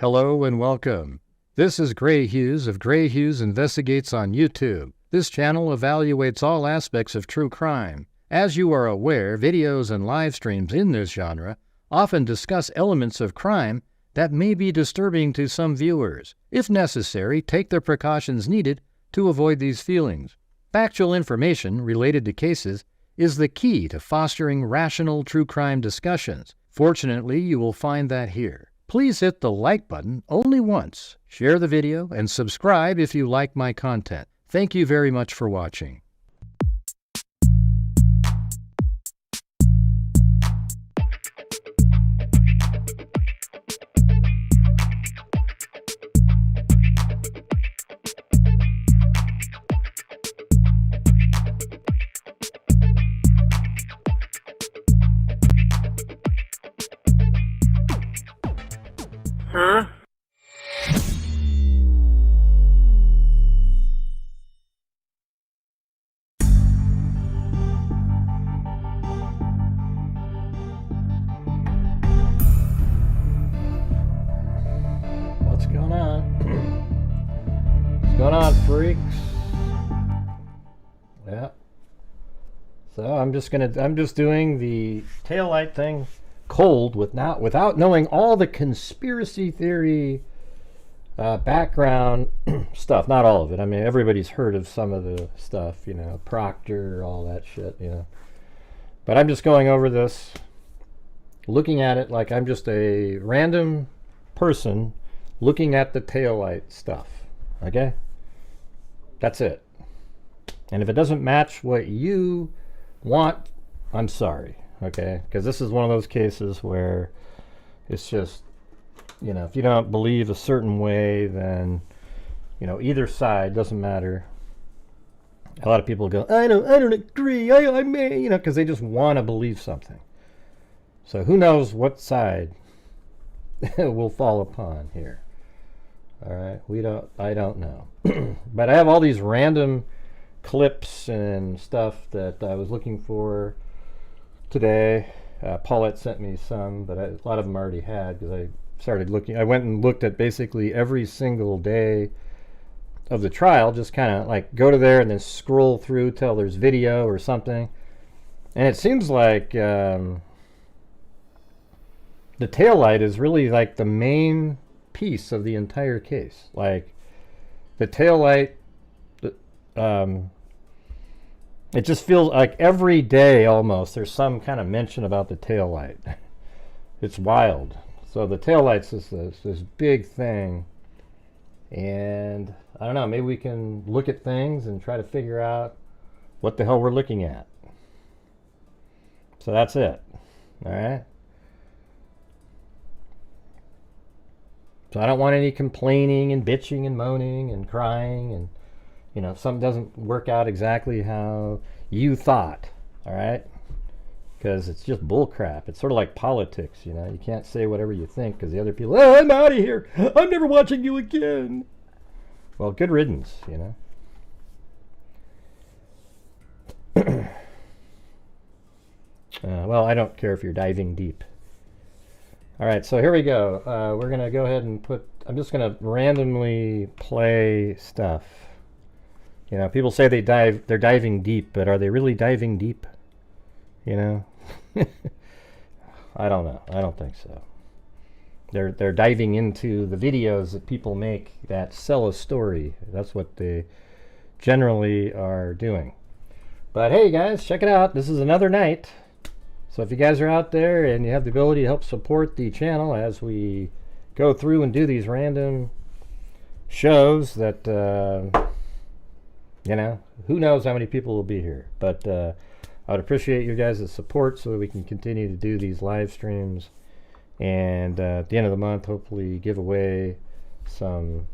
Hello and welcome. This is Grant Hughes of Grant Hughes Investigates on YouTube. This channel evaluates all aspects of true crime. As you are aware, videos and live streams in this genre often discuss elements of crime that may be disturbing to some viewers. If necessary, take the precautions needed to avoid these feelings. Factual information related to cases is the key to fostering rational true crime discussions. Fortunately, you will find that here. Please hit the like button only once, share the video, and subscribe if you like my content. Thank you very much for watching. Huh? What's going on? What's going on, freaks? Yeah. So I'm just doing the taillight thing cold without knowing all the conspiracy theory background stuff. Not all of it. I mean, everybody's heard of some of the stuff, you know, Proctor, all that shit, you know. But I'm just going over this, looking at it like I'm just a random person looking at the taillight stuff. Okay? That's it. And if it doesn't match what you want, I'm sorry. Okay, because this is one of those cases where it's just, you know, if you don't believe a certain way, then, you know, either side, doesn't matter. A lot of people go, I don't agree, I may, you know, because they just want to believe something. So who knows what side will fall upon here. All right, I don't know. But I have all these random clips and stuff that I was looking for today. Paulette sent me some, but a lot of them I already had because I started looking. I went and looked at basically every single day of the trial, just kind of like go to there and then scroll through till there's video or something. And it seems like the taillight is really like the main piece of the entire case. Like the taillight, it just feels like every day almost there's some kind of mention about the taillight. It's wild. So the taillight's this big thing. And I don't know, maybe we can look at things and try to figure out what the hell we're looking at. So that's it. All right. So I don't want any complaining and bitching and moaning and crying and, you know, if something doesn't work out exactly how you thought, all right? Because it's just bull crap. It's sort of like politics, you know. You can't say whatever you think because the other people, oh, I'm out of here. I'm never watching you again. Well, good riddance, you know. Well, I don't care if you're diving deep. All right, so here we go. We're going to go ahead and I'm just going to randomly play stuff. You know, people say they're diving deep, but are they really diving deep? You know? I don't know. I don't think so. They're diving into the videos that people make that sell a story. That's what they generally are doing. But hey guys, check it out. This is another night. So if you guys are out there and you have the ability to help support the channel as we go through and do these random shows that you know, who knows how many people will be here. But I would appreciate your guys' support so that we can continue to do these live streams. And at the end of the month, hopefully give away some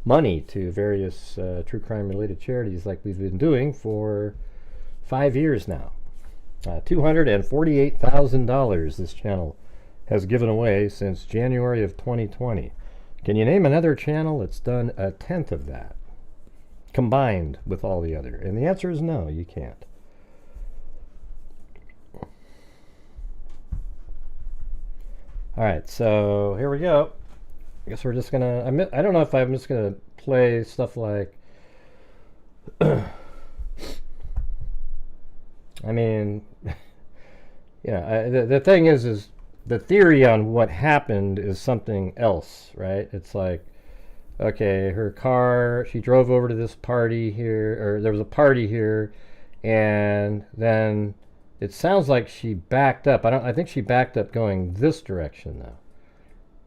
money to various true crime related charities like we've been doing for 5 years now. $248,000 this channel has given away since January of 2020. Can you name another channel that's done a tenth of that combined with all the other? And the answer is no, you can't. All right, so here we go. I guess we're just gonna. I don't know if I'm just gonna play stuff like. I mean, the thing is the theory on what happened is something else, right? It's like, okay, her car, she drove over to this party here, or there was a party here, and then it sounds like she backed up. I think she backed up going this direction though,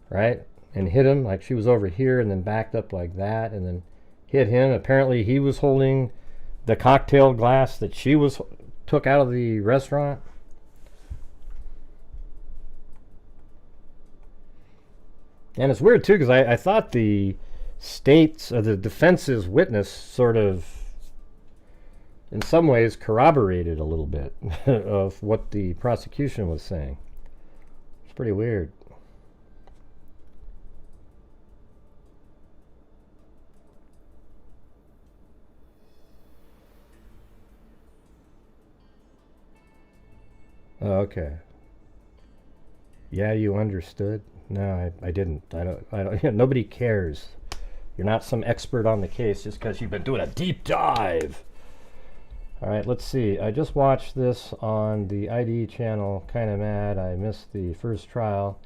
right? And hit him, like she was over here and then backed up like that and then hit him. Apparently he was holding the cocktail glass that she took out of the restaurant. And it's weird too, because I thought the state's or the defense's witness sort of in some ways corroborated a little bit of what the prosecution was saying. It's pretty weird. Oh, okay. Yeah, you understood? No, I didn't. I don't. Nobody cares. You're not some expert on the case just because you've been doing a deep dive. All right, let's see. I just watched this on the ID channel. Kind of mad. I missed the first trial.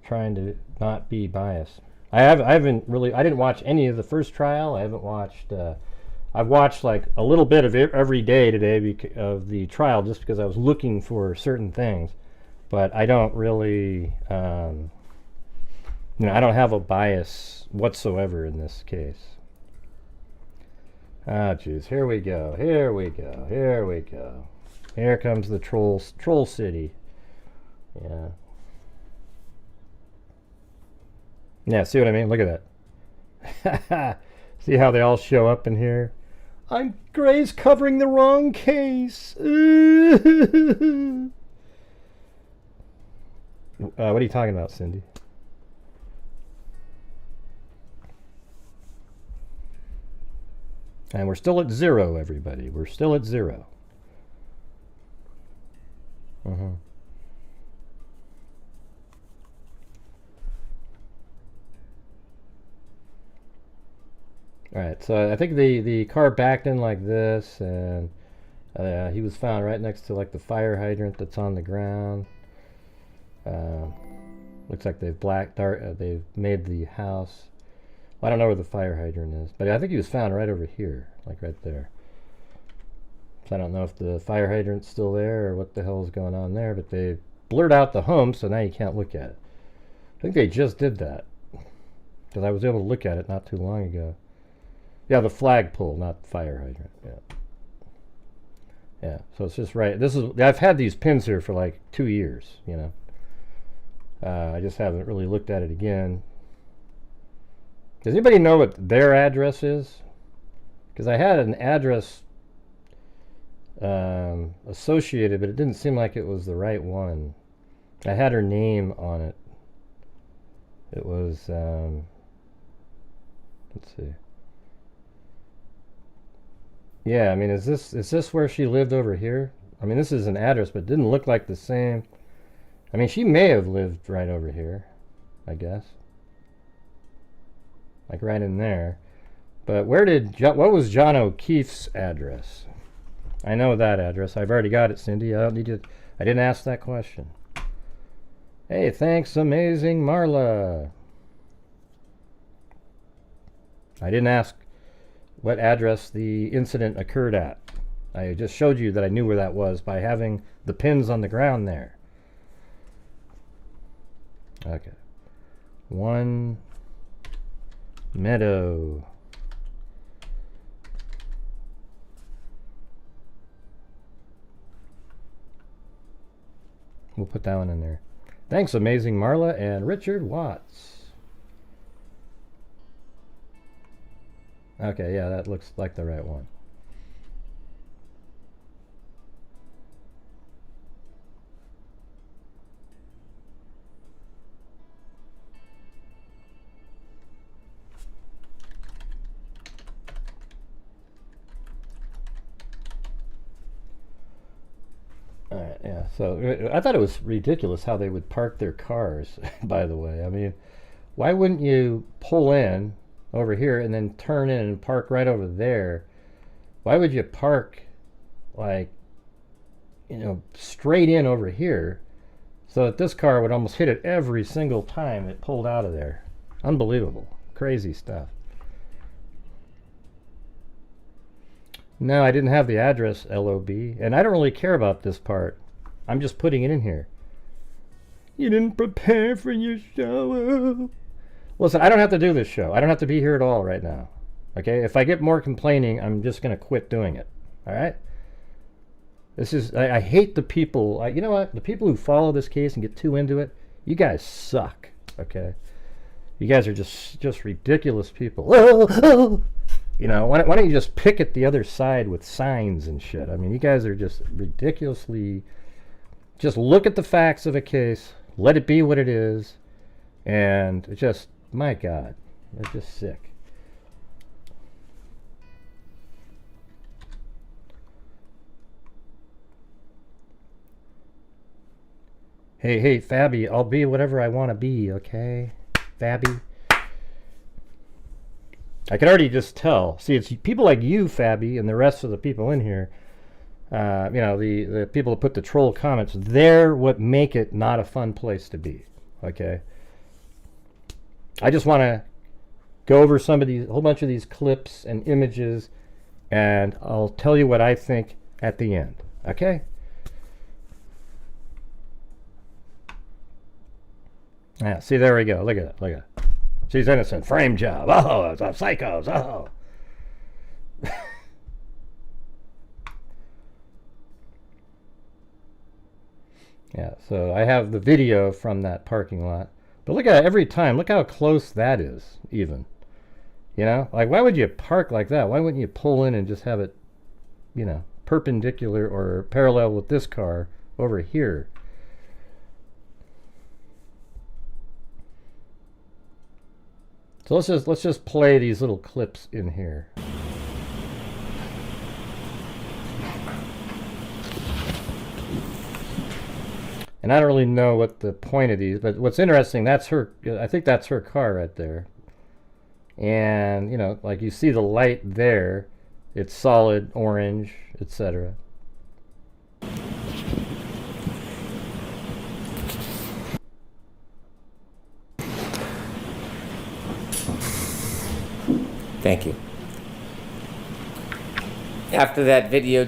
Trying to not be biased. I haven't really. I didn't watch any of the first trial. I haven't watched. I've watched like a little bit of it every day today of the trial just because I was looking for certain things. But I don't really, I don't have a bias whatsoever in this case. Ah, jeez, here we go, here we go, here we go. Here comes the troll city. Yeah. Yeah, see what I mean? Look at that. See how they all show up in here? Gray's covering the wrong case. What are you talking about, Cindy? And we're still at 0, everybody. We're still at 0. All right, so I think the car backed in like this, and he was found right next to like the fire hydrant that's on the ground. Looks like they've made the house. Well, I don't know where the fire hydrant is, but I think he was found right over here, like right there. So I don't know if the fire hydrant's still there or what the hell is going on there, but they blurred out the home, so now you can't look at it. I think they just did that because I was able to look at it not too long ago. Yeah, the flagpole, not the fire hydrant. Yeah. Yeah, so it's just right. I've had these pins here for like 2 years, I just haven't really looked at it again. Does anybody know what their address is? Because I had an address associated, but it didn't seem like it was the right one. I had her name on it. It was, let's see. Yeah, I mean, is this where she lived over here? I mean, this is an address, but it didn't look like the same. I mean, she may have lived right over here, I guess. Like right in there. But what was John O'Keefe's address? I know that address. I've already got it, Cindy. I didn't ask that question. Hey, thanks, amazing Marla. I didn't ask what address the incident occurred at. I just showed you that I knew where that was by having the pins on the ground there. Okay. One Meadow. We'll put that one in there. Thanks, amazing Marla and Richard Watts. Okay, yeah, that looks like the right one. Alright, yeah, so I thought it was ridiculous how they would park their cars, by the way. I mean, why wouldn't you pull in over here and then turn in and park right over there? Why would you park like, you know, straight in over here so that this car would almost hit it every single time it pulled out of there? Unbelievable. Crazy stuff. No, I didn't have the address, LOB, and I don't really care about this part. I'm just putting it in here. You didn't prepare for your show. Listen, I don't have to do this show. I don't have to be here at all right now. Okay? If I get more complaining, I'm just going to quit doing it. All right? This is, I hate the people. You know what? The people who follow this case and get too into it, you guys suck. Okay? You guys are just ridiculous people. Oh. You know, why don't you just pick at the other side with signs and shit? I mean, you guys are just ridiculously... Just look at the facts of a case, let it be what it is, and just, my God, it's just sick. Hey, Fabby, I'll be whatever I want to be, okay? Fabby. I can already just tell. See, it's people like you, Fabby, and the rest of the people in here, you know, the people that put the troll comments, they're what make it not a fun place to be, okay? I just want to go over some of these, a whole bunch of these clips and images, and I'll tell you what I think at the end, okay? Yeah, see, there we go. Look at it, look at it. She's innocent. Frame job. Oh, it's a psychos. Oh. Yeah, so I have the video from that parking lot. But look at it every time. Look how close that is, even. You know? Like, why would you park like that? Why wouldn't you pull in and just have it, you know, perpendicular or parallel with this car over here? So let's just play these little clips in here. And I don't really know what the point of these, but what's interesting, that's her, I think that's her car right there. And, you know, like you see the light there, it's solid orange, etc. Thank you. After that video...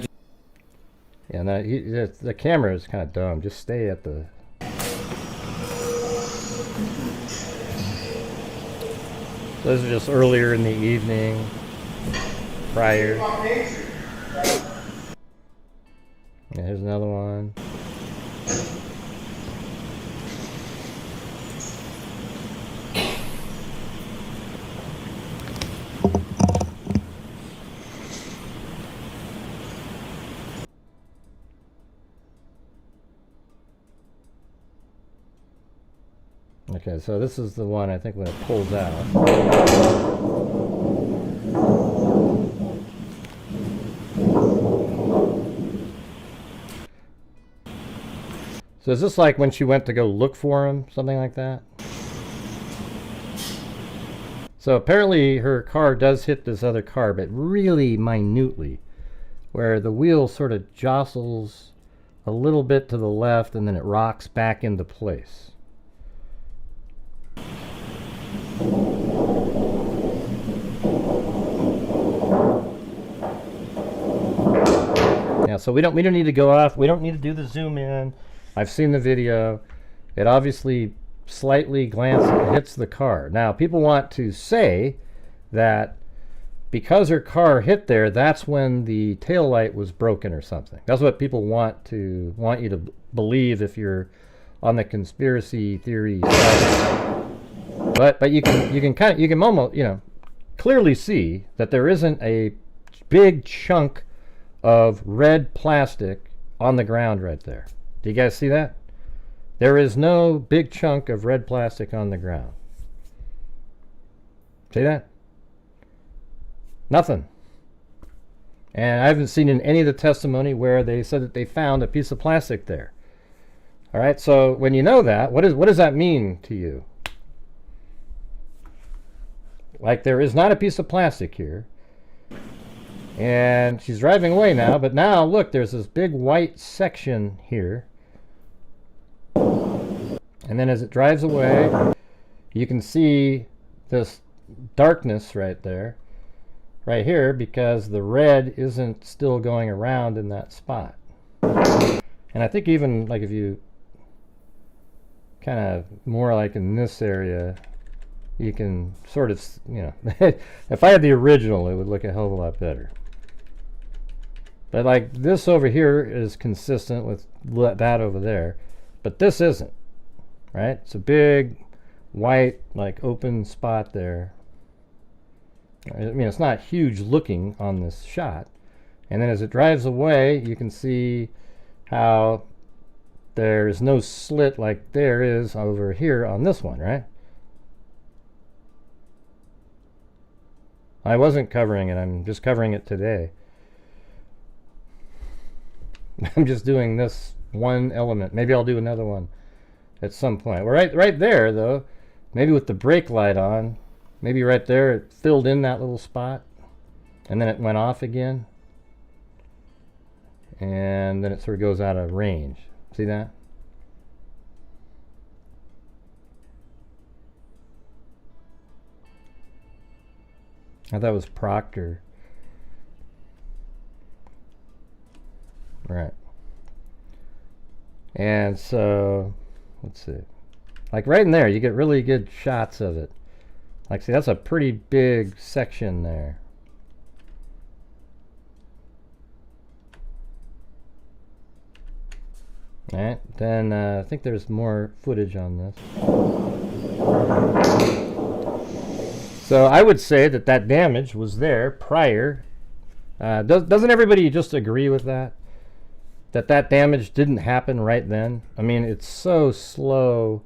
Yeah, no, the camera is kind of dumb. Just stay at the... Those are just earlier in the evening, prior. Yeah, here's another one. Okay, so this is the one I think when it pulls out. So is this like when she went to go look for him, something like that? So apparently her car does hit this other car, but really minutely, where the wheel sort of jostles a little bit to the left and then it rocks back into place. Yeah, so we don't need to go off. We don't need to do the zoom in. I've seen the video. It obviously slightly hits the car. Now, people want to say that because her car hit there, that's when the tail light was broken or something. That's what people want you to believe if you're on the conspiracy theory side. But you can almost, you know, clearly see that there isn't a big chunk of red plastic on the ground right there. Do you guys see that? There is no big chunk of red plastic on the ground. See that? Nothing. And I haven't seen in any of the testimony where they said that they found a piece of plastic there. All right, so when you know that, what does that mean to you? like there is not a piece of plastic here. And she's driving away now, but now look, there's this big white section here. And then as it drives away, you can see this darkness right there, right here, because the red isn't still going around in that spot. And I think even like if you kind of more like in this area, you can sort of, you know, if I had the original, it would look a hell of a lot better. But like this over here is consistent with that over there, but this isn't, right? It's a big white, like open spot there. I mean, it's not huge looking on this shot. And then as it drives away, you can see how there's no slit like there is over here on this one, right? I wasn't covering it, I'm just covering it today. I'm just doing this one element. Maybe I'll do another one at some point. Well, right there, though, maybe with the brake light on, maybe right there it filled in that little spot, and then it went off again, and then it sort of goes out of range. See that? I thought it was Proctor. Right. And so, let's see. Like right in there, you get really good shots of it. Like, see, that's a pretty big section there. Alright, then I think there's more footage on this. So I would say that that damage was there prior. Doesn't everybody just agree with that? That damage didn't happen right then? I mean, it's so slow.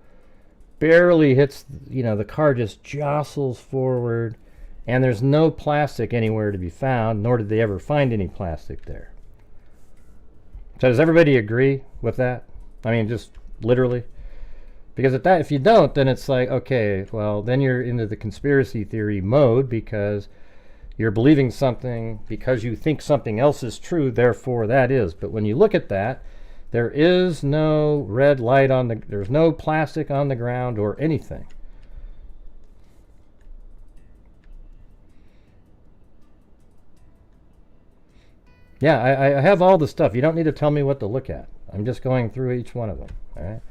Barely hits, you know, the car just jostles forward, and there's no plastic anywhere to be found, nor did they ever find any plastic there. So does everybody agree with that? I mean, just literally? Because at that, if you don't, then it's like, okay, well, then you're into the conspiracy theory mode because you're believing something because you think something else is true, therefore that is. But when you look at that, there is no red light on the, there's no plastic on the ground or anything. Yeah, I have all the stuff. You don't need to tell me what to look at. I'm just going through each one of them, all right?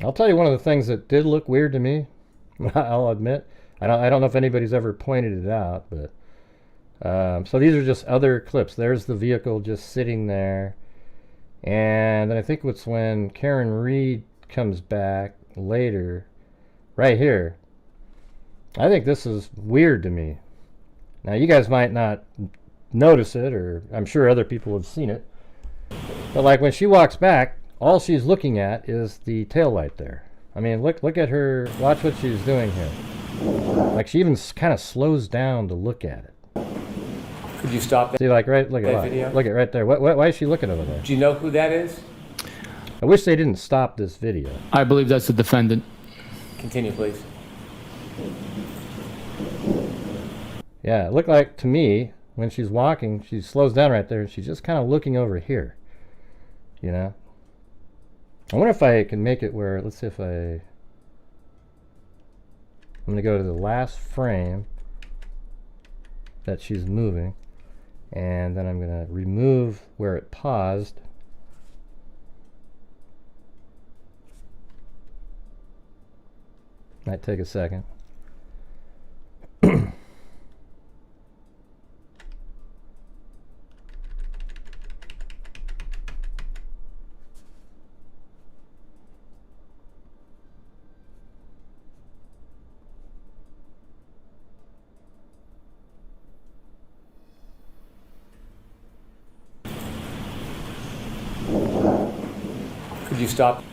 I'll tell you one of the things that did look weird to me. I'll admit. I don't know if anybody's ever pointed it out, but so these are just other clips. There's the vehicle just sitting there, and then I think it's when Karen Reed comes back later, right here. I think this is weird to me. Now you guys might not notice it, or I'm sure other people have seen it, but like when she walks back, all she's looking at is the taillight there. I mean, look at her. Watch what she's doing here. Like she even kind of slows down to look at it. Could you stop that? See, like right, look that at video? Look at right there. Why is she looking over there? Do you know who that is? I wish they didn't stop this video. I believe that's the defendant. Continue, please. Yeah, it looked like to me when she's walking, she slows down right there and she's just kind of looking over here. You know? I wonder if I can make it where, let's see if I'm going to go to the last frame that she's moving, and then I'm going to remove where it paused. Might take a second. Could you stop?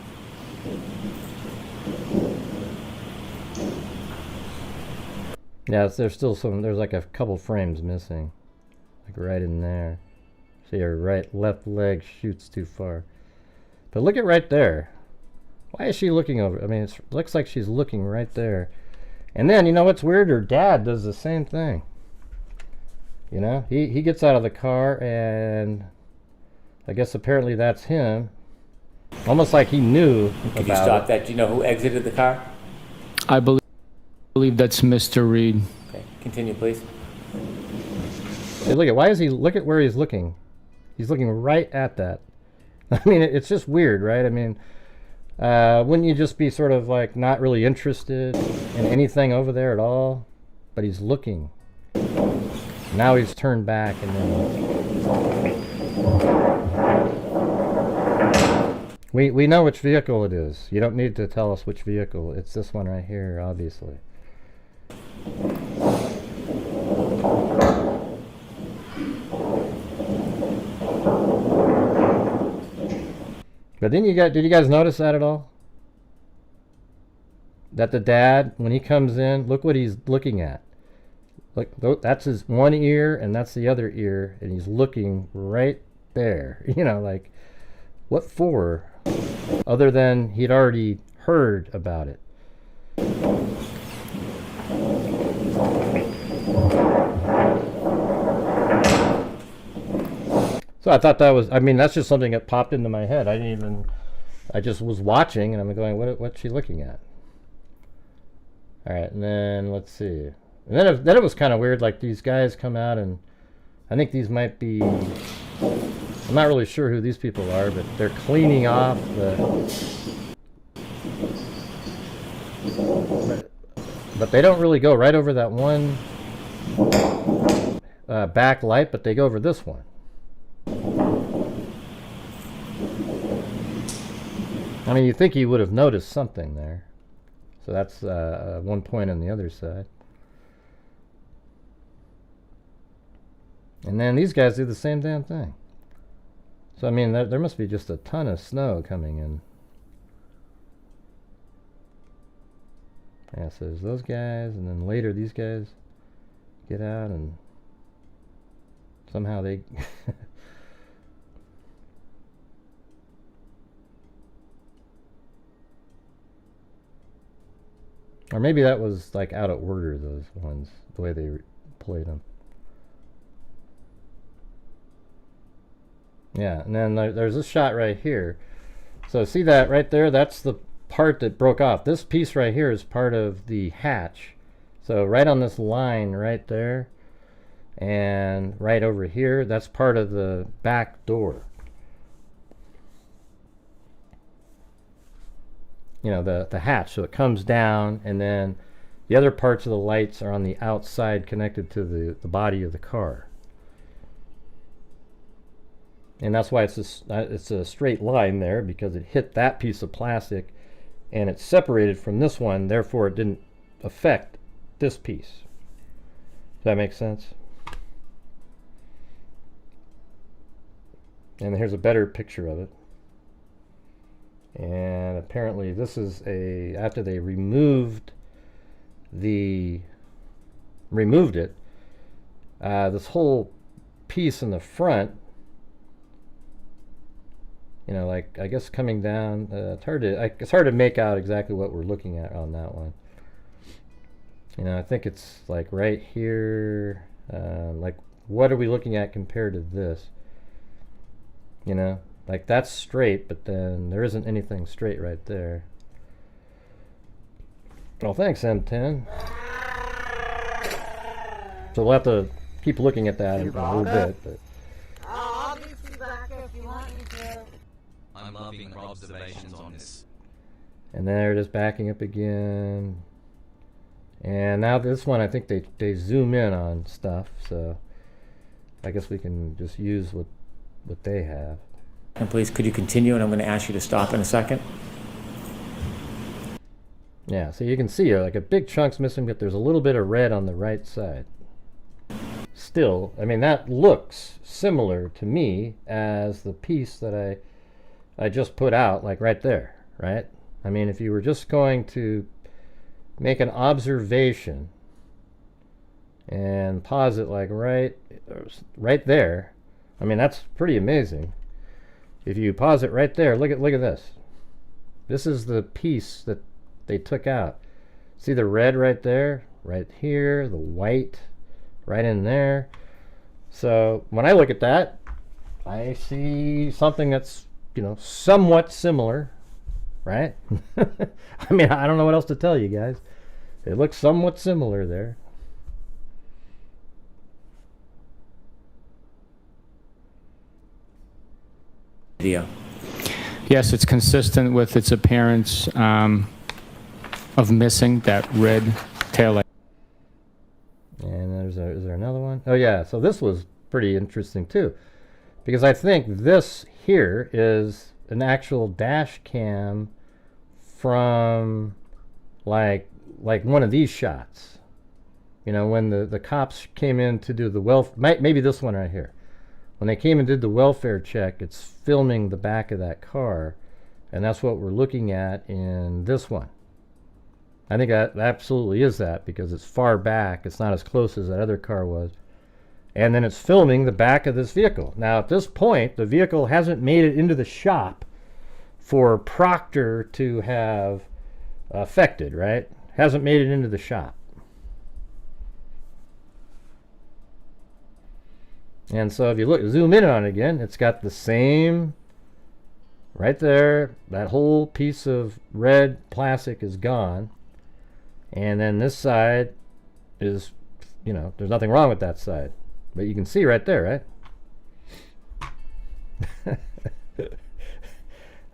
Yeah, there's still some, there's like a couple frames missing. Like right in there. See, her left leg shoots too far. But look at right there. Why is she looking over? I mean, it looks like she's looking right there. And then, you know what's weird? Her dad does the same thing. You know, he gets out of the car, and I guess apparently that's him. Almost like he knew about Could you stop it. that? Do you know who exited the car? I believe that's Mr. Reed. Okay, continue, please. Hey, look at where he's looking. He's looking right at that. I mean, it's just weird, right? I mean, wouldn't you just be sort of like not really interested in anything over there at all? But he's looking. Now he's turned back, and then we know which vehicle it is. You don't need to tell us which vehicle. It's this one right here, obviously. But did you guys notice that at all? That the dad, when he comes in, look what he's looking at. Look, that's his one ear, and that's the other ear, and he's looking right there. You know, like, what for? Other than he'd already heard about it. So I thought that was, I mean, that's just something that popped into my head. I just was watching, and I'm going, what's she looking at? All right, and then let's see. And then it was kind of weird, like these guys come out, and I think these might be, I'm not really sure who these people are, but they're cleaning off but they don't really go right over that one back light, but they go over this one. I mean, you think he would have noticed something there. So that's one point on the other side. And then these guys do the same damn thing. So, I mean, there must be just a ton of snow coming in. Yeah, so there's those guys, and then later these guys get out, and somehow they... Or maybe that was like out of order, those ones, the way they played them. Yeah, and then there's this shot right here. So see that right there? That's the part that broke off. This piece right here is part of the hatch. So right on this line right there, and right over here, that's part of the back door. You know, the hatch, so it comes down, and then the other parts of the lights are on the outside connected to the body of the car. And that's why it's a straight line there, because it hit that piece of plastic and it's separated from this one, therefore it didn't affect this piece. Does that make sense? And here's a better picture of it. And apparently this is after they removed it, this whole piece in the front, you know, like, I guess coming down, it's hard to make out exactly what we're looking at on that one. You know, I think it's like right here, like, what are we looking at compared to this? You know, like that's straight, but then there isn't anything straight right there. Well, thanks, M10. So we'll have to keep looking at that in a little bit. But. I'll get you back if you want me to. I'm loving your observations on this. And there it is backing up again. And now this one, I think they zoom in on stuff, so I guess we can just use what they have. And please, could you continue? And I'm going to ask you to stop in a second. Yeah, so you can see like a big chunk's missing, but there's a little bit of red on the right side. Still, I mean, that looks similar to me as the piece that I just put out, like right there, right? I mean, if you were just going to make an observation and pause it like right there, I mean, that's pretty amazing. If you pause it right there, look at this. This is the piece that they took out. See the red right there, right here, the white right in there. So when I look at that, I see something that's, you know, somewhat similar, right? I mean, I don't know what else to tell you guys. It looks somewhat similar there. Video. Yes, it's consistent with its appearance of missing that red taillight. And is there another one? Oh yeah, so this was pretty interesting too, because I think this here is an actual dash cam from like one of these shots. You know, when the cops came in to do the maybe this one right here. When they came and did the welfare check, it's filming the back of that car, and that's what we're looking at in this one. I think that absolutely is that, because it's far back. It's not as close as that other car was. And then it's filming the back of this vehicle. Now, at this point, the vehicle hasn't made it into the shop for Proctor to have affected, right? Hasn't made it into the shop. And so if you zoom in on it again, it's got the same right there. That whole piece of red plastic is gone. And then this side is, you know, there's nothing wrong with that side. But you can see right there, right?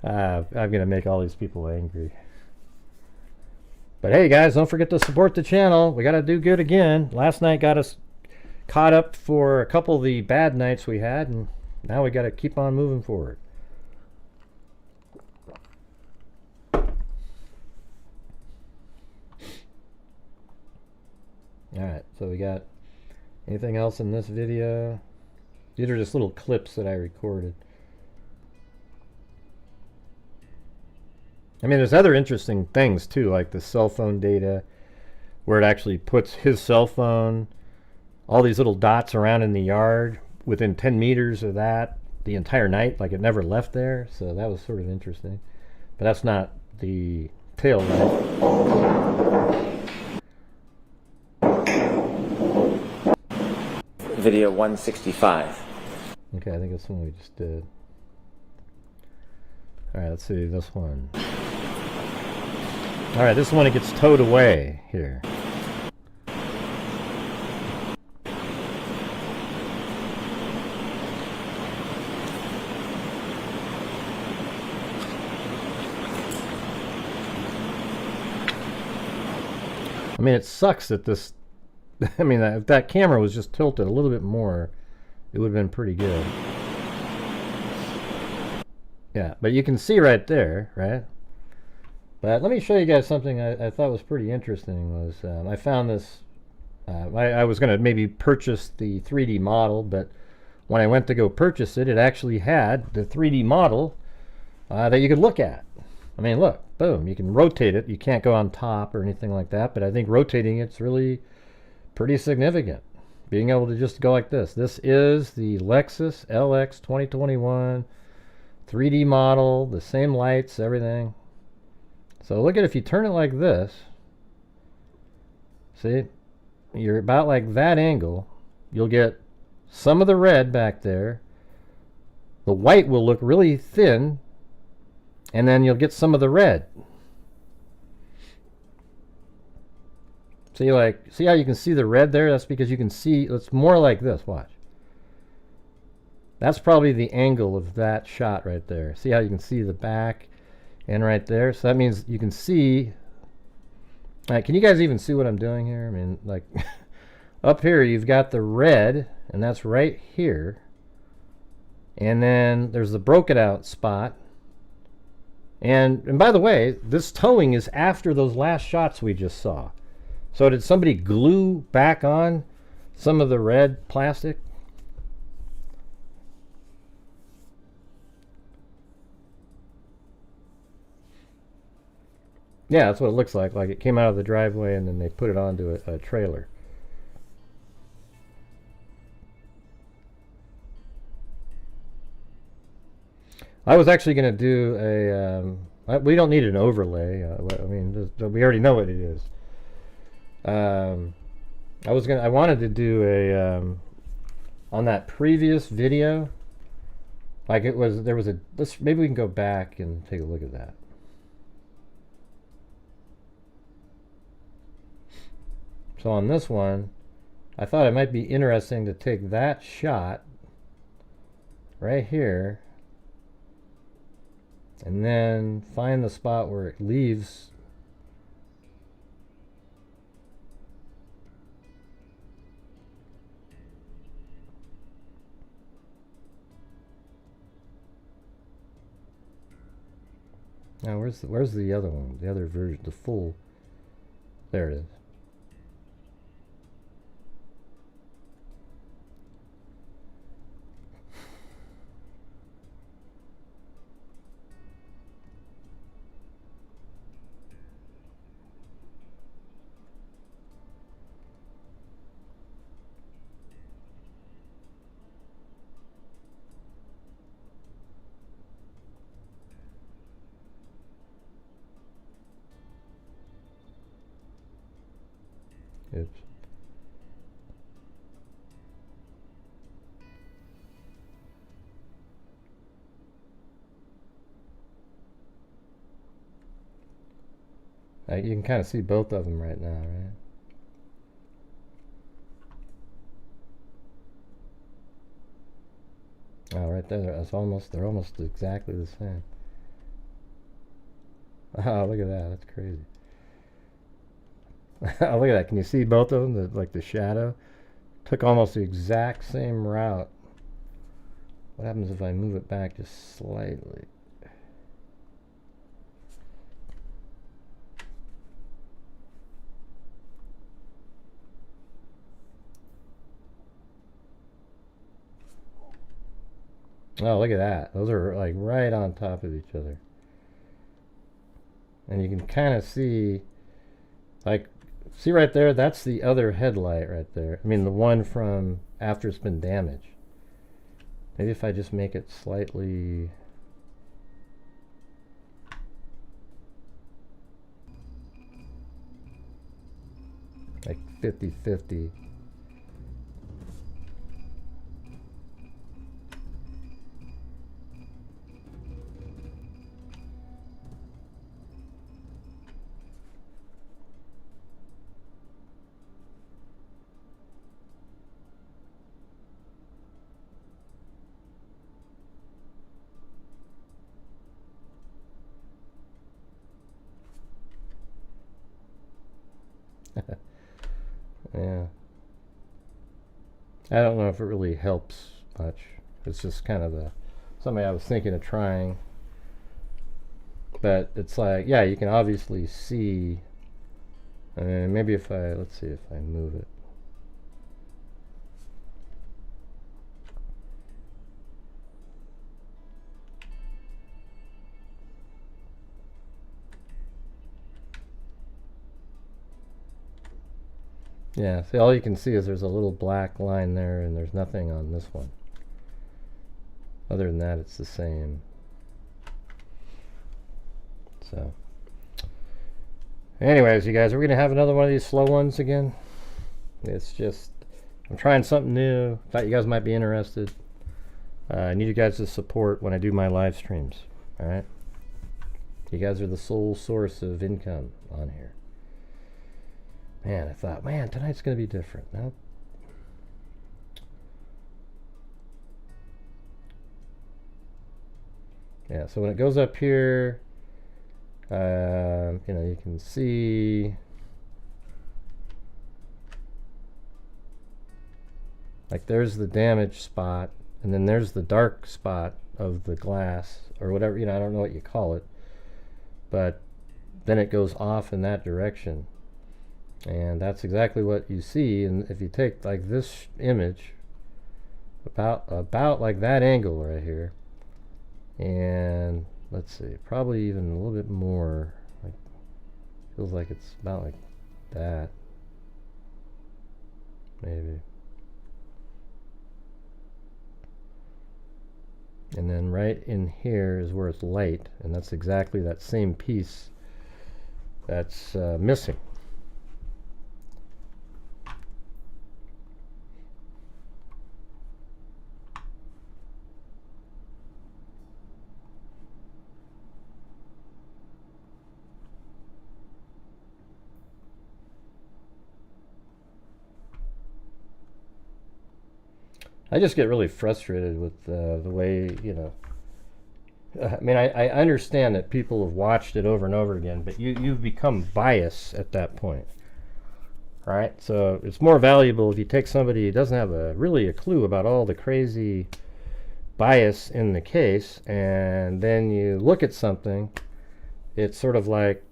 I'm going to make all these people angry. But hey, guys, don't forget to support the channel. We got to do good again. Last night got us caught up for a couple of the bad nights we had, and now we got to keep on moving forward. Alright, so we got anything else in this video? These are just little clips that I recorded. I mean, there's other interesting things too, like the cell phone data, where it actually puts his cell phone, all these little dots around in the yard within 10 meters of that the entire night, like it never left there. So that was sort of interesting. But that's not the tail light. Video 165. Okay, I think that's the one we just did. Alright, let's see this one. Alright, this one, it gets towed away here. I mean, it sucks that this, I mean, if that camera was just tilted a little bit more, it would have been pretty good. Yeah, but you can see right there, right? But let me show you guys something I thought was pretty interesting. Was I found this, I was going to maybe purchase the 3D model, but when I went to go purchase it, it actually had the 3D model that you could look at. I mean, look, boom, you can rotate it. You can't go on top or anything like that, but I think rotating it's really pretty significant. Being able to just go like this. This is the Lexus LX 2021 3D model, the same lights, everything. So look at, if you turn it like this, see, you're about like that angle, you'll get some of the red back there. The white will look really thin, and then you'll get some of the red. See, like, see how you can see the red there? That's because you can see, it's more like this, watch. That's probably the angle of that shot right there. See how you can see the back and right there? So that means you can see, like, can you guys even see what I'm doing here? I mean, like, up here you've got the red, and that's right here. And then there's the broken out spot. And by the way, this towing is after those last shots we just saw. So did somebody glue back on some of the red plastic? Yeah, that's what it looks like. Like it came out of the driveway and then they put it onto a trailer. I was actually going to do We don't need an overlay. I mean, we already know what it is. I wanted to do a on that previous video. Like there was a. Maybe we can go back and take a look at that. So on this one, I thought it might be interesting to take that shot right here and then find the spot where it leaves. Now where's the other one? The other version, the full. There it is. Oops. You can kind of see both of them right now, right? Oh, right there. They're almost exactly the same. Oh, look at that. That's crazy. Oh, look at that. Can you see both of them? Like the shadow took almost the exact same route. What happens if I move it back just slightly? Oh, look at that. Those are like right on top of each other. And you can kind of see, like, see right there, that's the other headlight right there. I mean, the one from after it's been damaged. Maybe if I just make it slightly... like 50-50. Yeah. I don't know if it really helps much. It's just kind of something I was thinking of trying. But it's like, yeah, you can obviously see. Maybe if let's see if I move it. Yeah, see, all you can see is there's a little black line there, and there's nothing on this one. Other than that, it's the same. So, anyways, you guys, are we going to have another one of these slow ones again? It's just, I'm trying something new. Thought you guys might be interested. I need you guys' support when I do my live streams. Alright? You guys are the sole source of income on here. Man, I thought, man, tonight's going to be different. Nope. Yeah, so when it goes up here, you know, you can see, like, there's the damaged spot, and then there's the dark spot of the glass, or whatever, you know, I don't know what you call it, but then it goes off in that direction. And that's exactly what you see. And if you take like this image about like that angle right here, and let's see, probably even a little bit more, like, feels like it's about like that, maybe. And then right in here is where it's light, and that's exactly that same piece that's missing. I just get really frustrated with the way, you know, I mean, I understand that people have watched it over and over again, but you've become biased at that point, right? So it's more valuable if you take somebody who doesn't have really a clue about all the crazy bias in the case, and then you look at something. It's sort of like,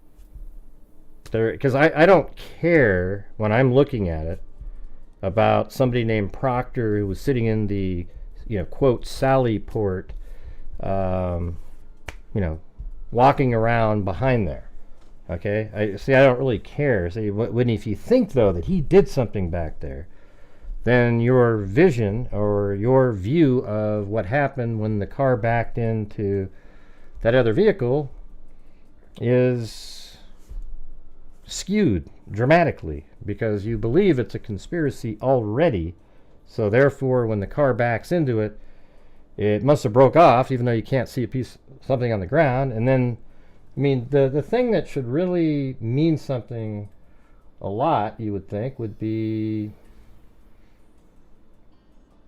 because I don't care when I'm looking at it about somebody named Proctor who was sitting in the, you know, quote, Sally port, you know, walking around behind there. Okay, I don't really care. See, when if you think though that he did something back there, then your vision or your view of what happened when the car backed into that other vehicle is skewed dramatically, because you believe it's a conspiracy already. So therefore, when the car backs into it, it must have broke off, even though you can't see a piece, something on the ground. And then, I mean, the thing that should really mean something a lot, you would think, would be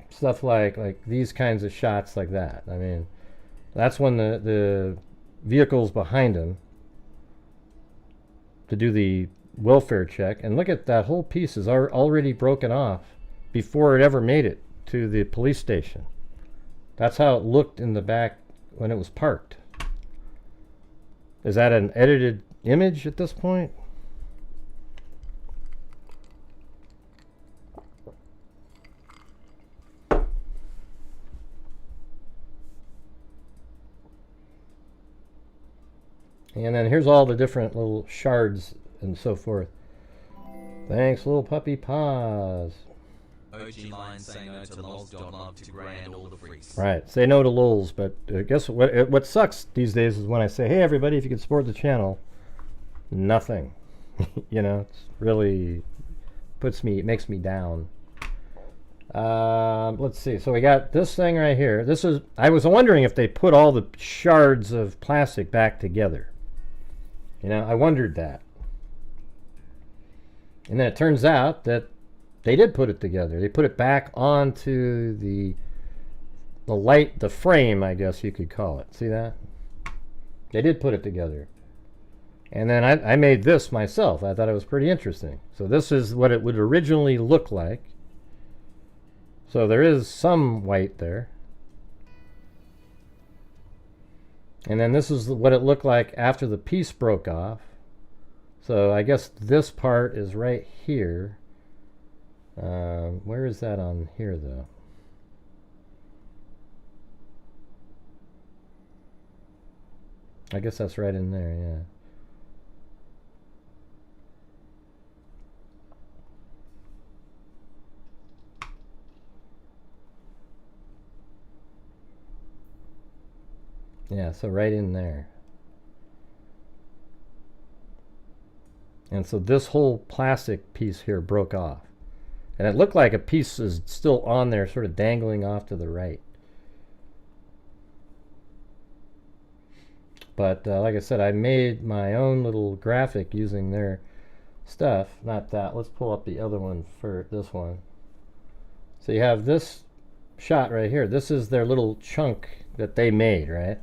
stuff like these kinds of shots like that. I mean, that's when the vehicle's behind him to do the welfare check, and look at that whole piece is already broken off before it ever made it to the police station. That's how it looked in the back when it was parked. Is that an edited image at this point? And then here's all the different little shards and so forth. Thanks, little puppy paws. OG line, say no to lols, Dyatlov to Grant, all the freaks. Right, say no to lols, but guess what sucks these days is when I say, hey everybody, if you could support the channel, nothing. You know, it's really it makes me down. Let's see, so we got this thing right here. This is, I was wondering if they put all the shards of plastic back together. You know, I wondered that. And then it turns out that they did put it together. They put it back onto the frame, I guess you could call it. See that? They did put it together. And then I made this myself. I thought it was pretty interesting. So this is what it would originally look like. So there is some white there. And then this is what it looked like after the piece broke off. So I guess this part is right here. Where is that on here though? I guess that's right in there, yeah. Yeah, so right in there. And so this whole plastic piece here broke off. And it looked like a piece is still on there, sort of dangling off to the right. But like I said, I made my own little graphic using their stuff. Not that. Let's pull up the other one for this one. So you have this shot right here. This is their little chunk that they made, right?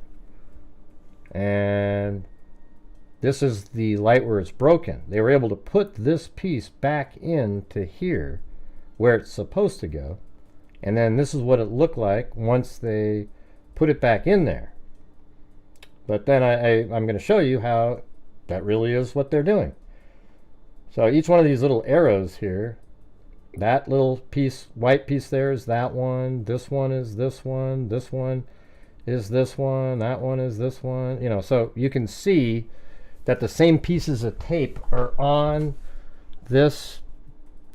And this is the light where it's broken. They were able to put this piece back into here where it's supposed to go. And then this is what it looked like once they put it back in there. But then I'm going to show you how that really is what they're doing. So each one of these little arrows here, that little piece, white piece there is that one, this one is this one is this one, that one is this one, you know, so you can see that the same pieces of tape are on this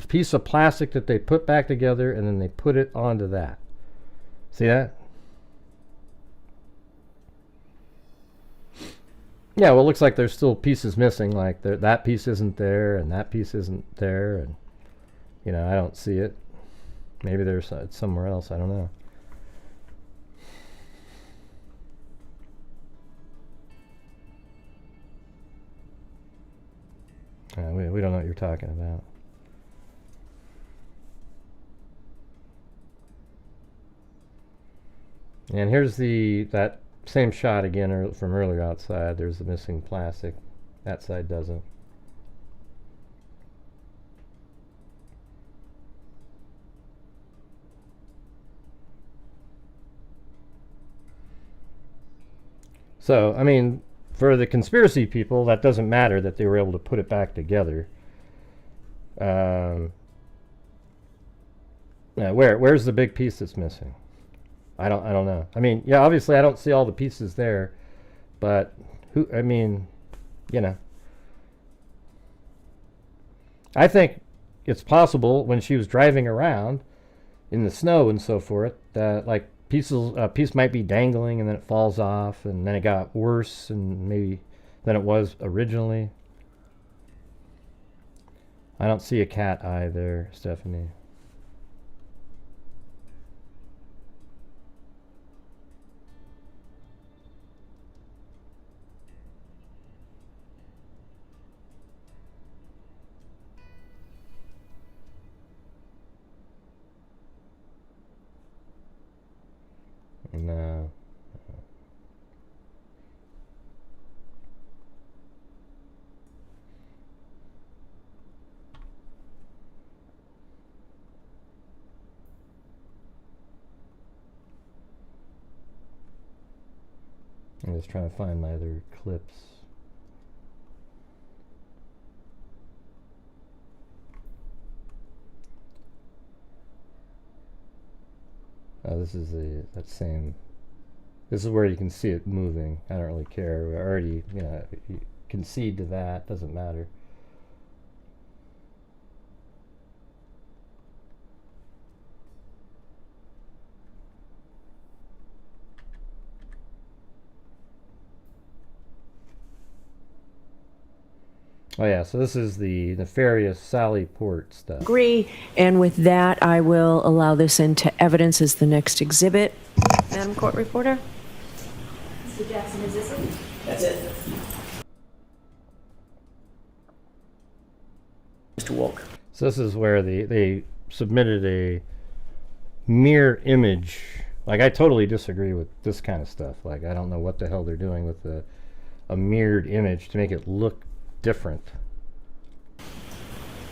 piece of plastic that they put back together, and then they put it onto that. See that? Yeah, well, it looks like there's still pieces missing. Like that piece isn't there, and that piece isn't there, and you know, I don't see it. Maybe there's it's somewhere else. I don't know. We don't know what you're talking about. And here's that same shot again from earlier outside. There's the missing plastic. That side doesn't. So, I mean, for the conspiracy people, that doesn't matter that they were able to put it back together. Where's the big piece that's missing? I don't know. I mean, yeah, obviously I don't see all the pieces there, but I mean, you know. I think it's possible when she was driving around in the snow and so forth that like a piece might be dangling and then it falls off and then it got worse and maybe than it was originally. I don't see a cat eye there, Stephanie. No. I'm just trying to find my other clips. Oh, this is that same. This is where you can see it moving. I don't really care. We already, you know, you concede to that. Doesn't matter. Oh yeah, so this is the Nefarious Sally Port stuff. Agree, and with that, I will allow this into evidence as the next exhibit. Madam Court Reporter? Mr. Jackson, is this it? That's it. Mr. Wolk. So this is where they submitted a mirror image. Like, I totally disagree with this kind of stuff. Like, I don't know what the hell they're doing with a mirrored image to make it look different.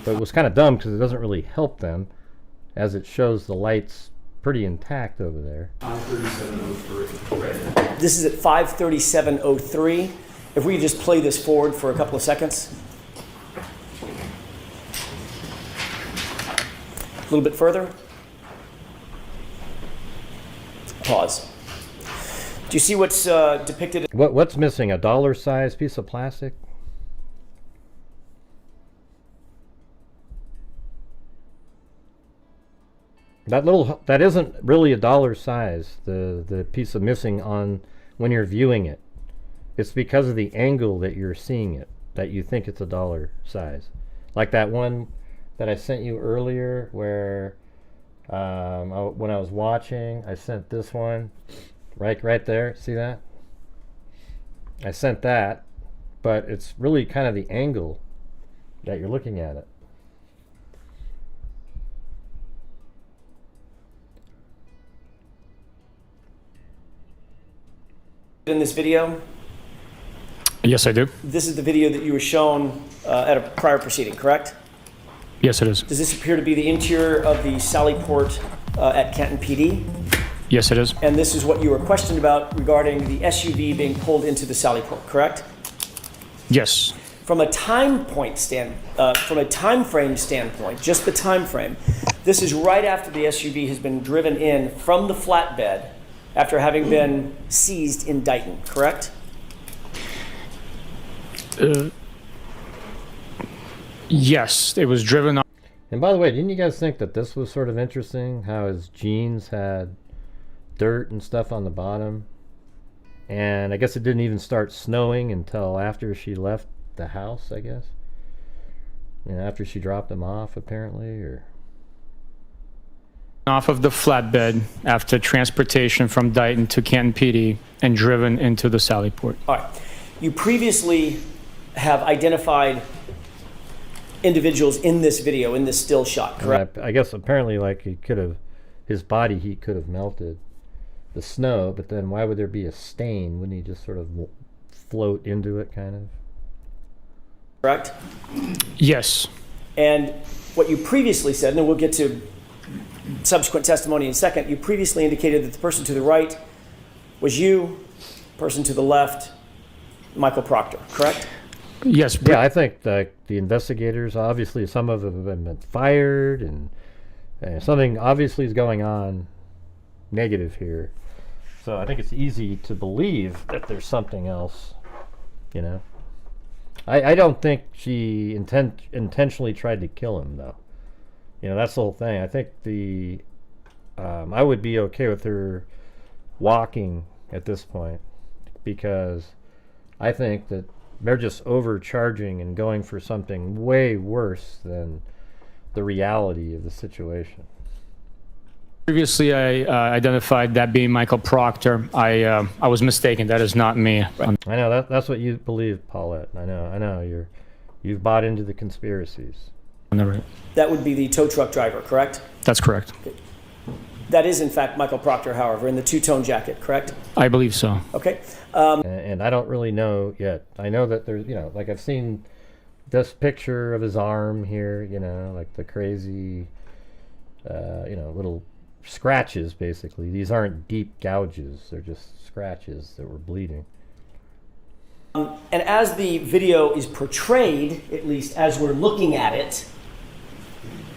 But it was kind of dumb because it doesn't really help them, as it shows the lights pretty intact over there. 53703. This is at 53703. If we could just play this forward for a couple of seconds. A little bit further. Pause. Do you see what's depicted? What's missing? A dollar-sized piece of plastic? That isn't really a dollar size, the piece of missing on when you're viewing it. It's because of the angle that you're seeing it that you think it's a dollar size. Like that one that I sent you earlier where when I was watching, I sent this one right there. See that? I sent that, but it's really kind of the angle that you're looking at it. In this video? Yes, I do. This is the video that you were shown at a prior proceeding, correct? Yes, it is. Does this appear to be the interior of the Sally Port at Canton PD? Yes, it is. And this is what you were questioned about regarding the SUV being pulled into the Sally Port, correct? Yes. From a time frame standpoint, just the time frame, this is right after the SUV has been driven in from the flatbed after having been seized in Dighton, correct? Yes, it was driven on. And by the way, didn't you guys think that this was sort of interesting? How his jeans had dirt and stuff on the bottom? And I guess it didn't even start snowing until after she left the house, I guess. You know, after she dropped him off, apparently, or... Off of the flatbed after transportation from Dighton to Canton PD and driven into the Sallyport. All right. You previously have identified individuals in this video, in this still shot, correct? I guess apparently, like, he could have, his body heat could have melted the snow, but then why would there be a stain? Wouldn't he just sort of float into it, kind of? Correct? Yes. And what you previously said, and then we'll get to subsequent testimony in a second, you previously indicated that the person to the right was you, person to the left, Michael Proctor, correct? Yes. Yeah, I think the investigators, obviously some of them have been fired, and something obviously is going on negative here. So I think it's easy to believe that there's something else, you know. I don't think she intentionally tried to kill him, though. You know, that's the whole thing. I think I would be okay with her walking at this point, because I think that they're just overcharging and going for something way worse than the reality of the situation. Previously, I identified that being Michael Proctor. I was mistaken. That is not me. I know that's what you believe, Paulette. I know you've bought into the conspiracies. On the right. That would be the tow truck driver, correct? That's correct. Okay. That is, in fact, Michael Proctor, however, in the two-tone jacket, correct? I believe so. Okay. And I don't really know yet. I know that there's, you know, like I've seen this picture of his arm here, you know, like the crazy, you know, little scratches, basically. These aren't deep gouges. They're just scratches that were bleeding. And as the video is portrayed, at least as we're looking at it,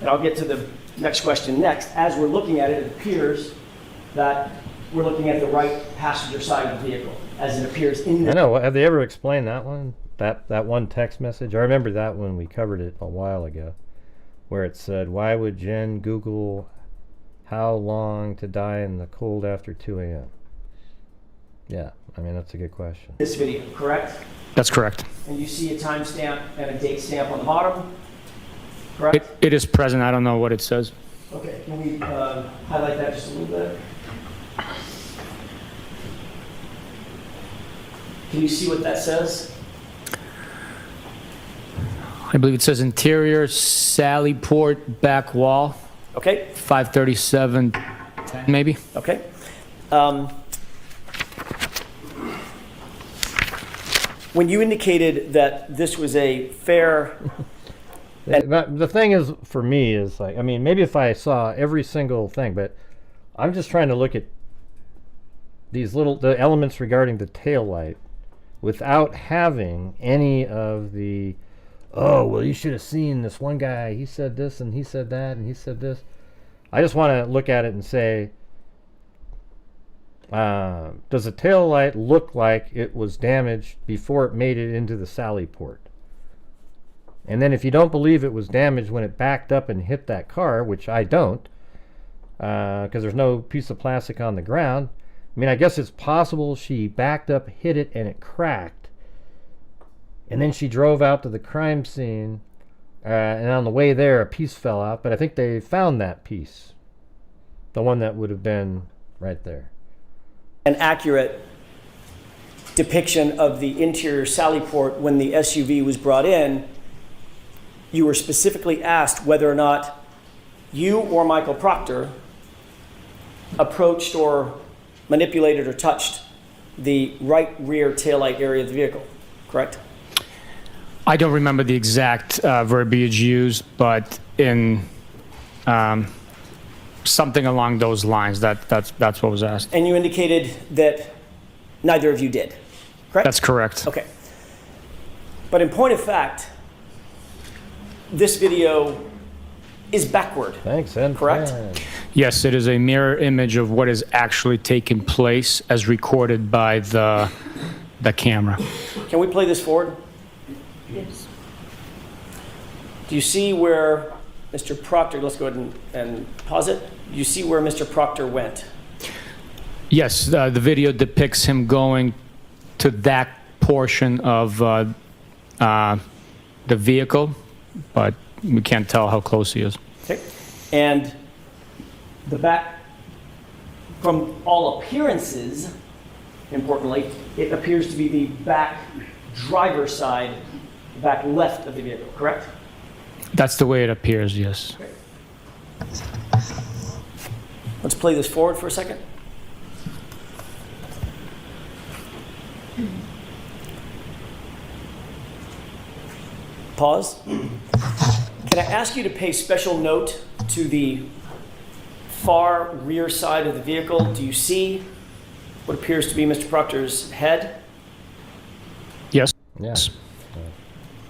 and I'll get to the next question next, as we're looking at it, it appears that we're looking at the right passenger side of the vehicle, as it appears in the... I know. Have they ever explained that one? That one text message? I remember that when we covered it a while ago, where it said, why would Jen Google how long to die in the cold after 2 a.m.? Yeah, I mean, that's a good question. This video, correct? That's correct. And you see a timestamp and a date stamp on the bottom, correct? It is present. I don't know what it says. Okay, can we highlight that just a little bit? Can you see what that says? I believe it says interior Sallyport back wall, Okay, 537, maybe. okay. When you indicated that this was a fair... The thing is, for me, is like, I mean, maybe if I saw every single thing, but I'm just trying to look at these the elements regarding the taillight without having any of the, oh, well, you should have seen this one guy, he said this and he said that and he said this. I just want to look at it and say, does the taillight look like it was damaged before it made it into the Sallyport? And then if you don't believe it was damaged when it backed up and hit that car, which I don't, because there's no piece of plastic on the ground, I mean, I guess it's possible she backed up, hit it, and it cracked. And then she drove out to the crime scene, and on the way there, a piece fell out, but I think they found that piece, the one that would have been right there. An accurate depiction of the interior Sallyport when the SUV was brought in. You were specifically asked whether or not you or Michael Proctor approached or manipulated or touched the right rear taillight area of the vehicle, correct? I don't remember the exact verbiage used, but in something along those lines, that's what was asked. And you indicated that neither of you did, correct? That's correct. Okay. But in point of fact, this video is backward. Thanks, Ed. Correct? Yes, it is a mirror image of what is actually taking place as recorded by the camera. Can we play this forward? Yes. Do you see where Mr. Proctor, let's go ahead and pause it. Do you see where Mr. Proctor went? Yes, the video depicts him going to that portion of the vehicle, but we can't tell how close he is. Okay. And the back, from all appearances, importantly, it appears to be the back driver's side, back left of the vehicle, correct? That's the way it appears, yes. Let's play this forward for a second. Pause. Can I ask you to pay special note to the far rear side of the vehicle? Do you see what appears to be Mr. Proctor's head? Yes. Yeah.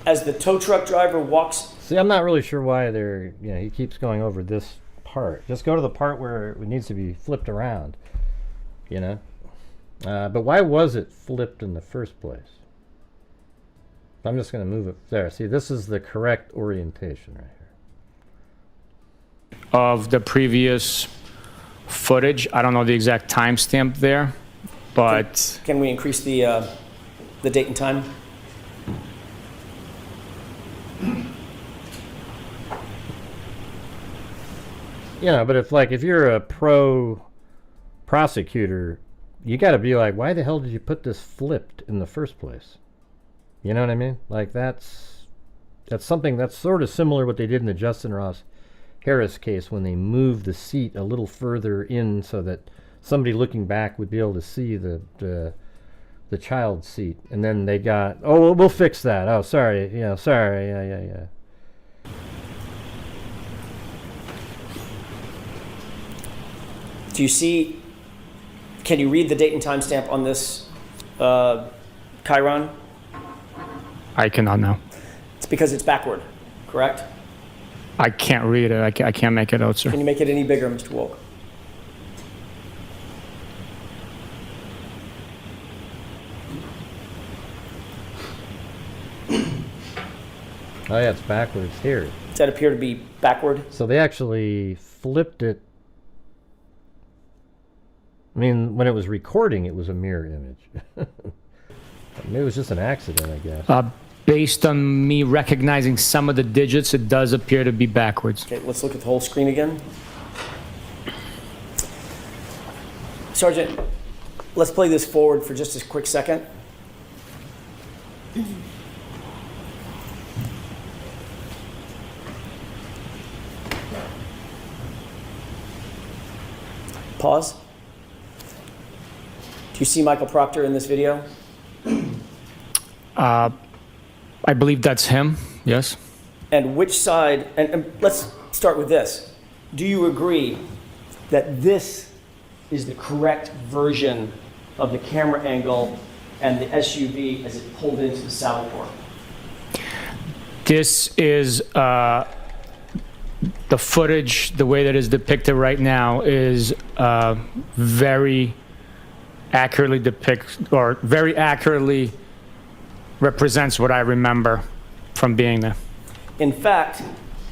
As the tow truck driver walks, See, I'm not really sure why they're, he keeps going over this part. Just go to the part where it needs to be flipped around, But why was it flipped in the first place? I'm just going to move it there. See, this is the correct orientation right here. Of the previous footage, I don't know the exact timestamp there, but can we increase the date and time? But if you're a pro prosecutor, you got to be like, why the hell did you put this flipped in the first place? You know what I mean? Like that's something that's sort of similar to what they did in the Justin Ross Harris case when they moved the seat a little further in so that somebody looking back would be able to see the child's seat, and then they got, oh, we'll fix that. Oh, sorry, sorry, yeah. Do you see, can you read the date and timestamp on this Chiron? I cannot now. It's because it's backward, correct? I can't read it. I can't make it out, sir. Can you make it any bigger, Mr. Wolk? Oh yeah, it's backwards here. Does that appear to be backward? So they actually flipped it. I mean, when it was recording, it was a mirror image. Maybe it was just an accident, I guess. Based on me recognizing some of the digits, it does appear to be backwards. Okay, let's look at the whole screen again. Sergeant, let's play this forward for just a quick second. Pause. Do you see Michael Proctor in this video? I believe that's him, yes. And which side, and let's start with this. Do you agree that this is the correct version of the camera angle and the SUV as it pulled into the sally port? This is the footage, the way that is depicted right now is very accurately very accurately represents what I remember from being there. In fact,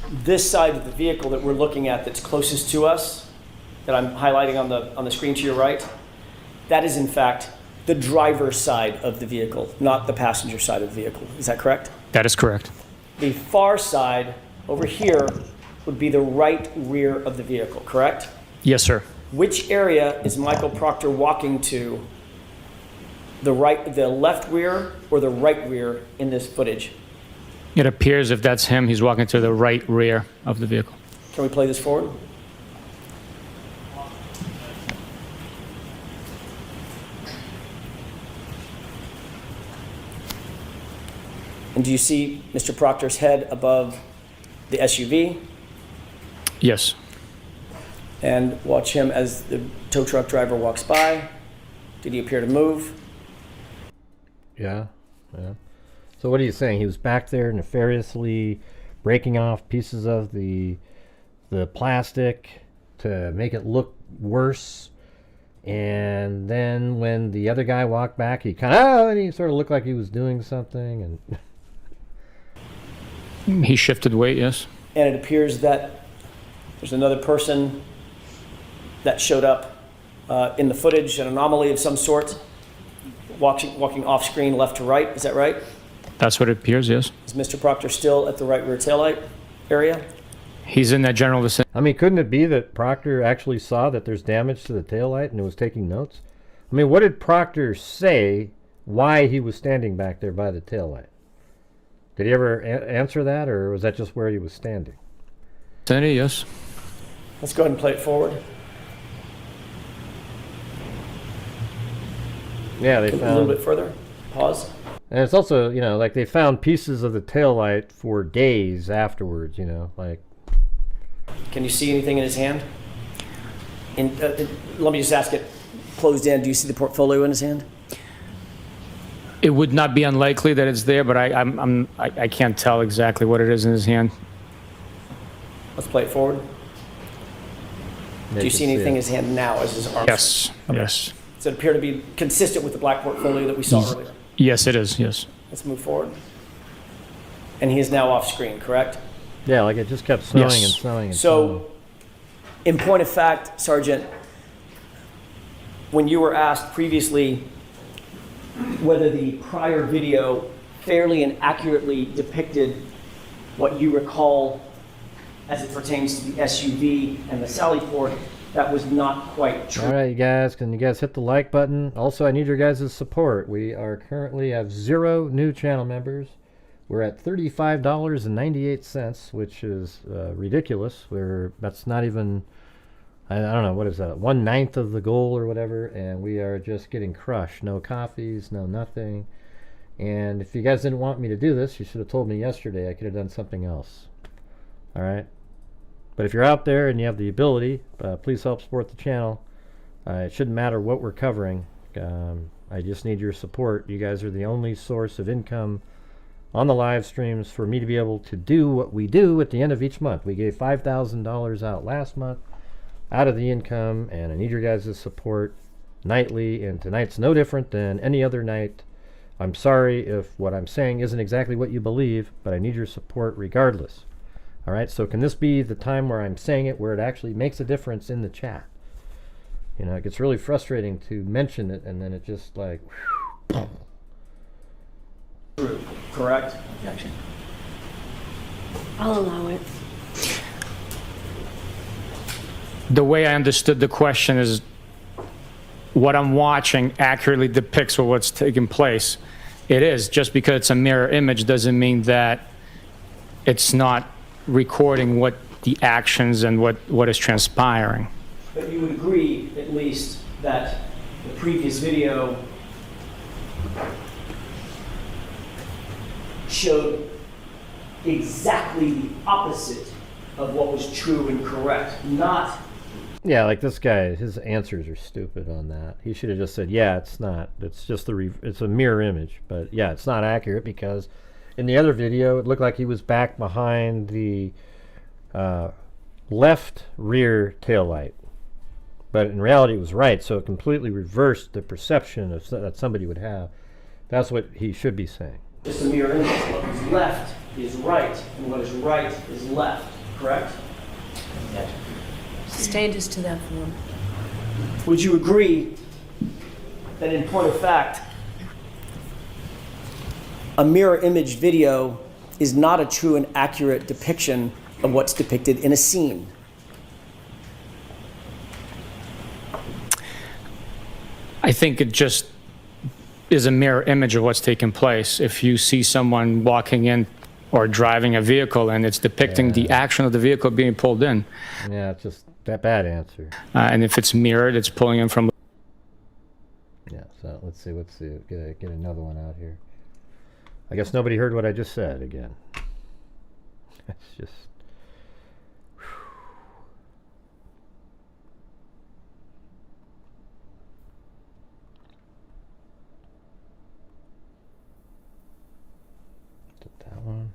this side of the vehicle that we're looking at that's closest to us, that I'm highlighting on the screen to your right, that is in fact the driver's side of the vehicle, not the passenger side of the vehicle. Is that correct? That is correct. The far side over here would be the right rear of the vehicle, correct? Yes, sir. Which area is Michael Proctor walking to? The left rear or the right rear in this footage? It appears if that's him, he's walking to the right rear of the vehicle. Can we play this forward? And do you see Mr. Proctor's head above the SUV? Yes. And watch him as the tow truck driver walks by. Did he appear to move? Yeah. So what are you saying? He was back there nefariously breaking off pieces of the plastic to make it look worse, and then when the other guy walked back, he and he sort of looked like he was doing something, and He shifted weight, yes. And it appears that there's another person that showed up in the footage, an anomaly of some sort, walking off screen left to right. Is that right? That's what it appears, yes. Is Mr. Proctor still at the right rear taillight area? He's in that general vicinity. I mean, couldn't it be that Proctor actually saw that there's damage to the taillight and was taking notes? I mean, what did Proctor say why he was standing back there by the taillight? Did he ever answer that, or was that just where he was standing? Vicinity, yes. Let's go ahead and play it forward. Yeah, they A little found... bit further. Pause. And it's also, you know, like they found pieces of the taillight for days afterwards, you know, like... Can you see anything in his hand? Let me just ask it closed in. Do you see the portfolio in his hand? It would not be unlikely that it's there, but I can't tell exactly what it is in his hand. Let's play it forward. Do you see anything in his hand now as his arm? Yes, yes. Does it appear to be consistent with the black portfolio that we saw earlier? Yes, it is, yes. Let's move forward. And he is now off screen, correct? Yeah, like it just kept snowing Yes. and snowing and snowing. So, in point of fact, Sergeant, when you were asked previously whether the prior video fairly and accurately depicted what you recall as it pertains to the SUV and the Sally Port, that was not quite true. All right, you guys, can you guys hit the like button? Also, I need your guys' support. We are currently have 0 new channel members. We're at $35.98, which is ridiculous. That's not even, I don't know, what is that, 1/9 of the goal or whatever, and we are just getting crushed. No coffees, no nothing. And if you guys didn't want me to do this, you should have told me yesterday. I could have done something else. All right? But if you're out there and you have the ability, please help support the channel. It shouldn't matter what we're covering. I just need your support. You guys are the only source of income on the live streams for me to be able to do what we do at the end of each month. We gave $5,000 out last month out of the income, and I need your guys' support nightly, and tonight's no different than any other night. I'm sorry if what I'm saying isn't exactly what you believe, but I need your support regardless. All right, so can this be the time where I'm saying it where it actually makes a difference in the chat? You know, it gets really frustrating to mention it, and then it just like... Correct? Objection. I'll allow it. The way I understood the question is what I'm watching accurately depicts what's taking place. It is. Just because it's a mirror image doesn't mean that it's not recording what the actions and what is transpiring. But you would agree, at least, that the previous video showed exactly the opposite of what was true and correct, not... Yeah, like this guy, his answers are stupid on that. He should have just said, yeah, it's not. It's just it's a mirror image. But yeah, it's not accurate because in the other video, it looked like he was back behind the left rear taillight. But in reality, it was right, so it completely reversed the perception of that somebody would have. That's what he should be saying. Just a mirror image. What is left is right, and what is right is left, correct? Yes. Sustained us to that form. Would you agree that in point of fact, a mirror image video is not a true and accurate depiction of what's depicted in a scene? I think it just is a mirror image of what's taking place. If you see someone walking in or driving a vehicle and it's depicting the action of the vehicle being pulled in. Yeah, it's just that bad answer. And if it's mirrored, it's pulling in from... Yeah, so let's see, get another one out here. I guess nobody heard what I just said again. It's just... That one.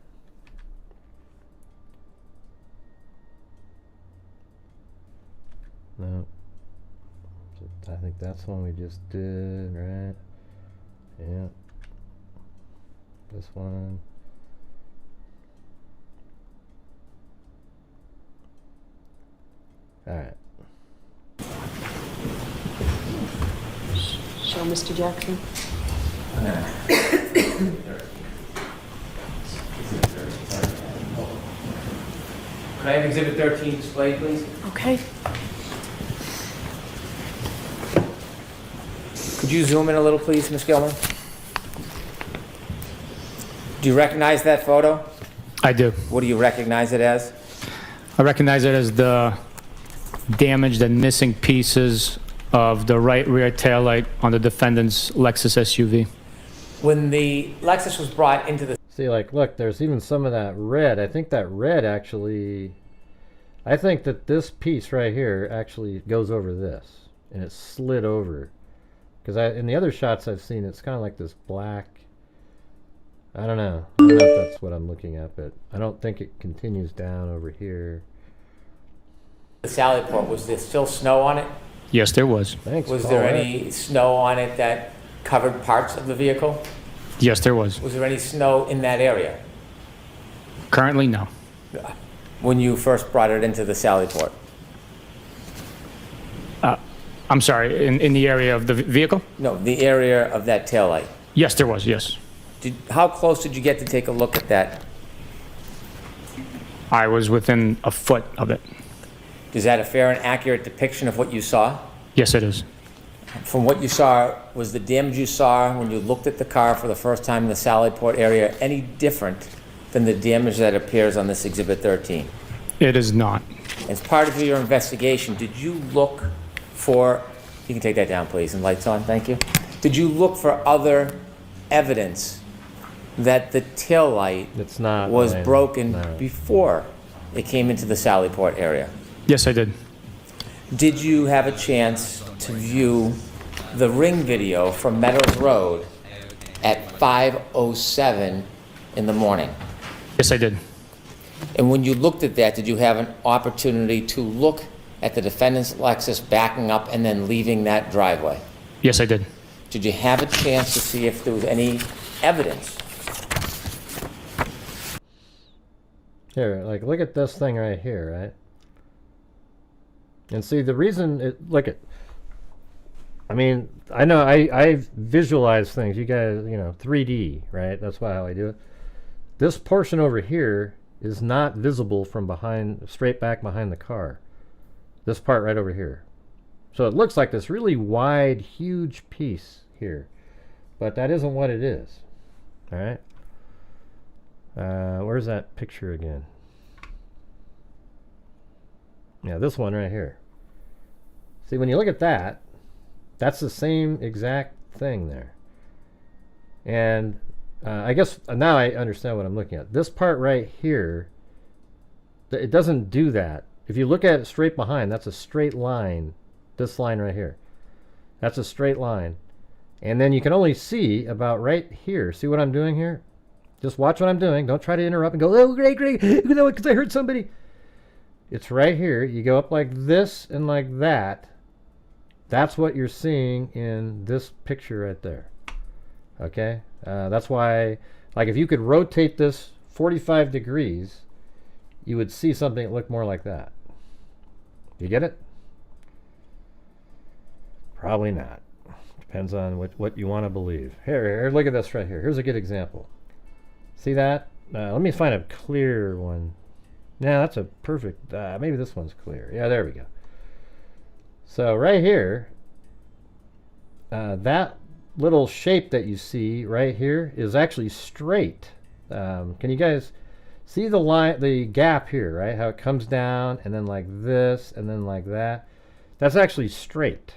No. I think that's the one we just did, right? Yeah. This one. All right. show Mr. Jackson? Could I have Exhibit 13 displayed, please? Okay. Could you zoom in a little, please, Ms. Gilman? Do you recognize that photo? I do. What do you recognize it as? I recognize it as the damaged and missing pieces of the right rear taillight on the defendant's Lexus SUV. When the Lexus was brought into the... See, like, look, there's even some of that red. I think that red actually... I think that this piece right here actually goes over this. And it's slid over. Because in the other shots I've seen, it's kind of like this black... I don't know. I don't know if that's what I'm looking at, but I don't think it continues down over here. The Sally Port, was there still snow on it? Yes, there was. Thanks, Was Paul. there any snow on it that covered parts of the vehicle? Yes, there was. Was there any snow in that area Currently, no. when you first brought it into the Sally Port? I'm sorry, in the area of the vehicle? No, the area of that taillight. Yes, there was, yes. How close did you get to take a look at that? I was within a foot of it. Is that a fair and accurate depiction of what you saw? Yes, it is. From what you saw, was the damage you saw when you looked at the car for the first time in the Sally Port area any different than the damage that appears on this Exhibit 13? It is not. As part of your investigation, did you look for, you can take that down please, and lights on, thank you. Did you look for other evidence that the taillight was broken before it came into the Sally Port area? Yes, I did. Did you have a chance to view the ring video from Meadows Road at 5:07 in the morning? Yes, I did. And when you looked at that, did you have an opportunity to look at the defendant's Lexus backing up and then leaving that driveway? Yes, I did. Did you have a chance to see if there was any evidence? Here, like, look at this thing right here, right? And see, the reason look at, I mean, I know I visualize things. You guys, 3D, right? That's how I do it. This portion over here is not visible from behind, straight back behind the car. This part right over here. So it looks like this really wide, huge piece here. But that isn't what it is. All right? Where's that picture again? Yeah, this one right here. See, when you look at that, that's the same exact thing there. And I guess now I understand what I'm looking at. This part right here, it doesn't do that. If you look at it straight behind, that's a straight line. This line right here. That's a straight line. And then you can only see about right here. See what I'm doing here? Just watch what I'm doing. Don't try to interrupt and go, oh, great, because I heard somebody. It's right here. You go up like this and like that. That's what you're seeing in this picture right there. Okay? That's why, like, if you could rotate this 45 degrees, you would see something that looked more like that. You get it? Probably not. Depends on what you want to believe. Here, look at this right here. Here's a good example. See that? Let me find a clear one. Yeah, that's a perfect, maybe this one's clear. Yeah, there we go. So right here, that little shape that you see right here is actually straight. Can you guys see the line, the gap here, right? How it comes down and then like this and then like that. That's actually straight.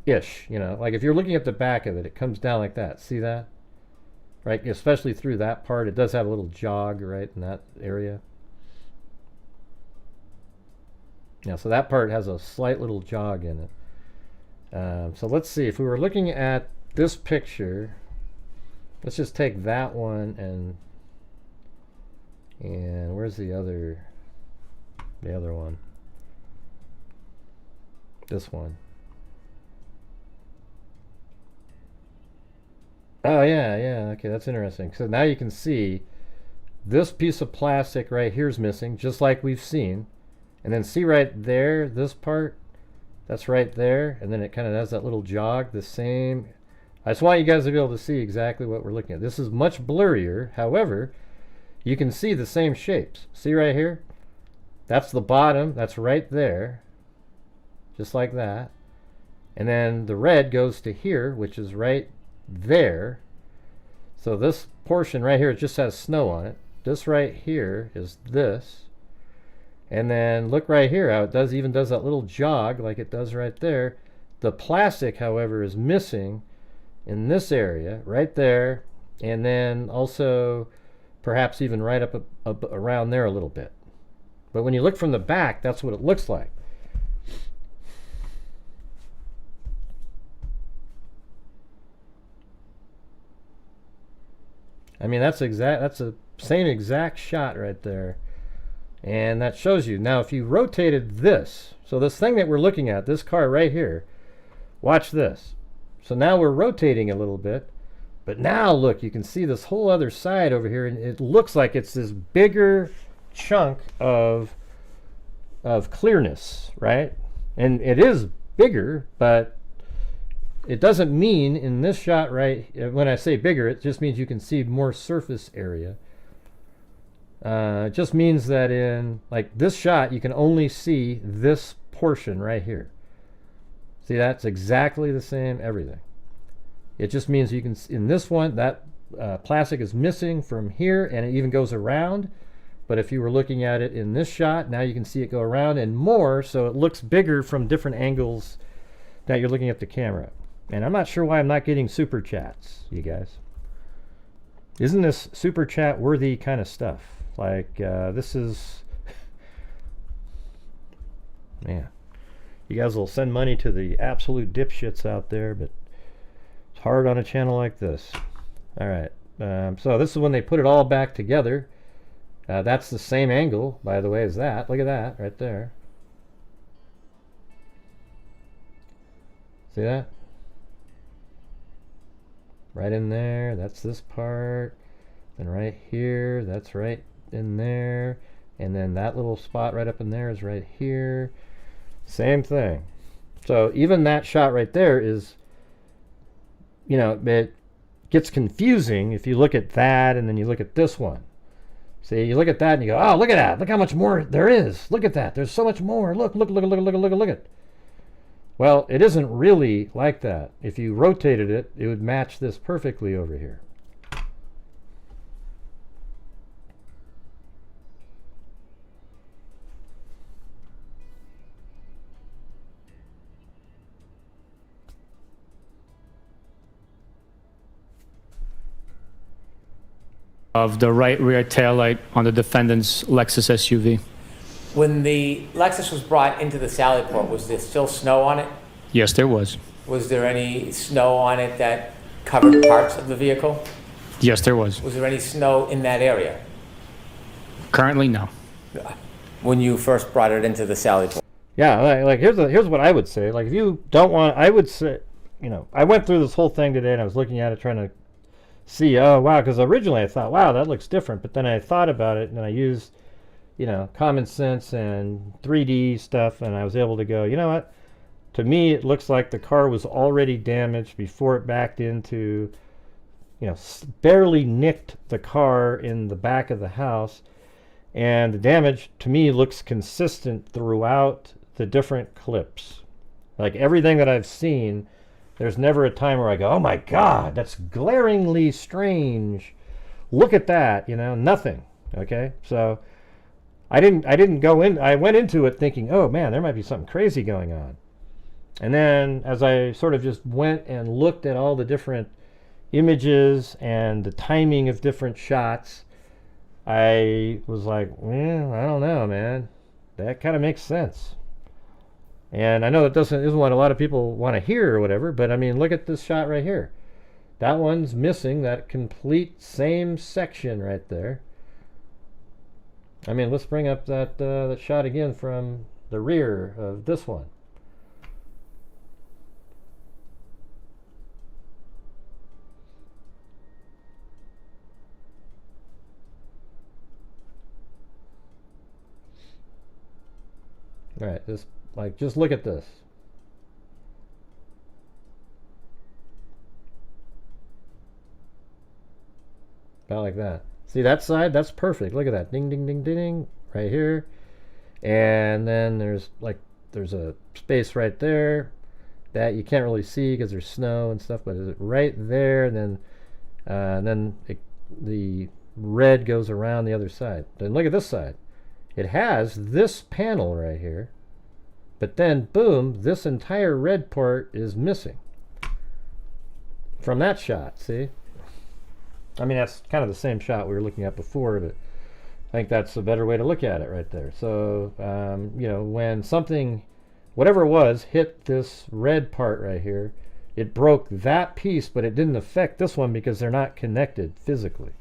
Ish, like if you're looking at the back of it, it comes down like that. See that? Right, especially through that part. It does have a little jog right in that area. Yeah, so that part has a slight little jog in it. So let's see, if we were looking at this picture, let's just take that one and where's the other one? This one. Oh, yeah, okay, that's interesting. So now you can see this piece of plastic right here is missing, just like we've seen. And then see right there, this part, That's right there, and then it kind of does that little jog, the same. I just want you guys to be able to see exactly what we're looking at. This is much blurrier, however, you can see the same shapes. See right here? That's the bottom, that's right there, just like that. And then the red goes to here, which is right there. So this portion right here, it just has snow on it. This right here is this. And then look right here how it even does that little jog like it does right there. The plastic, however, is missing in this area, right there, and then also perhaps even right up around there a little bit. But when you look from the back, that's what it looks like. I mean, that's the same exact shot right there. And that shows you. Now, if you rotated this, so this thing that we're looking at, this car right here, watch this. So now we're rotating a little bit, but now look, you can see this whole other side over here, and it looks like it's this bigger chunk of clearness, right? And it is bigger, but it doesn't mean in this shot right, when I say bigger, it just means you can see more surface area. It just means that in like this shot, you can only see this portion right here. See, that's exactly the same everything. It just means you can, in this one, that plastic is missing from here, and it even goes around. But if you were looking at it in this shot, now you can see it go around and more, so it looks bigger from different angles that you're looking at the camera. And I'm not sure why I'm not getting super chats, you guys. Isn't this super chat worthy kind of stuff? Like, this is, man, you guys will send money to the absolute dipshits out there, but it's hard on a channel like this. All right, so this is when they put it all back together. That's the same angle, by the way, as that. Look at that right there. See that? Right in there, that's this part. Then right here, that's right in there. And then that little spot right up in there is right here. Same thing. So even that shot right there is, you know, it gets confusing if you look at that and then you look at this one. See, you look at that and you go, oh, look at that. Look how much more there is. Look at that. There's so much more. Look, look, look, look, look, look, look at. Well, it isn't really like that. If you rotated it, it would match this perfectly over here. Of the right rear taillight on the defendant's Lexus SUV. When the Lexus was brought into the Sally Port, was there still snow on it? Yes, there was. Was there any snow on it that covered parts of the vehicle? Yes, there was. Was there any snow in that area Currently, no. when you first brought it into the Sally Port? Yeah, like here's what I would say. Like, if you don't want, I would say, you know, I went through this whole thing today and I was looking at it trying to see, oh wow, because originally I thought, wow, that looks different, but then I thought about it and I used, you know, common sense and 3D stuff, and I was able to go, you know what, to me it looks like the car was already damaged before it backed into, you know, barely nicked the car in the back of the house, and the damage to me looks consistent throughout the different clips. Like everything that I've seen, there's never a time where I go, oh my God, that's glaringly strange. Look at that, you know, nothing. Okay, so I didn't go in. I went into it thinking, oh man, there might be something crazy going on. And then as I sort of just went and looked at all the different images and the timing of different shots, I was like, well, I don't know, man. That kind of makes sense. And I know that isn't what a lot of people want to hear or whatever, but I mean, look at this shot right here. That one's missing that complete same section right there. I mean, let's bring up that shot again from the rear of this one. All right, just look at this. about like that. See that side? That's perfect. Look at that. Ding, ding, ding, ding, ding. Right here. And then there's a space right there that you can't really see because there's snow and stuff, but is it right there? And then the red goes around the other side. Then look at this side. It has this panel right here, but then boom, this entire red part is missing from that shot. See? I mean, that's kind of the same shot we were looking at before, but I think that's a better way to look at it right there. So, you know, when something, whatever it was, hit this red part right here, it broke that piece, but it didn't affect this one because they're not connected physically.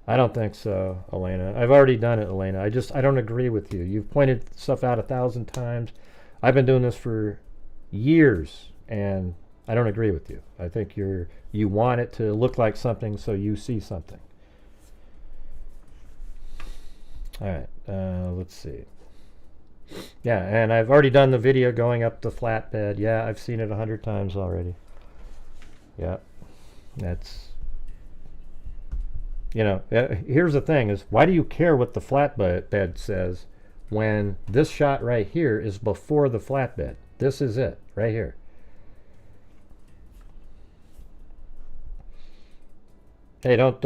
I don't think so, Elena. I've already done it, Elena. I don't agree with you. You've pointed stuff out 1,000 times. I've been doing this for years, and I don't agree with you. I think you want it to look like something, so you see something. All right, let's see. Yeah, and I've already done the video going up the flatbed. Yeah, I've seen it 100 times already. Yeah, that's, you know, here's the thing is, why do you care what the flatbed says when this shot right here is before the flatbed? This is it, right here. Hey, don't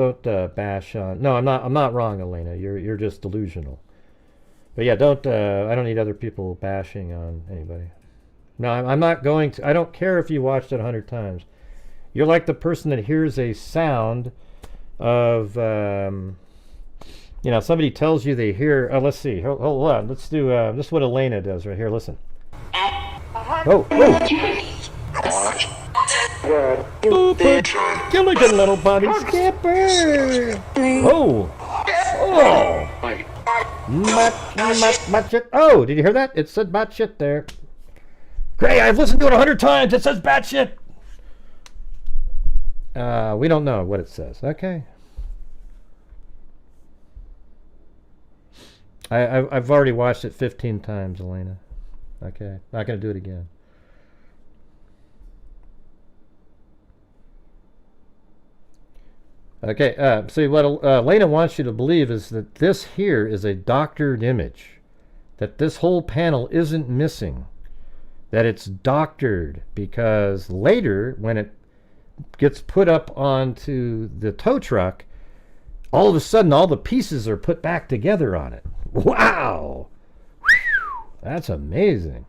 bash on. No, I'm not wrong, Elena. You're just delusional. But yeah, don't. I don't need other people bashing on anybody. No, I'm not going to. I don't care if you watched it 100 times. You're like the person that hears a sound of, you know, somebody tells you they hear. Let's see. Hold on. Let's do. This is what Elena does right here. Listen. Oh. Gilligan, little buddy, skipper. Oh. Much shit. Oh, did you hear that? It said bat shit there. Gray, I've listened to it 100 times. It says bat shit. We don't know what it says. Okay. I've already watched it 15 times, Elena. Okay, not gonna do it again. Okay, see what Elena wants you to believe is that this here is a doctored image, that this whole panel isn't missing, that it's doctored, because later when it gets put up onto the tow truck, all of a sudden all the pieces are put back together on it. Wow! Whew, that's amazing.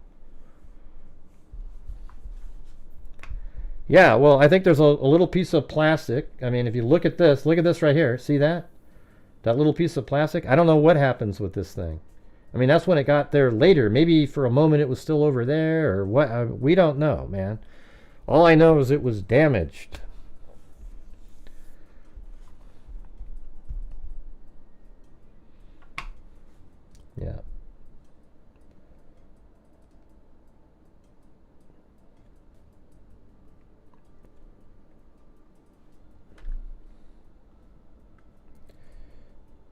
Yeah, well, I think there's a little piece of plastic. I mean, if you look at this right here. See that? That little piece of plastic? I don't know what happens with this thing. I mean, that's when it got there later. Maybe for a moment it was still over there or what. We don't know, man. All I know is it was damaged. Yeah.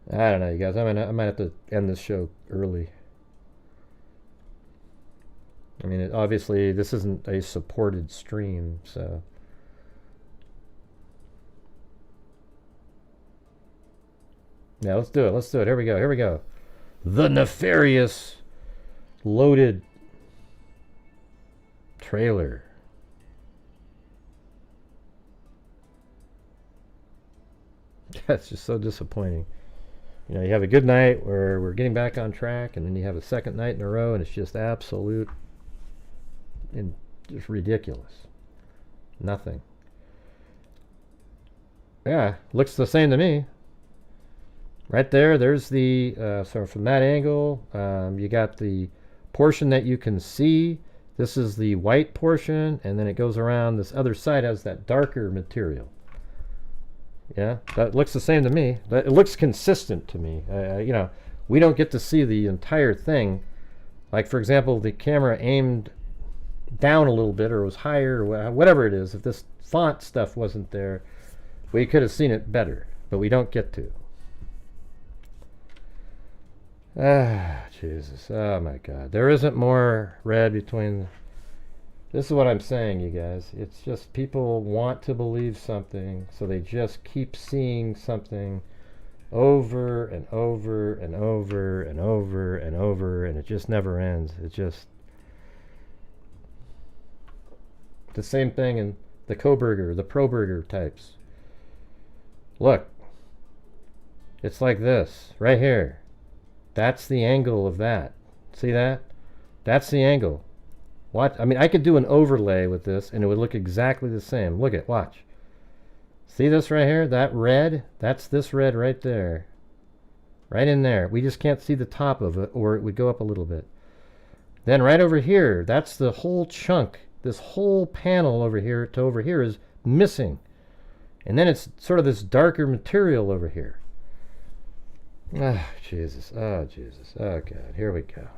I don't know, you guys. I might have to end this show early. I mean, obviously, this isn't a supported stream, so. Yeah, let's do it. Let's do it. Here we go. Here we go. The Nefarious loaded trailer. That's just so disappointing. You know, you have a good night where we're getting back on track, and then you have a second night in a row, and it's just absolute and just ridiculous. Nothing. Yeah, looks the same to me. Right there, there's the, so from that angle, you got the portion that you can see. This is the white portion, and then it goes around. This other side has that darker material. Yeah, that looks the same to me. It looks consistent to me. You know, we don't get to see the entire thing. Like, for example, the camera aimed down a little bit or was higher or whatever it is. If this font stuff wasn't there, we could have seen it better, but we don't get to. Ah, Jesus. Oh, my God. There isn't more red between... This is what I'm saying, you guys. It's just people want to believe something, so they just keep seeing something over and over and over and over and over, and it just never ends. It just... The same thing in the Koberger, the Proberger types. Look. It's like this, right here. That's the angle of that. See that? That's the angle. What? I mean, I could do an overlay with this and it would look exactly the same. Look at, watch. See this right here? That red? That's this red right there. Right in there. We just can't see the top of it, or it would go up a little bit. Then right over here, that's the whole chunk. This whole panel over here to over here is missing. And then it's sort of this darker material over here. Oh, Jesus. Oh, Jesus. Oh, God. Here we go.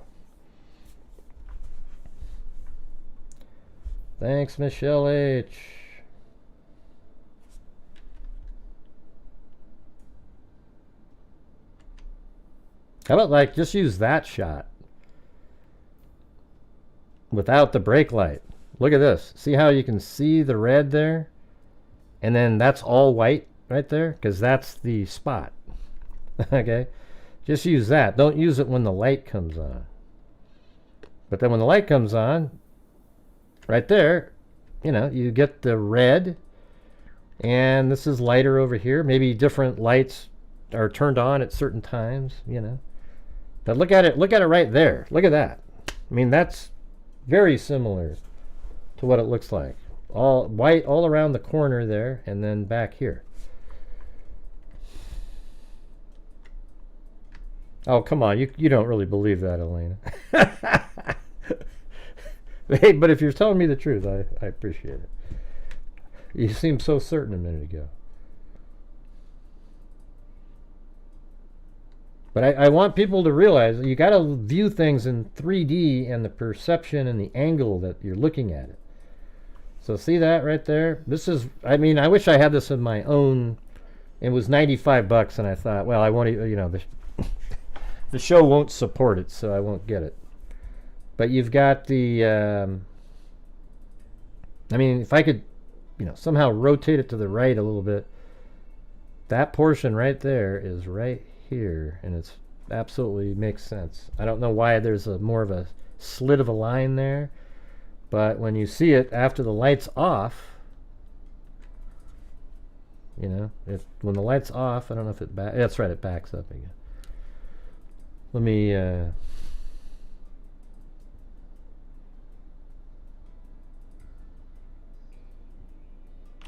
Thanks, Michelle H. How about, like, just use that shot without the brake light? Look at this. See how you can see the red there? And then that's all white right there? Because that's the spot. Okay? Just use that. Don't use it when the light comes on. But then when the light comes on, right there, you know, you get the red. And this is lighter over here. Maybe different lights are turned on at certain times, you know. But look at it right there. Look at that. I mean, that's very similar to what it looks like. All white all around the corner there, and then back here. Oh, come on. You don't really believe that, Elena. Hey, but if you're telling me the truth, I appreciate it. You seemed so certain a minute ago. But I want people to realize that you got to view things in 3D and the perception and the angle that you're looking at it. So see that right there? This is, I mean, I wish I had this in my own. It was $95 and I thought, well, I won't, you know, the show won't support it, so I won't get it. But you've got the, I mean, if I could, you know, somehow rotate it to the right a little bit, that portion right there is right here, and it's absolutely makes sense. I don't know why there's a more of a slit of a line there, but when you see it after the light's off, you know, when the light's off, I don't know if it that's right, it backs up again. Let me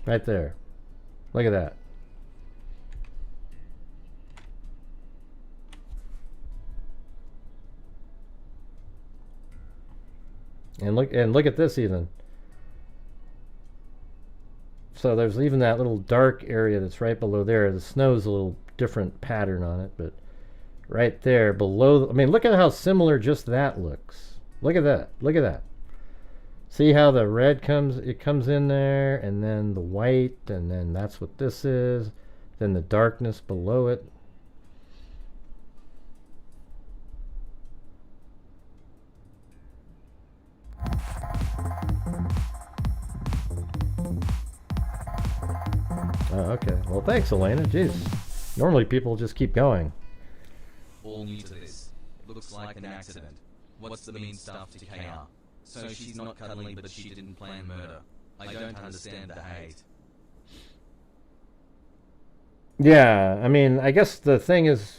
right there. Look at that. And look at this even. So there's even that little dark area that's right below there. The snow's a little different pattern on it, but right there below, I mean, look at how similar just that looks. Look at that. Look at that. See how the red comes in there, and then the white, and then that's what this is. Then the darkness below it. Oh, okay. Well, thanks, Elena. Jeez. Normally people just keep going. All new to this. Looks like an accident. What's the mean stuff to KR? So she's not cuddling, but she didn't plan murder. I don't understand the hate. Yeah, I mean, I guess the thing is,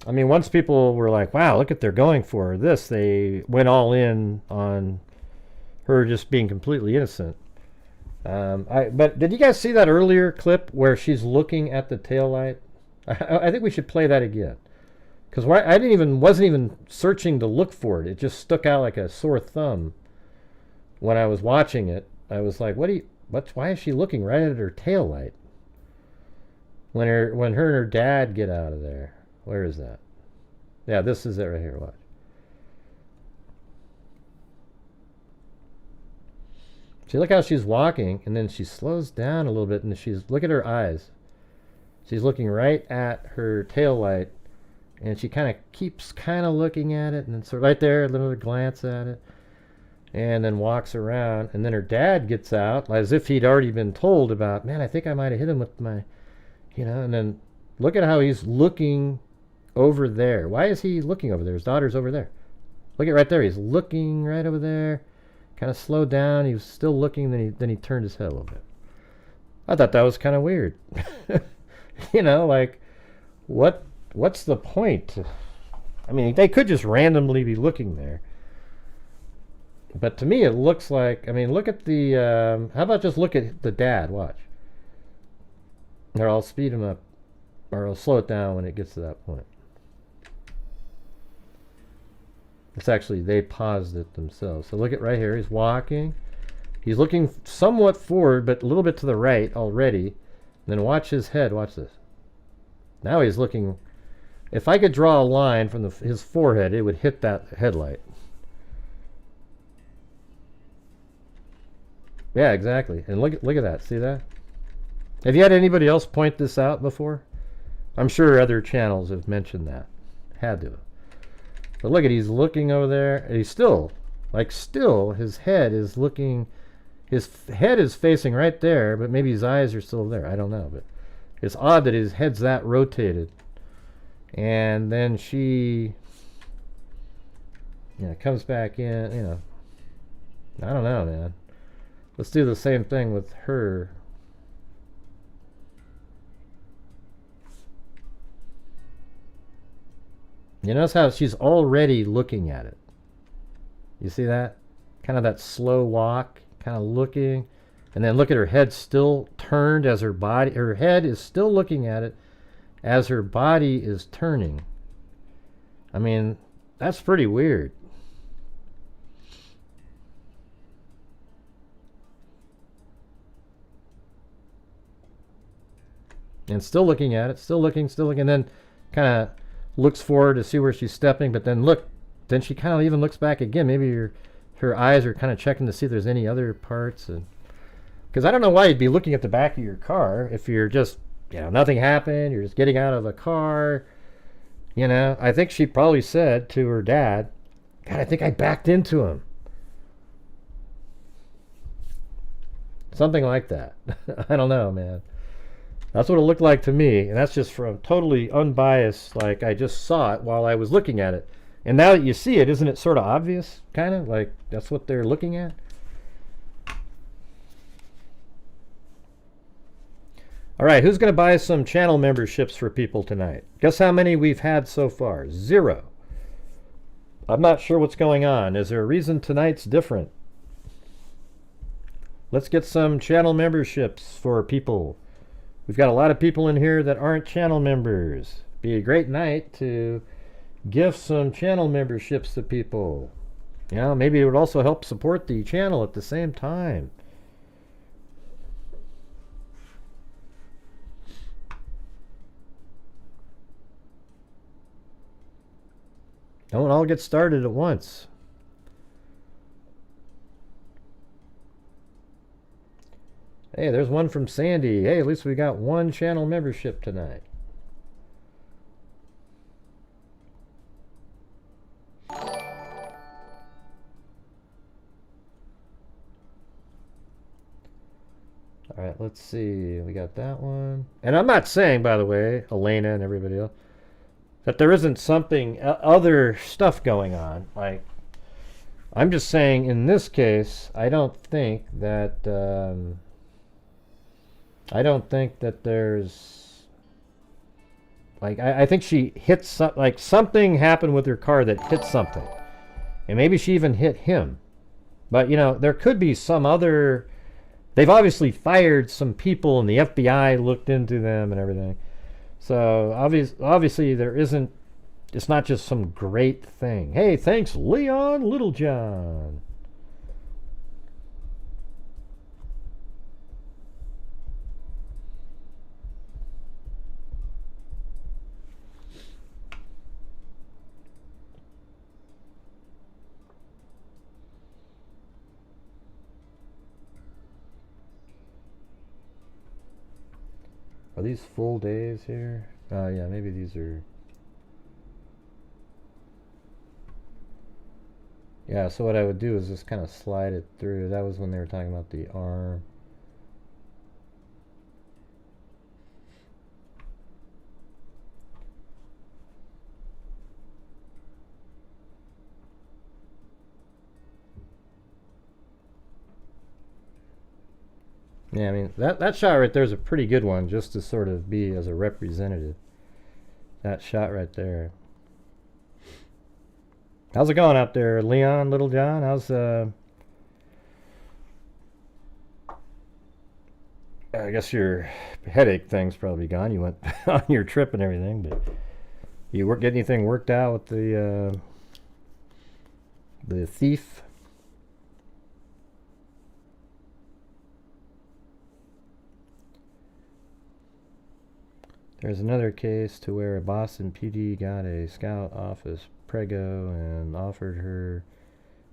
I mean, once people were like, wow, look at they're going for this, they went all in on her just being completely innocent. But did you guys see that earlier clip where she's looking at the taillight? I think we should play that again. Because I wasn't even searching to look for it. It just stuck out like a sore thumb when I was watching it. I was like, why is she looking right at her taillight? When her and her dad get out of there. Where is that? Yeah, this is it right here. Watch. See, look how she's walking, and then she slows down a little bit, and look at her eyes. She's looking right at her taillight, and she kind of keeps looking at it, and then so right there, a little glance at it. and then walks around, and then her dad gets out as if he'd already been told about, man, I think I might have hit him with my, and then look at how he's looking over there. Why is he looking over there? His daughter's over there. Look at right there. He's looking right over there. Kind of slowed down. He was still looking, then he turned his head a little bit. I thought that was kind of weird. Like, what's the point? I mean, they could just randomly be looking there. But to me, it looks like, I mean, look at the, how about just look at the dad, watch. Or I'll speed him up, or I'll slow it down when it gets to that point. It's actually, they paused it themselves. So look at right here, he's walking. He's looking somewhat forward, but a little bit to the right already. And then watch his head, watch this. Now he's looking, if I could draw a line from his forehead, it would hit that headlight. Yeah, exactly. And look at that. See that? Have you had anybody else point this out before? I'm sure other channels have mentioned that. Had to. But look at, he's looking over there. And he's still, his head is looking, his head is facing right there, but maybe his eyes are still there. I don't know. But it's odd that his head's that rotated. And then she, comes back in, I don't know, man. Let's do the same thing with her. You notice how she's already looking at it. You see that? Kind of that slow walk, kind of looking. And then look at her head still turned as her body, her head is still looking at it as her body is turning. I mean, that's pretty weird. And still looking at it, still looking, and then kind of looks forward to see where she's stepping, but then look, then she kind of even looks back again. Maybe her eyes are kind of checking to see if there's any other parts. And because I don't know why you'd be looking at the back of your car if you're just, nothing happened, you're just getting out of a car. I think she probably said to her dad, God, I think I backed into him. Something like that. I don't know, man. That's what it looked like to me, and that's just from totally unbiased, like I just saw it while I was looking at it. And now that you see it, isn't it sort of obvious, kind of? Like, that's what they're looking at? All right, who's going to buy some channel memberships for people tonight? Guess how many we've had so far? 0. I'm not sure what's going on. Is there a reason tonight's different? Let's get some channel memberships for people. We've got a lot of people in here that aren't channel members. Be a great night to give some channel memberships to people. Maybe it would also help support the channel at the same time. Don't all get started at once. Hey, there's one from Sandy. Hey, at least we got one channel membership tonight. All right, let's see. We got that one. And I'm not saying, by the way, Elena and everybody else, that there isn't something, other stuff going on. Like, I'm just saying, in this case, I don't think that there's, like, I think she hit like something happened with her car that hit something. And maybe she even hit him. But, there could be some other, they've obviously fired some people and the FBI looked into them and everything. So, obviously there isn't, it's not just some great thing. Hey, thanks, Leon Littlejohn. Are these full days here? Yeah, maybe these are. Yeah, so what I would do is just kind of slide it through. That was when they were talking about the arm. Yeah, I mean, that shot right there is a pretty good one, just to sort of be as a representative. That shot right there. How's it going out there, Leon, Little John? How's I guess your headache thing's probably gone. You went on your trip and everything, but you get anything worked out with the thief? There's another case to where a Boston PD got a scout off his Prego and offered her.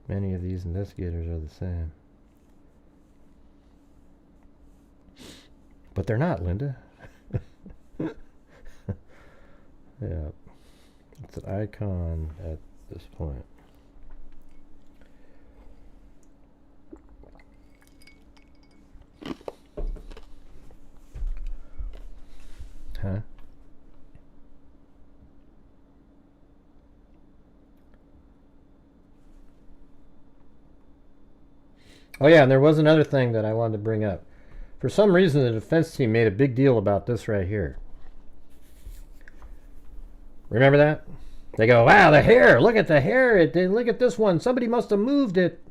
Many of these investigators are the same. But they're not, Linda. Yeah. It's an icon at this point. Huh? Oh yeah, and there was another thing that I wanted to bring up. For some reason, the defense team made a big deal about this right here. Remember that? They go, wow, the hair, look at the hair. Look at this one. Somebody must have moved it.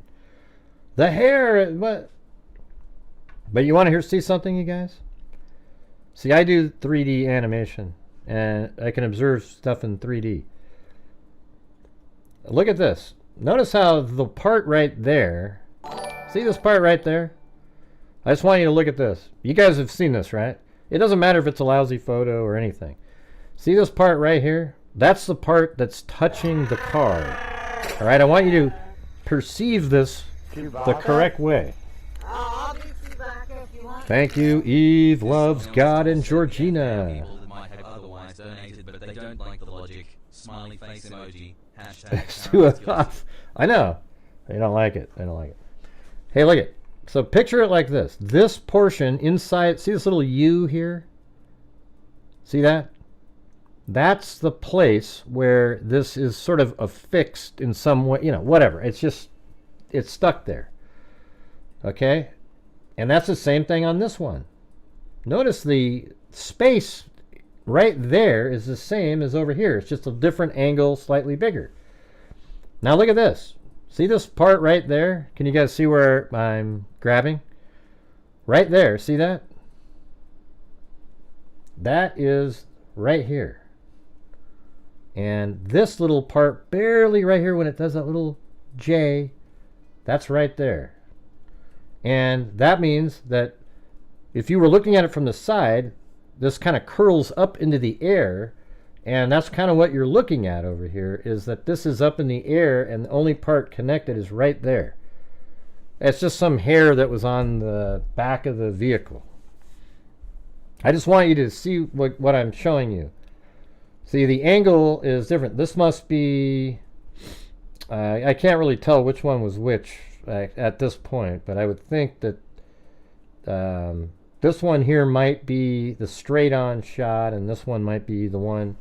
The hair, what? But you want to see something, you guys? See, I do 3D animation, and I can observe stuff in 3D. Look at this. Notice how the part right there, see this part right there? I just want you to look at this. You guys have seen this, right? It doesn't matter if it's a lousy photo or anything. See this part right here? That's the part that's touching the card. All right, I want you to perceive this the correct way. I'll meet you back if you want. Thank you, Eve loves God and Georgina. People that might have otherwise donated, but they don't like the logic. Smiley face emoji. Hashtag. I know. They don't like it. They don't like it. Hey, look it. So picture it like this. This portion inside, see this little U here? See that? That's the place where this is sort of affixed in some way, you know, whatever. It's just, it's stuck there. Okay? And that's the same thing on this one. Notice the space right there is the same as over here. It's just a different angle, slightly bigger. Now look at this. See this part right there? Can you guys see where I'm grabbing? Right there. See that? That is right here. And this little part barely right here when it does that little J, that's right there. And that means that if you were looking at it from the side, this kind of curls up into the air, and that's kind of what you're looking at over here, is that this is up in the air and the only part connected is right there. It's just some hair that was on the back of the vehicle. I just want you to see what I'm showing you. See, the angle is different. This must be, I can't really tell which one was which at this point, but I would think that this one here might be the straight-on shot, and this one might be the one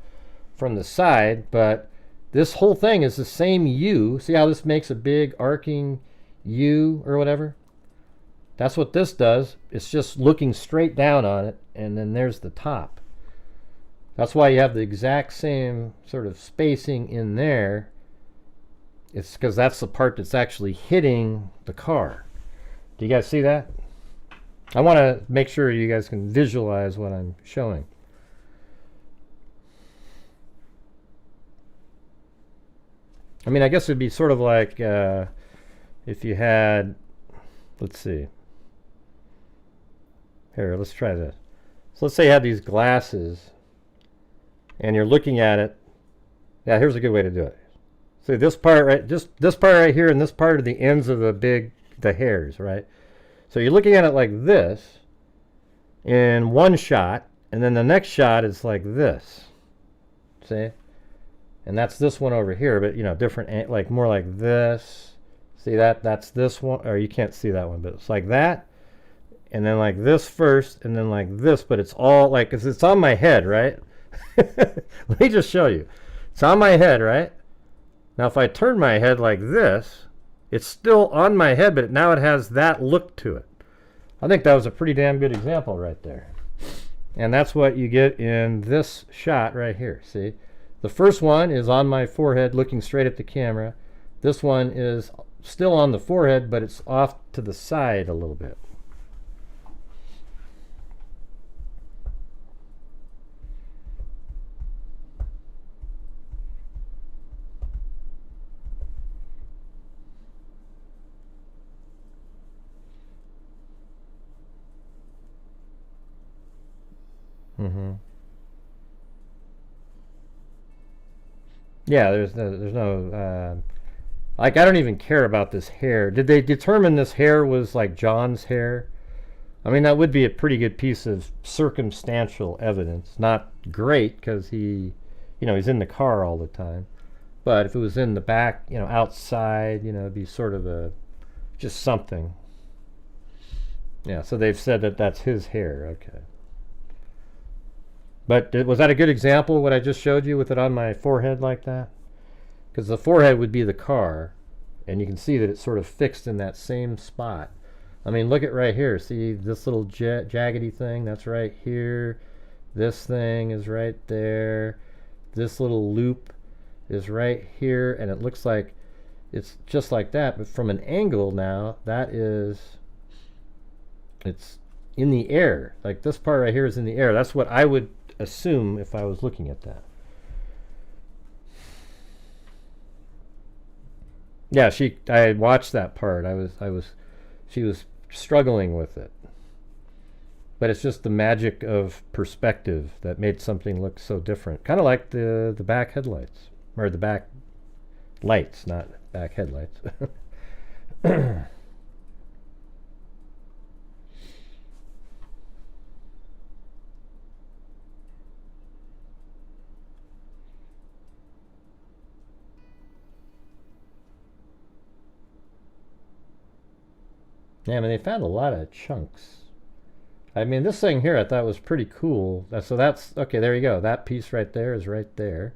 from the side, but this whole thing is the same U. See how this makes a big arcing U or whatever? That's what this does. It's just looking straight down on it, and then there's the top. That's why you have the exact same sort of spacing in there. It's because that's the part that's actually hitting the car. Do you guys see that? I want to make sure you guys can visualize what I'm showing. I mean, I guess it would be sort of like if you had, let's see. Here, let's try this. So let's say you have these glasses and you're looking at it. Yeah, here's a good way to do it. See this part right, just this part right here, and this part are the ends of the hairs, right? So you're looking at it like this in one shot, and then the next shot is like this. See? And that's this one over here, but you know, different, like more like this. See that? That's this one, or you can't see that one, but it's like that, and then like this first, and then like this, but it's all like, it's on my head, right? Let me just show you. It's on my head, right? Now if I turn my head like this, it's still on my head, but now it has that look to it. I think that was a pretty damn good example right there. And that's what you get in this shot right here. See? The first one is on my forehead looking straight at the camera. This one is still on the forehead, but it's off to the side a little bit. Yeah, there's no like, I don't even care about this hair. Did they determine this hair was like John's hair? I mean, that would be a pretty good piece of circumstantial evidence. Not great, because he, he's in the car all the time. But if it was in the back, outside, it'd be sort of just something. Yeah, so they've said that that's his hair. Okay. But was that a good example, what I just showed you with it on my forehead like that? Because the forehead would be the car, and you can see that it's sort of fixed in that same spot. I mean, look at right here. See this little jaggedy thing? That's right here. This thing is right there. This little loop is right here, and it looks like it's just like that. But from an angle now, it's in the air. Like this part right here is in the air. That's what I would assume if I was looking at that. Yeah, I watched that part. She was struggling with it. But it's just the magic of perspective that made something look so different. Kind of like the back headlights, or the back lights, not back headlights. Yeah, I mean, they found a lot of chunks. I mean, this thing here I thought was pretty cool. So that's, okay, there you go. That piece right there is right there.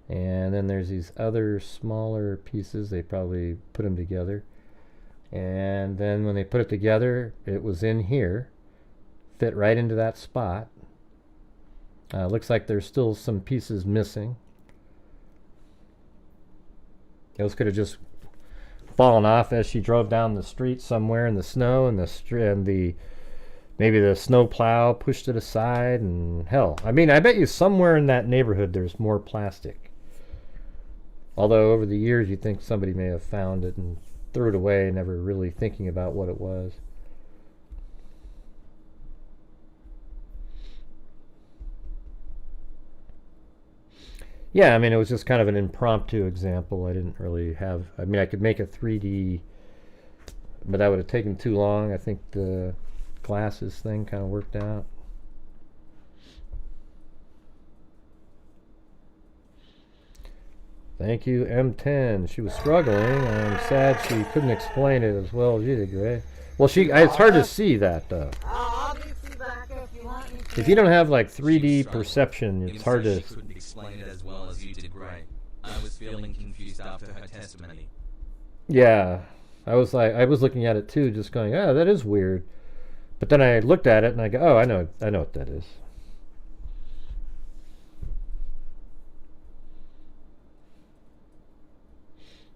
And then there's these other smaller pieces. They probably put them together. And then when they put it together, it was in here. Fit right into that spot. Looks like there's still some pieces missing. Those could have just fallen off as she drove down the street somewhere in the snow, and maybe the snow plow pushed it aside, and hell, I mean, I bet you somewhere in that neighborhood there's more plastic. Although over the years you think somebody may have found it and threw it away, never really thinking about what it was. Yeah, I mean, it was just kind of an impromptu example. I didn't really have, I mean, I could make a 3D, but that would have taken too long. I think the glasses thing kind of worked out. Thank you, M10. She was struggling. I'm sad she couldn't explain it as well as you did, Gray. Well, it's hard to see that, though. I'll be back if you want me to. If you don't have, like, 3D perception, it's hard to... She couldn't explain it as well as you did, Gray. I was feeling confused after her testimony. Yeah. I was looking at it, too, just going, oh, that is weird. But then I looked at it, and I go, oh, I know what that is.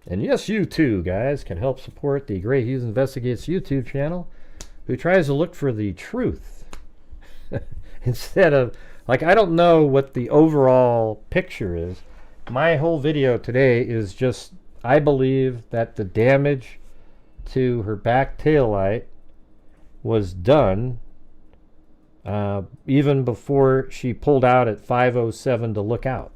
And yes, you too, guys, can help support the Grant Hughes Investigates YouTube channel, who tries to look for the truth. Instead of, like, I don't know what the overall picture is. My whole video today is just, I believe that the damage to her back tail light was done even before she pulled out at 5:07 to look out.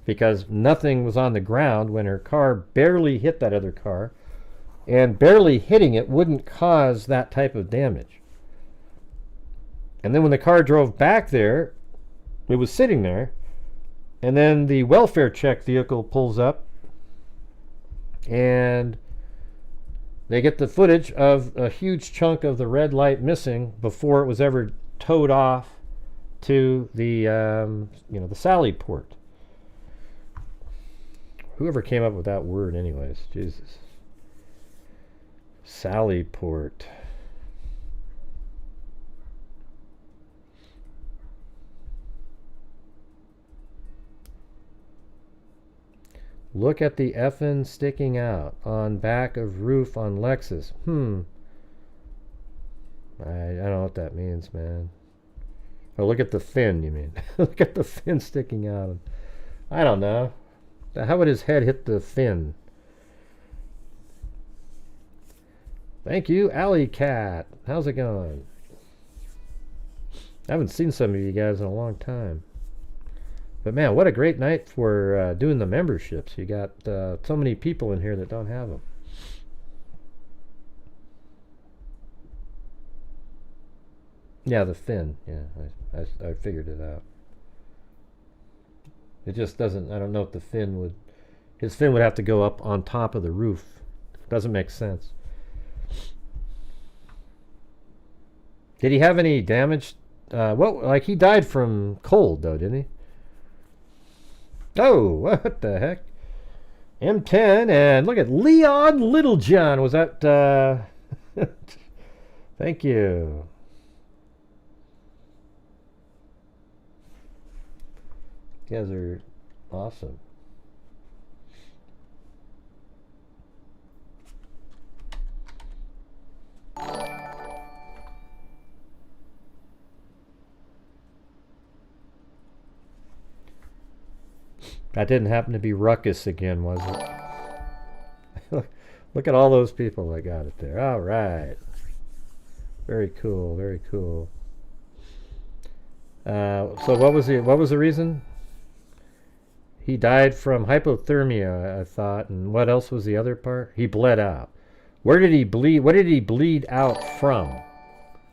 Because nothing was on the ground when her car barely hit that other car, and barely hitting it wouldn't cause that type of damage. And then when the car drove back there, it was sitting there, and then the welfare check vehicle pulls up, and They get the footage of a huge chunk of the red light missing before it was ever towed off to the the Sally port. Whoever came up with that word, anyways, Jesus. Sally port. Look at the effin sticking out on back of roof on Lexus. I don't know what that means, man. Oh, look at the fin, you mean. Look at the fin sticking out. I don't know. How would his head hit the fin? Thank you, Alley Cat. How's it going? I haven't seen some of you guys in a long time. But man, what a great night for doing the memberships. You got so many people in here that don't have them. Yeah, the fin. Yeah, I figured it out. It just doesn't, I don't know if the fin would, his fin would have to go up on top of the roof. Doesn't make sense. Did he have any damage? Like he died from cold though, didn't he? Oh, what the heck? M10 and look at Leon Littlejohn. Was that, thank you. You guys are awesome. That didn't happen to be Ruckus again, was it? Look at all those people that got it there. All right. Very cool, very cool. So what was the reason? He died from hypothermia, I thought. And what else was the other part? He bled out. Where did he bleed? What did he bleed out from?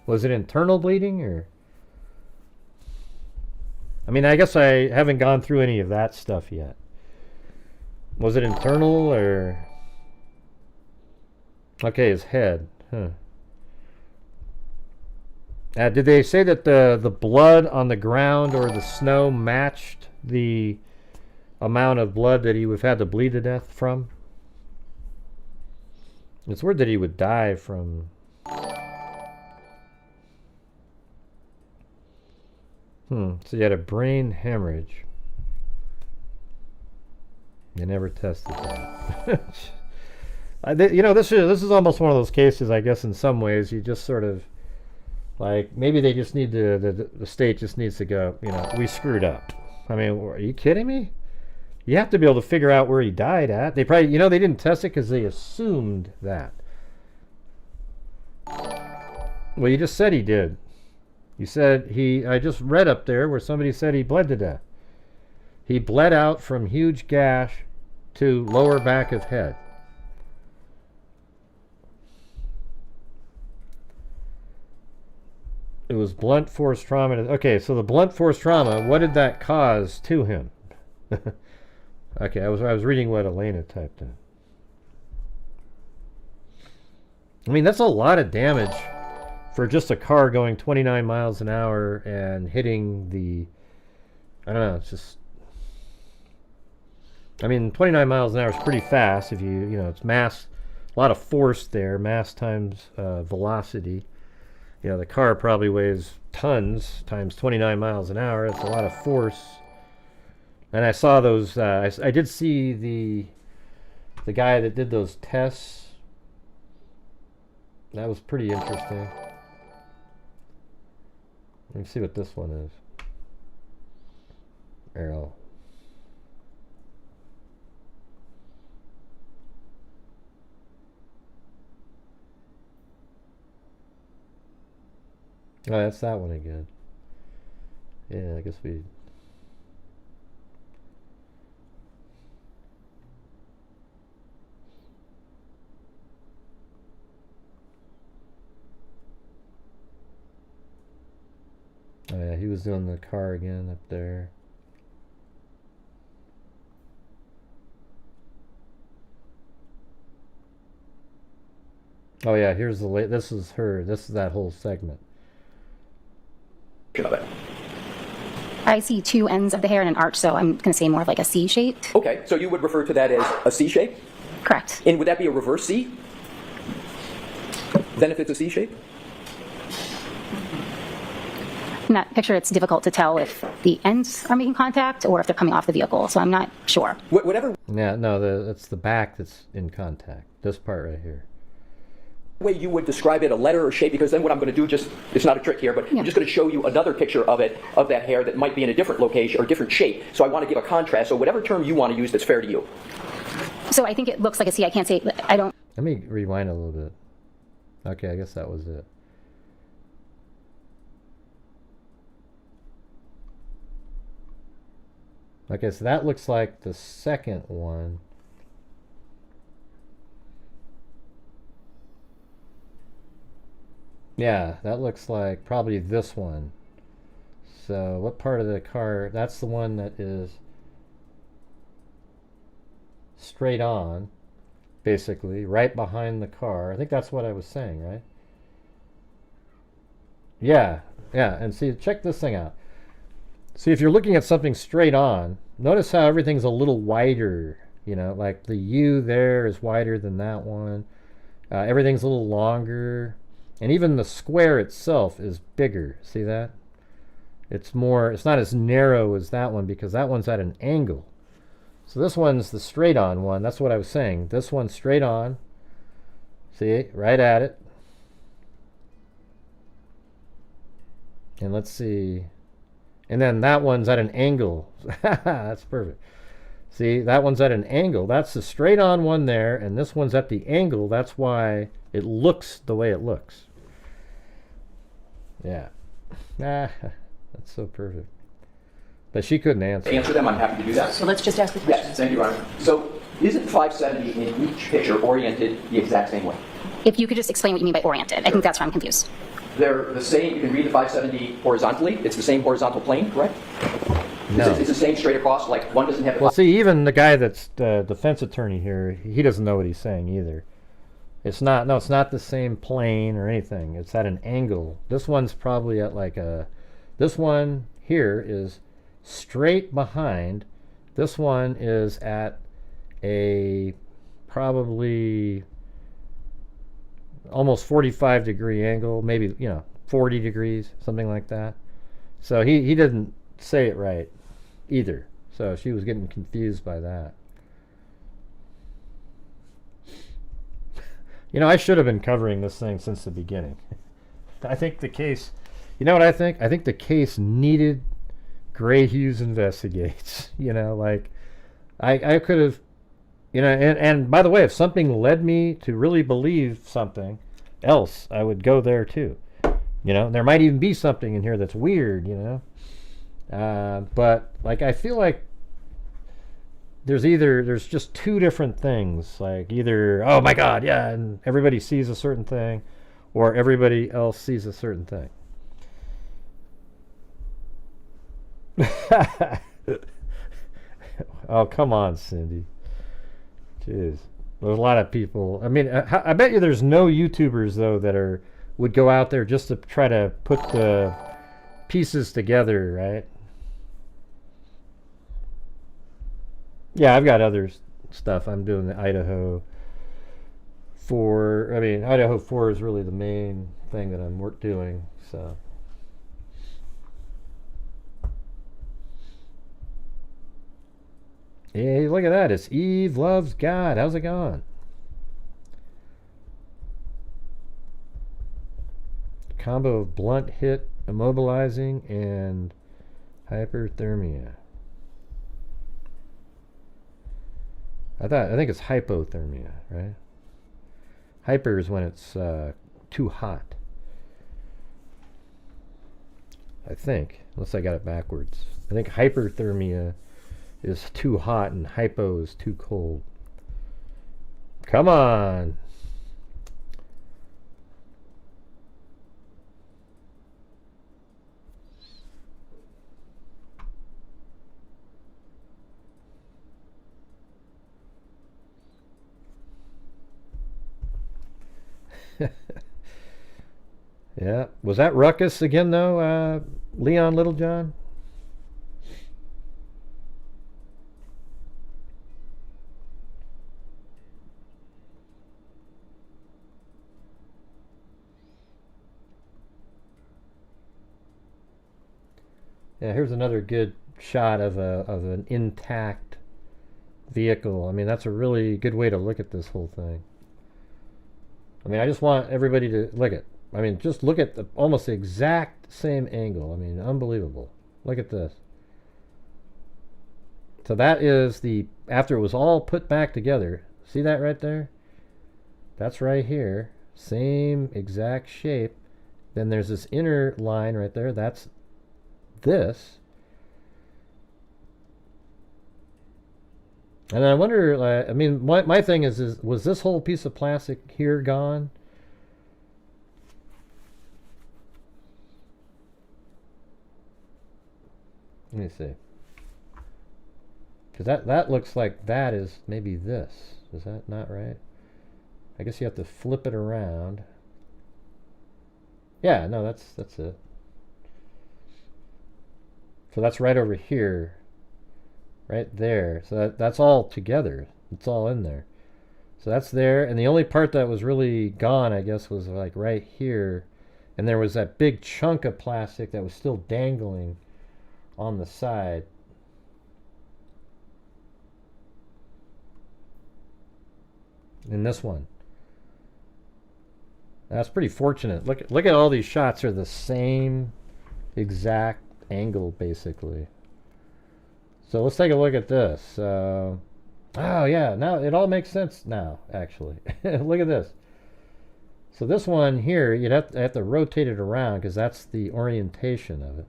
Was it internal bleeding or? I mean, I guess I haven't gone through any of that stuff yet. Was it internal or? Okay, his head. Huh. Did they say that the blood on the ground or the snow matched the amount of blood that he would have had to bleed to death from? It's weird that he would die from. So he had a brain hemorrhage. They never tested that. This is almost one of those cases, I guess, in some ways. You just sort of, like, maybe they just need to, the state just needs to go, we screwed up. I mean, are you kidding me? You have to be able to figure out where he died at. They probably, they didn't test it because they assumed that. Well, you just said he did. You said I just read up there where somebody said he bled to death. He bled out from huge gash to lower back of head. It was blunt force trauma. Okay, so the blunt force trauma, what did that cause to him? Okay, I was reading what Elena typed in. I mean, that's a lot of damage for just a car going 29 miles an hour and hitting the, I don't know, it's just, I mean, 29 miles an hour is pretty fast if it's mass, a lot of force there, mass times velocity. The car probably weighs tons times 29 miles an hour. That's a lot of force. And I saw those, I did see the guy that did those tests. That was pretty interesting. Let me see what this one is. Arrow. Oh, that's that one again. Yeah, I guess we... Oh yeah, he was doing the car again up there. Oh yeah, here's the this is her. This is that whole segment. Of it. I see two ends of the hair in an arch, so I'm going to say more of like a C shape. Okay, so you would refer to that as a C shape? Correct. And would that be a reverse C? Then if it's a C shape? In that picture, it's difficult to tell if the ends are making contact or if they're coming off the vehicle, so I'm not sure. Whatever Yeah, no, it's the back that's in contact. This part right here. way you would describe it, a letter or shape, because then what I'm going to do, it's not a trick here, but I'm just going to show you another picture of it, of that hair that might be in a different location or different shape. So I want to give a contrast, so whatever term you want to use that's fair to you. So I think it looks like a C. I can't say, I don't. Let me rewind a little bit. Okay, I guess that was it. Okay, so that looks like the second one. Yeah, that looks like probably this one. So what part of the car? That's the one that is straight on, basically, right behind the car. I think that's what I was saying, right? Yeah, and see, check this thing out. See, if you're looking at something straight on, notice how everything's a little wider, you know, like the U there is wider than that one. Everything's a little longer. And even the square itself is bigger. See that? It's not as narrow as that one because that one's at an angle. So this one's the straight on one. That's what I was saying. This one's straight on. See, right at it. And let's see. And then that one's at an angle. That's perfect. See, that one's at an angle. That's the straight on one there, and this one's at the angle. That's why it looks the way it looks. Yeah. That's so perfect. But she couldn't answer. To answer them, I'm happy to do that. So let's just ask the question. Yes, thank you, Your Honor. So isn't 570 in each picture oriented the exact same way? If you could just explain what you mean by oriented. I think that's where I'm confused. They're the same. You can read the 570 horizontally. It's the same horizontal plane, correct? No. It's the same straight across. Like one doesn't have it. Well, see, even the guy that's the defense attorney here, he doesn't know what he's saying either. It's not the same plane or anything. It's at an angle. This one's probably at like a, this one here is straight behind. This one is at a probably almost 45 degree angle, maybe, 40 degrees, something like that. So he didn't say it right either. So she was getting confused by that. I should have been covering this thing since the beginning. I think the case, you know what I think? I think the case needed Grant Hughes Investigates. I could have, and by the way, if something led me to really believe something else, I would go there too. There might even be something in here that's weird, but I feel like there's just two different things, like either, oh my God, yeah, and everybody sees a certain thing, or everybody else sees a certain thing. Oh, come on, Cindy. Jeez. There's a lot of people. I mean, I bet you there's no YouTubers, though, that would go out there just to try to put the pieces together, right? Yeah, I've got other stuff. I'm doing the Idaho 4. I mean, Idaho 4 is really the main thing that I'm doing, so. Hey, look at that. It's Eve Loves God. How's it going? Combo of blunt hit, immobilizing, and hyperthermia. I think it's hypothermia, right? Hyper is when it's too hot. I think, unless I got it backwards. I think hyperthermia is too hot and hypo is too cold. Come on. Yeah. Was that Ruckus again, though, Leon Littlejohn? Yeah, here's another good shot of an intact vehicle. I mean, that's a really good way to look at this whole thing. I mean, I just want everybody to look at. I mean, just look at the almost the exact same angle. I mean, unbelievable. Look at this. So that is the, after it was all put back together. See that right there? That's right here. Same exact shape. Then there's this inner line right there. That's this. And I wonder, I mean, my thing is was this whole piece of plastic here gone? Let me see. Because that looks like that is maybe this. Is that not right? I guess you have to flip it around. Yeah, no, that's it. So that's right over here. Right there. So that's all together. It's all in there. So that's there. And the only part that was really gone, I guess, was like right here. And there was that big chunk of plastic that was still dangling on the side. In this one. That's pretty fortunate. Look at all these shots are the same exact angle, basically. So let's take a look at this. Oh yeah, now it all makes sense now, actually. Look at this. So this one here, you'd have to rotate it around because that's the orientation of it.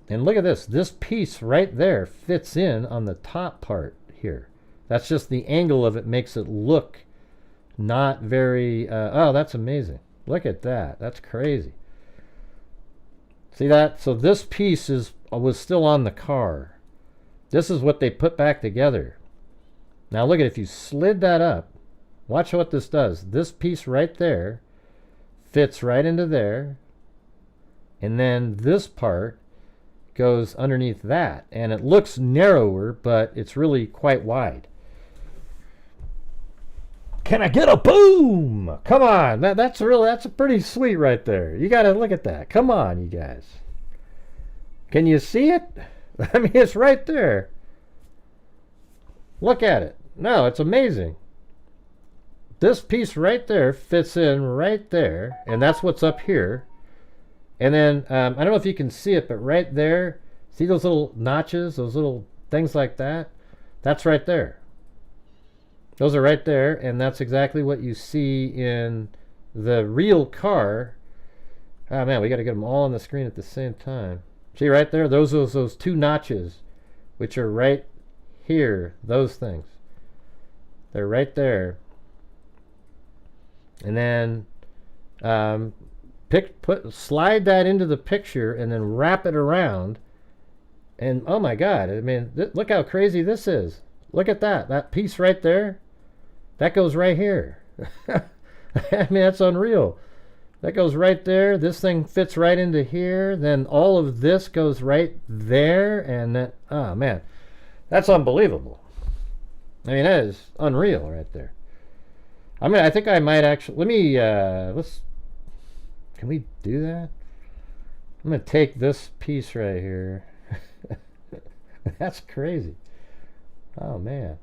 And look at this. This piece right there fits in on the top part here. That's just the angle of it makes it look not very... oh, that's amazing. Look at that. That's crazy. See that? So this piece was still on the car. This is what they put back together. Now look at, if you slid that up, watch what this does. This piece right there fits right into there. And then this part goes underneath that. And it looks narrower, but it's really quite wide. Can I get a boom? Come on. That's a pretty sweet right there. You got to look at that. Come on, you guys. Can you see it? I mean, it's right there. Look at it. No, it's amazing. This piece right there fits in right there, and that's what's up here. And then, I don't know if you can see it, but right there, see those little notches, those little things like that? That's right there. Those are right there, and that's exactly what you see in the real car. Oh man, we got to get them all on the screen at the same time. See right there, those two notches, which are right here, those things. They're right there. And then slide that into the picture and then wrap it around. And oh my God, I mean, look how crazy this is. Look at that piece right there. That goes right here. I mean, that's unreal. That goes right there. This thing fits right into here. Then all of this goes right there. And that, oh man, that's unbelievable. I mean, that is unreal right there. I mean, I think I might actually, can we do that? I'm going to take this piece right here. That's crazy. Oh man.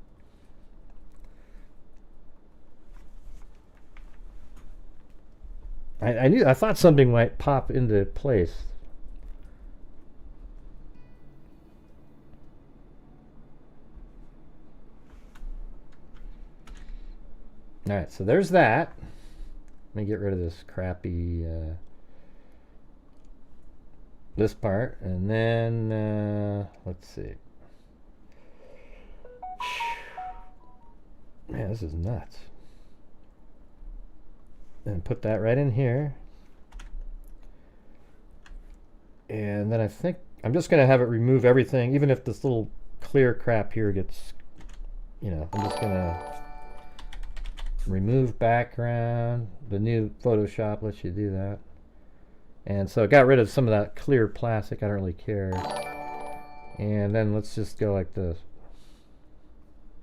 I thought something might pop into place. All right, so there's that. Let me get rid of this crappy this part, and then let's see. Man, this is nuts. And put that right in here. And then I think I'm just going to have it remove everything, even if this little clear crap here gets, you know, I'm just going to remove background. The new Photoshop lets you do that. And so it got rid of some of that clear plastic. I don't really care. And then let's just go like this.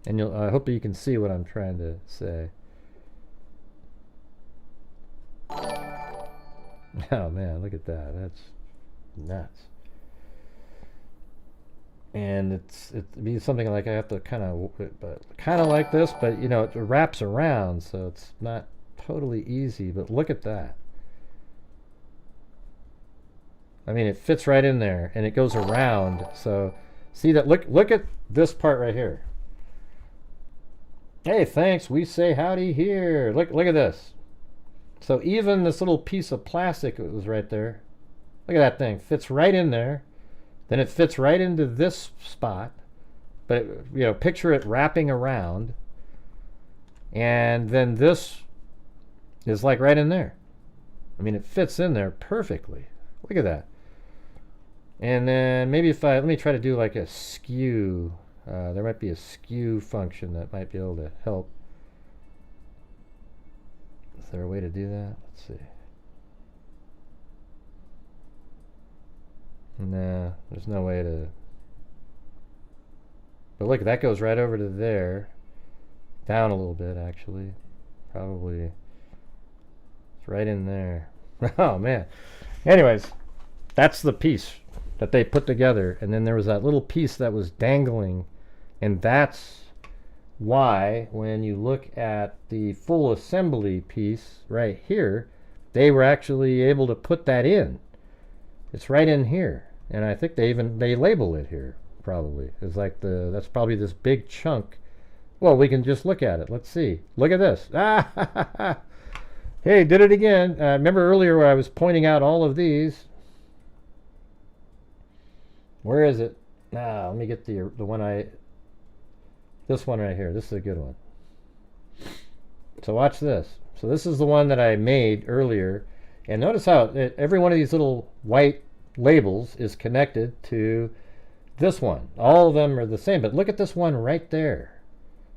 And I hope you can see what I'm trying to say. Oh man, look at that. That's nuts. And it'd be something like I have to kind of like this, but you know, it wraps around, so it's not totally easy. But look at that. I mean, it fits right in there, and it goes around. So see that? Look at this part right here. Hey, thanks. We say howdy here. Look at this. So even this little piece of plastic that was right there, look at that thing. Fits right in there. Then it fits right into this spot. But, you know, picture it wrapping around. And then this is like right in there. I mean, it fits in there perfectly. Look at that. And then maybe let me try to do like a skew. There might be a skew function that might be able to help. Is there a way to do that? Let's see. Nah, there's no way to. But look, that goes right over to there. Down a little bit, actually. Probably. It's right in there. Oh, man. Anyways, that's the piece that they put together. And then there was that little piece that was dangling. And that's why, when you look at the full assembly piece right here, they were actually able to put that in. It's right in here, and I think they label it here. Probably it's like that's probably this big chunk. Well, we can just look at it. Let's see. Look at this. Hey, did it again. Remember earlier where I was pointing out all of these? Where is it? Let me get the one this one right here. This is a good one. So watch this. So this is the one that I made earlier. And notice how every one of these little white labels is connected to this one. All of them are the same. But look at this one right there.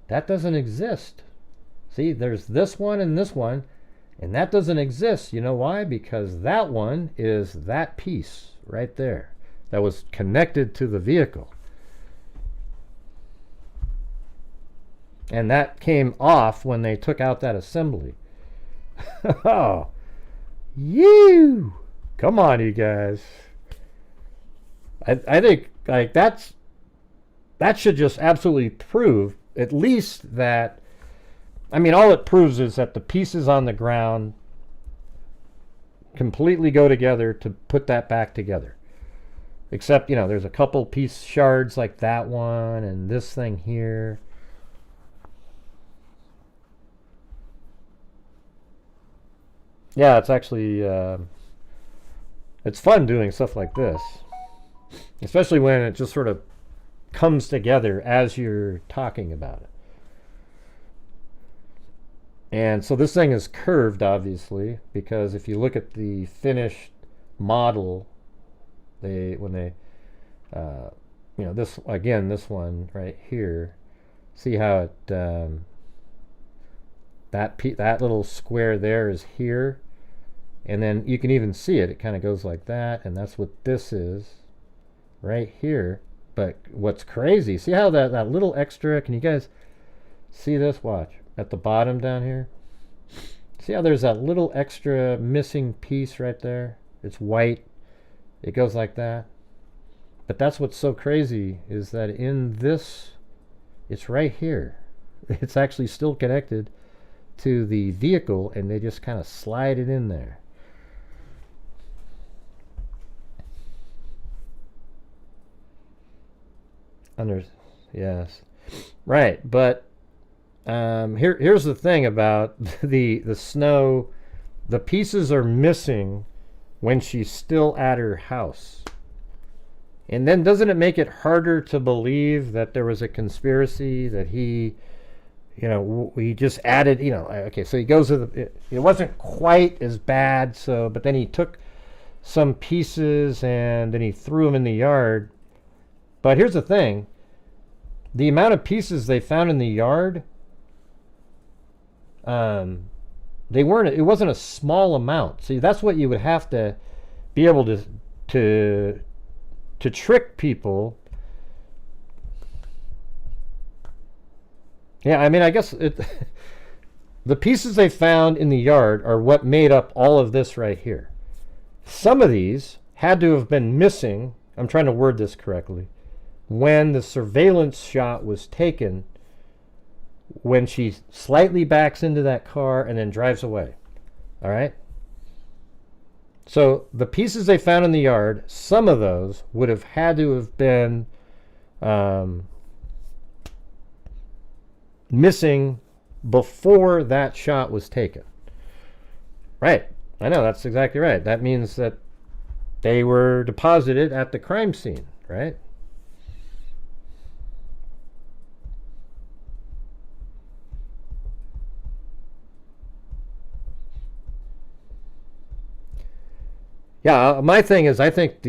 That doesn't exist. See, there's this one, and that doesn't exist. You know why? Because that one is that piece right there that was connected to the vehicle. And that came off when they took out that assembly. Oh, you! Come on, you guys. I think like that should just absolutely prove at least that. I mean, all it proves is that the pieces on the ground completely go together to put that back together. Except, you know, there's a couple piece shards like that one and this thing here. Yeah, it's actually it's fun doing stuff like this, especially when it just sort of comes together as you're talking about it. And so this thing is curved, obviously, because if you look at the finished model, this one right here, see how it that little square there is here. And then you can even see it. It kind of goes like that. And that's what this is right here. But what's crazy, see how that little extra, can you guys see this? Watch. At the bottom down here. See how there's that little extra missing piece right there? It's white. It goes like that. But that's what's so crazy is that in this, it's right here. It's actually still connected to the vehicle, and they just kind of slide it in there. Yes, right. But here's the thing about the snow. The pieces are missing when she's still at her house. And then doesn't it make it harder to believe that there was a conspiracy, that he, we just added, okay, so he goes to it wasn't quite as bad, but then he took some pieces and then he threw them in the yard. But here's the thing, the amount of pieces they found in the yard, they weren't. It wasn't a small amount. See, that's what you would have to be able to trick people. Yeah, I mean, I guess the pieces they found in the yard are what made up all of this right here. Some of these had to have been missing, I'm trying to word this correctly, when the surveillance shot was taken, when she slightly backs into that car and then drives away. All right? So the pieces they found in the yard, some of those would have had to have been missing before that shot was taken. Right. I know, that's exactly right. That means that they were deposited at the crime scene, right? Yeah, my thing is, I think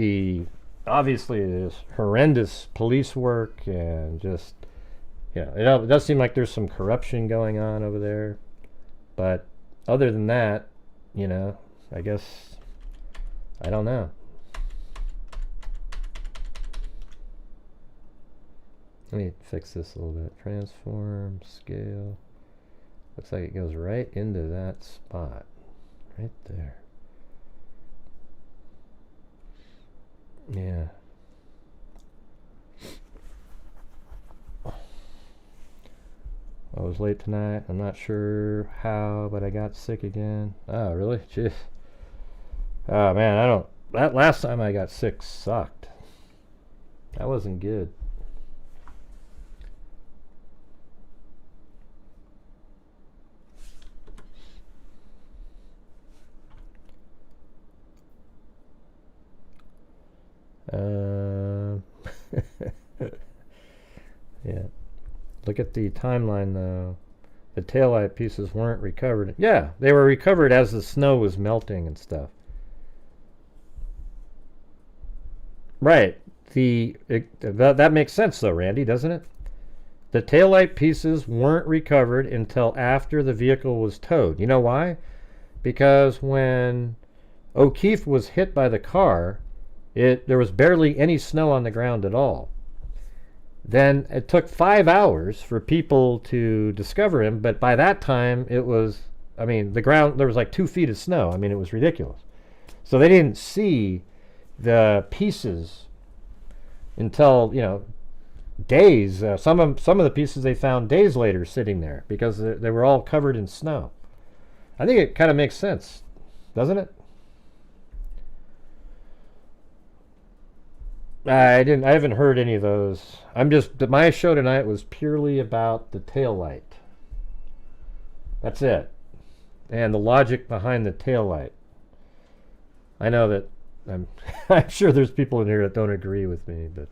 obviously this horrendous police work and just, it does seem like there's some corruption going on over there. But other than that, I guess, I don't know. Let me fix this a little bit. Transform, scale. Looks like it goes right into that spot. Right there. Yeah. I was late tonight. I'm not sure how, but I got sick again. Oh, really? Jeez. Oh, man, that last time I got sick sucked. That wasn't good. Yeah. Look at the timeline, though. The taillight pieces weren't recovered. Yeah, they were recovered as the snow was melting and stuff. Right. That makes sense, though, Randy, doesn't it? The taillight pieces weren't recovered until after the vehicle was towed. You know why? Because when O'Keefe was hit by the car, there was barely any snow on the ground at all. Then it took 5 hours for people to discover him, but by that time it was, the ground, there was like 2 feet of snow. It was ridiculous. So they didn't see the pieces until, days. Some of the pieces they found days later sitting there because they were all covered in snow. I think it kind of makes sense, doesn't it? I haven't heard any of those. My show tonight was purely about the taillight. That's it. And the logic behind the taillight. I know that I'm sure there's people in here that don't agree with me, but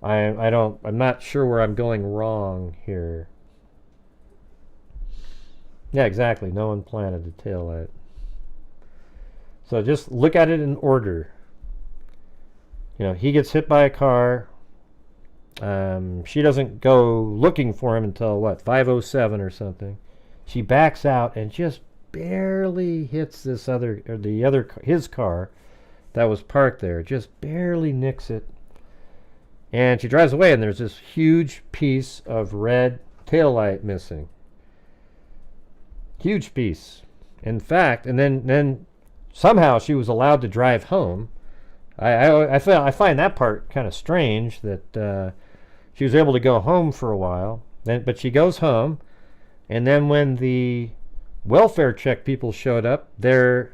I'm not sure where I'm going wrong here. Yeah, exactly. No one planted the taillight. So just look at it in order. He gets hit by a car. She doesn't go looking for him until, 5:07 or something. She backs out and just barely hits his car that was parked there. Just barely nicks it. And she drives away, and there's this huge piece of red taillight missing. Huge piece. In fact, and then somehow she was allowed to drive home. I find that part kind of strange that she was able to go home for a while. But she goes home, and then when the welfare check people showed up, the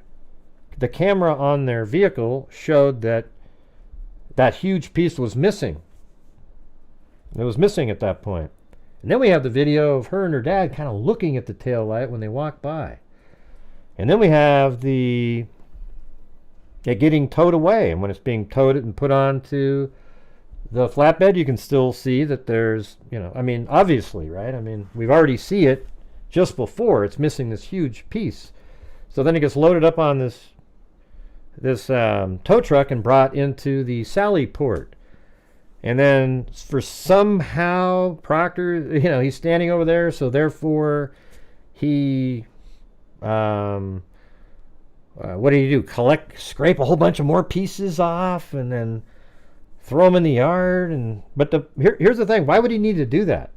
camera on their vehicle showed that huge piece was missing. It was missing at that point. And then we have the video of her and her dad kind of looking at the taillight when they walk by. And then we have it getting towed away. And when it's being towed and put onto the flatbed, you can still see that there's, obviously, right? We've already see it just before it's missing this huge piece. So then it gets loaded up on this tow truck and brought into the Sally port. And then for somehow Proctor, he's standing over there, so therefore he, what did he do? Scrape a whole bunch of more pieces off and then throw them in the yard? But here's the thing. Why would he need to do that?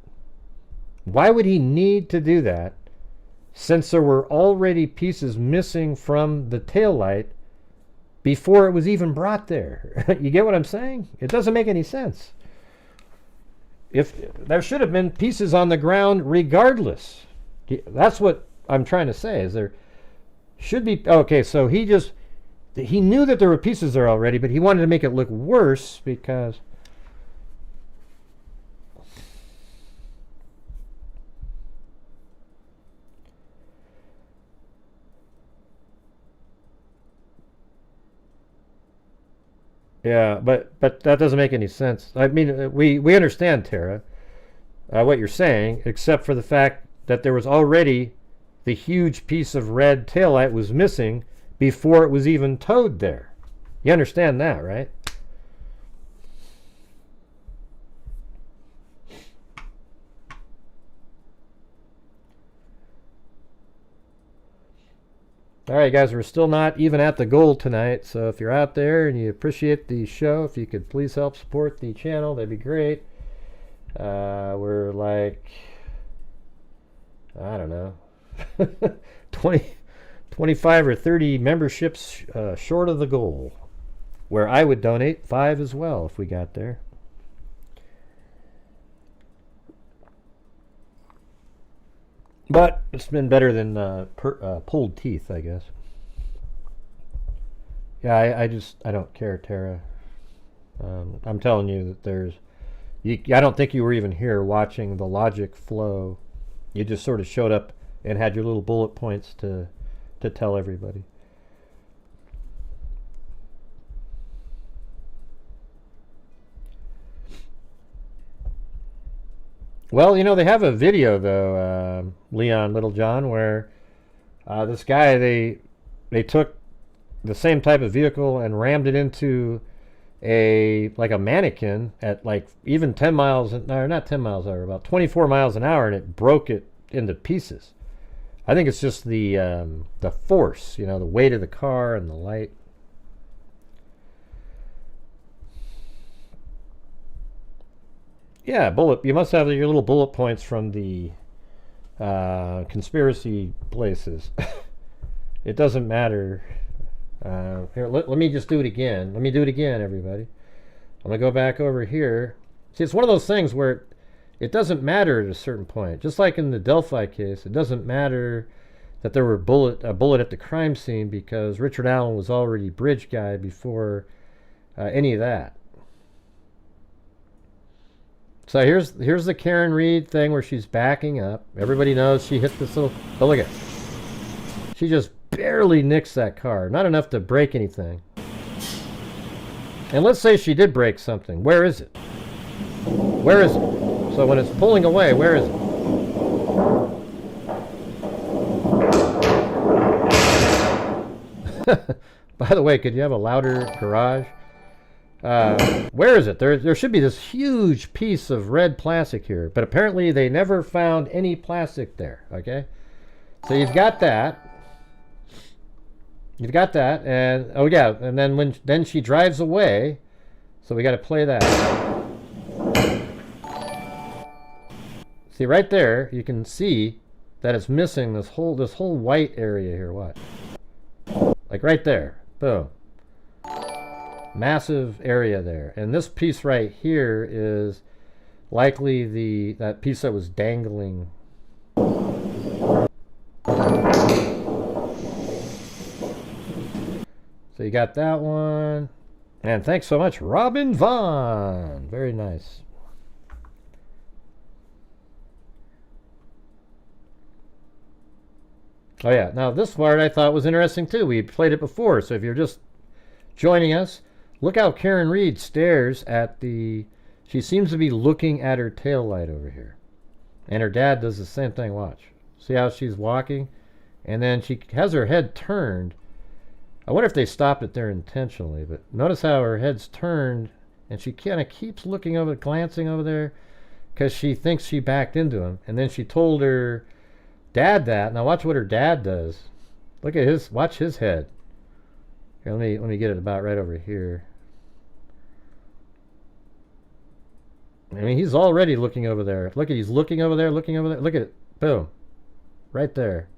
Why would he need to do that since there were already pieces missing from the taillight before it was even brought there? You get what I'm saying? It doesn't make any sense. If there should have been pieces on the ground regardless. That's what I'm trying to say, is there should be. Okay, so he knew that there were pieces there already, but he wanted to make it look worse because yeah, but that doesn't make any sense. I mean, we understand, Tara, what you're saying, except for the fact that there was already the huge piece of red taillight was missing before it was even towed there. You understand that, right? All right, guys, we're still not even at the goal tonight, so if you're out there and you appreciate the show, if you could please help support the channel, that'd be great. We're like, I don't know, 25 or 30 memberships short of the goal, where I would donate 5 as well if we got there. But it's been better than pulled teeth, I guess. Yeah, I don't care, Tara. I'm telling you that I don't think you were even here watching the logic flow. You just sort of showed up and had your little bullet points to tell everybody. Well, you know, they have a video, though, Leon Littlejohn, where this guy, they took the same type of vehicle and rammed it into a mannequin at like even 10 miles, no, not 10 miles an hour, about 24 miles an hour, and it broke it into pieces. I think it's just the force, you know, the weight of the car and the light. Yeah, you must have your little bullet points from the conspiracy places. It doesn't matter. Here, let me just do it again. Let me do it again, everybody. I'm going to go back over here. See, it's one of those things where it doesn't matter at a certain point. Just like in the Delphi case, it doesn't matter that there were a bullet at the crime scene because Richard Allen was already bridge guy before any of that. So here's the Karen Reed thing where she's backing up. Everybody knows she hit this little. Oh, look at it. She just barely nicks that car. Not enough to break anything. And let's say she did break something. Where is it? Where is it? So when it's pulling away, where is it? By the way, could you have a louder garage? Where is it? There should be this huge piece of red plastic here, but apparently they never found any plastic there. Okay, so you've got that. You've got that, and oh yeah, and then then she drives away, so we got to play that. See right there, you can see that it's missing this whole white area here. What? Like right there. Boom. Massive area there, and this piece right here is likely that piece that was dangling. So you got that one, and thanks so much, Robin Vaughn. Very nice. Oh yeah, now this part I thought was interesting too. We played it before, so if you're just joining us, look how Karen Reed stares at she seems to be looking at her tail light over here. And her dad does the same thing, watch. See how she's walking? And then she has her head turned. I wonder if they stopped it there intentionally, but notice how her head's turned and she kind of keeps looking over, glancing over there because she thinks she backed into him. And then she told her dad that. Now watch what her dad does. Look at his, watch his head. Here, let me get it about right over here. I mean, he's already looking over there. Look at, he's looking over there, looking over there. Look at it. Boom. Right there.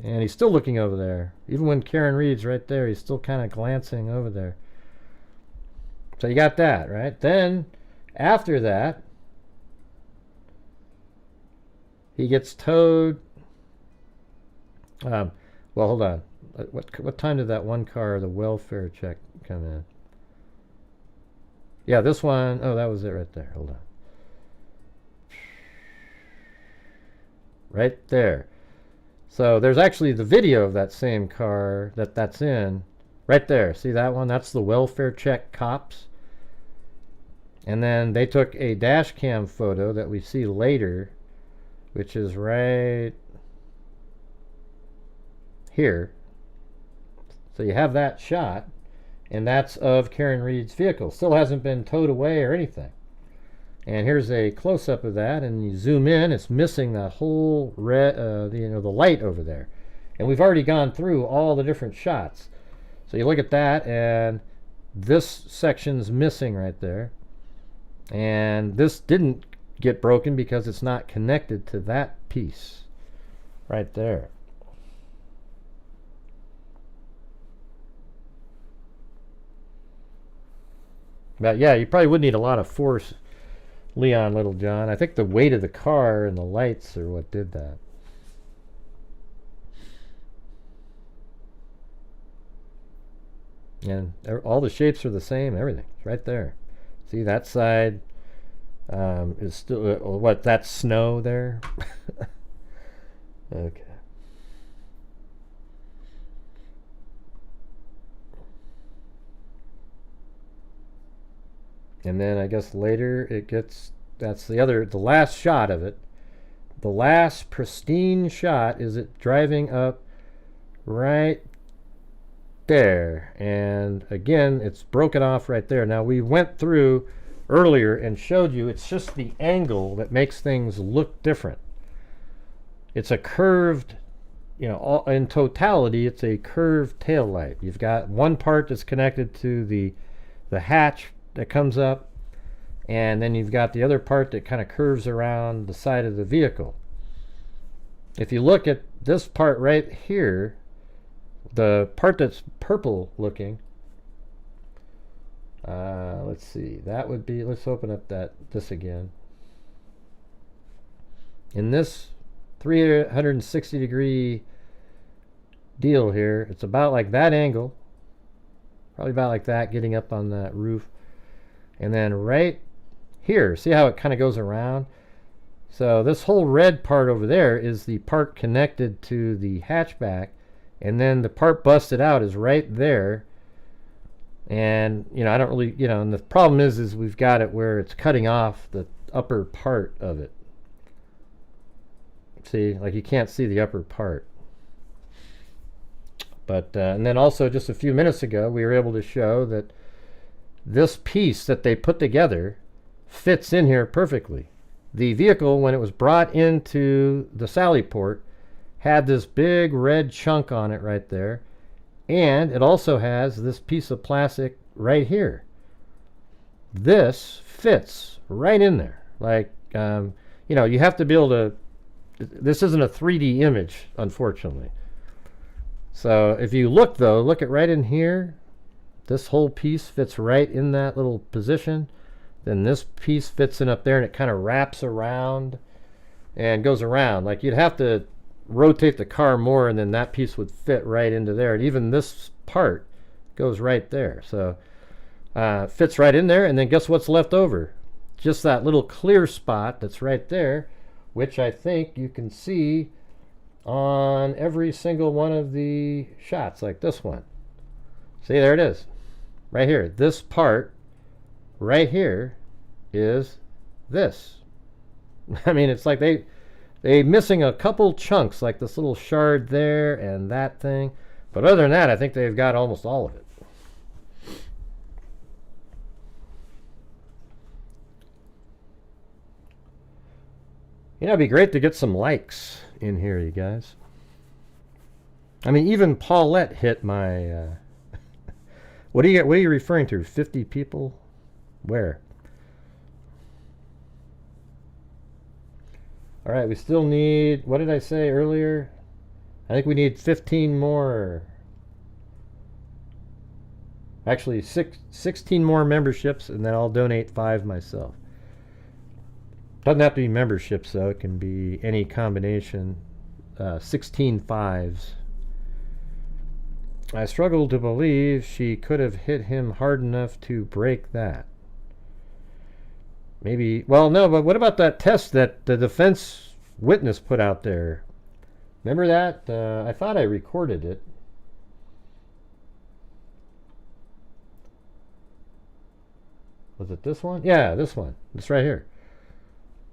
And he's still looking over there. Even when Karen Reed's right there, he's still kind of glancing over there. So you got that, right? Then, after that, he gets towed. Well, hold on. What time did that one car, the welfare check, come in? Yeah, this one. Oh, that was it right there. Hold on. Right there. So there's actually the video of that same car that's in right there. See that one? That's the welfare check cops. And then they took a dash cam photo that we see later, which is right here. So you have that shot, and that's of Karen Reed's vehicle. Still hasn't been towed away or anything. And here's a close-up of that, and you zoom in, it's missing that whole red, the light over there. And we've already gone through all the different shots. So you look at that, and this section's missing right there. And this didn't get broken because it's not connected to that piece right there. But yeah, you probably would need a lot of force, Leon Littlejohn. I think the weight of the car and the lights are what did that. And all the shapes are the same, everything. It's right there. See, that side is still, what, that's snow there? Okay. And then I guess later it gets, that's the last shot of it. The last pristine shot is it driving up right there. And again, it's broken off right there. Now we went through earlier and showed you it's just the angle that makes things look different. It's a curved, in totality, it's a curved tail light. You've got one part that's connected to the hatch that comes up, and then you've got the other part that kind of curves around the side of the vehicle. If you look at this part right here, the part that's purple looking, let's see, that would be, let's open up this again. In this 360 degree deal here, it's about like that angle, probably about like that, getting up on that roof. And then right here, see how it kind of goes around? So this whole red part over there is the part connected to the hatchback, and then the part busted out is right there. And I don't really, and the problem is we've got it where it's cutting off the upper part of it. See, like you can't see the upper part. But and then also just a few minutes ago we were able to show that this piece that they put together fits in here perfectly. The vehicle, when it was brought into the Sally port, had this big red chunk on it right there, and it also has this piece of plastic right here. This fits right in there. Like, you have to be able to, this isn't a 3D image, unfortunately. So if you look though, look at right in here, this whole piece fits right in that little position. Then this piece fits in up there, and it kind of wraps around and goes around. Like you'd have to rotate the car more, and then that piece would fit right into there. And even this part goes right there. So fits right in there, and then guess what's left over? Just that little clear spot that's right there, which I think you can see on every single one of the shots, like this one. See, there it is. Right here. This part right here is this. I mean, it's like they missing a couple chunks, like this little shard there and that thing. But other than that, I think they've got almost all of it. You know, it'd be great to get some likes in here, you guys. I mean, even Paulette hit my... what are you referring to? 50 people? Where? All right, we still need... What did I say earlier? I think we need 15 more. Actually, 16 more memberships, and then I'll donate 5 myself. Doesn't have to be memberships, though. It can be any combination. 16 5s. I struggle to believe she could have hit him hard enough to break that. Maybe... Well, no, but what about that test that the defense witness put out there? Remember that? I thought I recorded it. Was it this one? Yeah, this one. It's right here.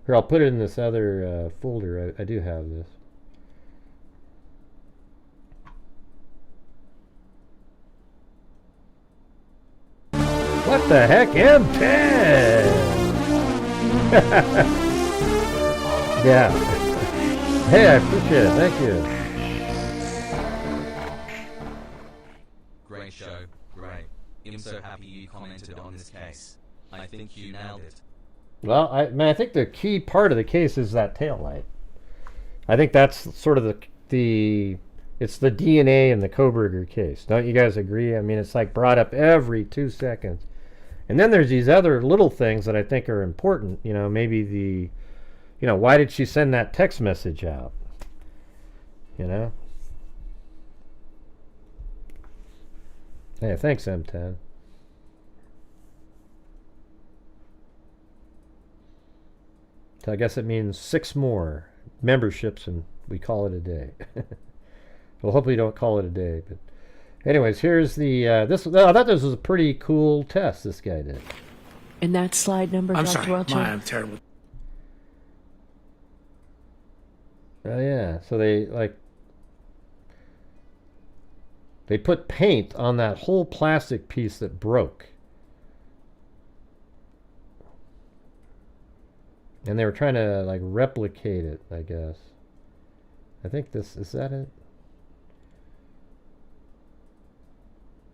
Here, I'll put it in this other folder. I do have this. What the heck, M10? Yeah. Hey, I appreciate it. Thank you. Great show. Great. I'm so happy you commented on this case. I think you nailed it. Well, I think the key part of the case is that tail light. I think that's sort of it's the DNA in the Koberger case. Don't you guys agree? I mean, it's like brought up every 2 seconds. And then there's these other little things that I think are important. You know, maybe why did she send that text message out? You know? Hey, thanks, M10. So I guess it means 6 more memberships and we call it a day. Well, hopefully you don't call it a day. But anyways, here's the... I thought this was a pretty cool test this guy did. And that slide number, I'm Dr. sorry, Welcher? I'm terrible. Oh yeah, so they put paint on that whole plastic piece that broke. And they were trying to like replicate it, I guess. I think is that it?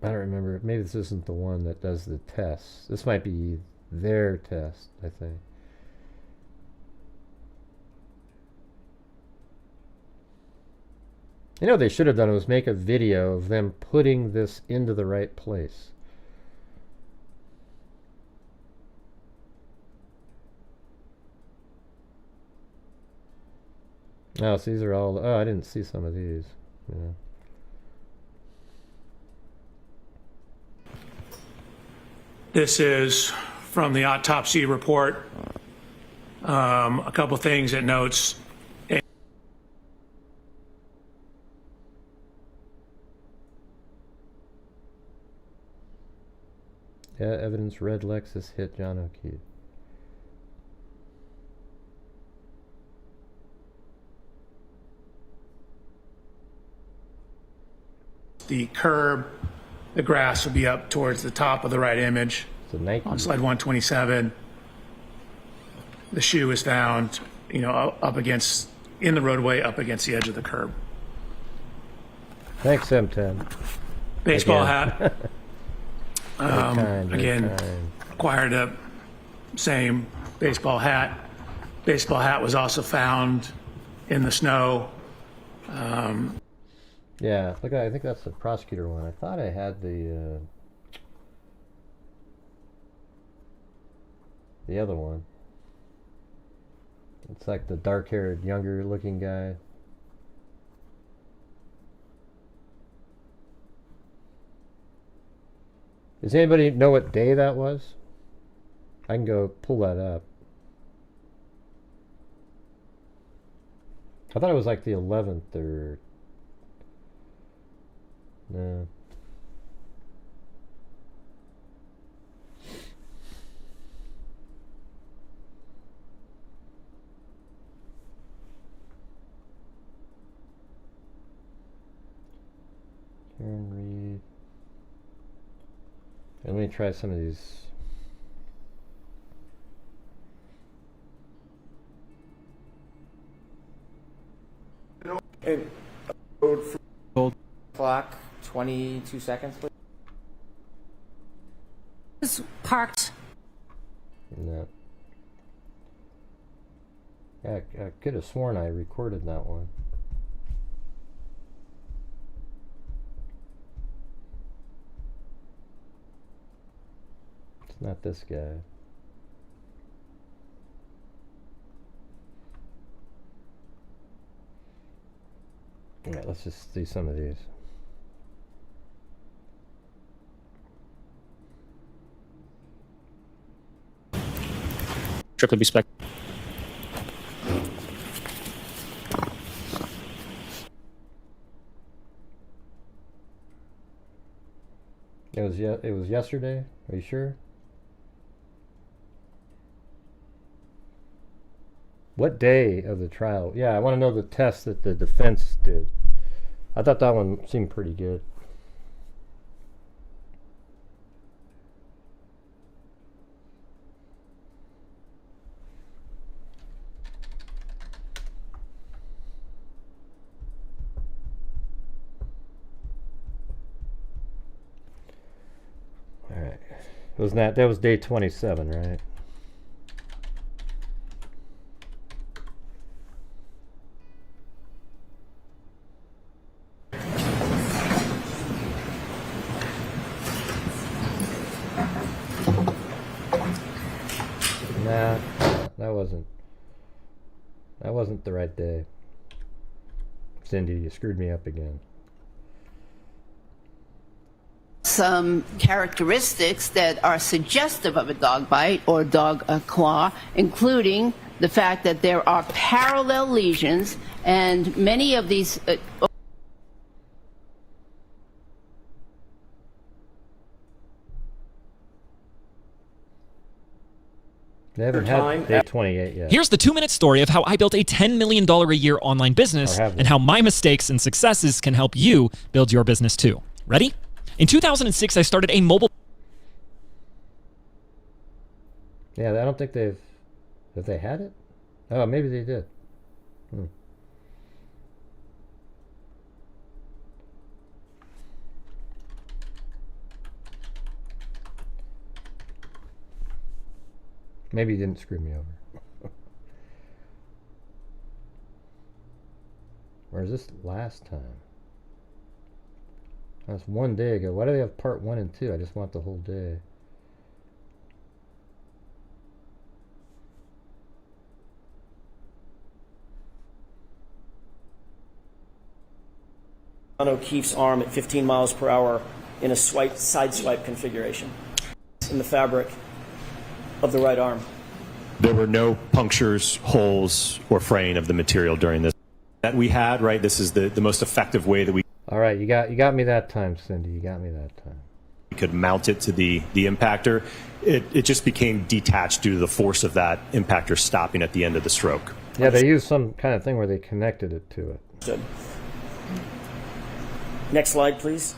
I don't remember. Maybe this isn't the one that does the tests. This might be their test, I think. You know what they should have done was make a video of them putting this into the right place. Oh, so these are all... Oh, I didn't see some of these. Yeah. This is from the autopsy report. A couple things it notes. Yeah, evidence red Lexus hit John O'Keefe. The curb, the grass will be up towards the top of the right image. It's a Nike. On slide 127, the shoe is found, up against, in the roadway, up against the edge of the curb. Thanks, M10. Baseball Again. hat. Again, acquired a same baseball hat. Baseball hat was also found in the snow. Yeah, look, I think that's the prosecutor one. I thought I had the other one. It's like the dark-haired, younger-looking guy. Does anybody know what day that was? I can go pull that up. I thought it was like the 11th or... No. Karen Reed. Let me try some of these. Clock, 22 seconds, please. It's parked. No. Yeah, I could have sworn I recorded that one. It's not this guy. Alright, let's just see some of these. Strictly be spec. It was yesterday. Are you sure? What day of the trial? Yeah, I want to know the test that the defense did. I thought that one seemed pretty good. All right. That was day 27, right? Nah, that wasn't the right day. Cindy, you screwed me up again. Some characteristics that are suggestive of a dog bite or dog claw, including the fact that there are parallel lesions, and many of these They haven't had day 28 yet. Here's the 2-minute story of how I built a $10 million a year online business and how my mistakes and successes can help you build your business too. Ready? In 2006, I started a mobile... Yeah, I don't think have they had it? Oh, maybe they did. Maybe he didn't screw me over. Or is this last time? That's one day ago. Why do they have part 1 and 2? I just want the whole day. On O'Keefe's arm at 15 miles per hour in a side swipe configuration in the fabric of the right arm. There were no punctures, holes, or fraying of the material during this. That we had, right? This is the most effective way that we... All right, you got me that time, Cindy. You got me that time. We could mount it to the impactor. It just became detached due to the force of that impactor stopping at the end of the stroke. Yeah, they used some kind of thing where they connected it to it. Good. Next slide, please.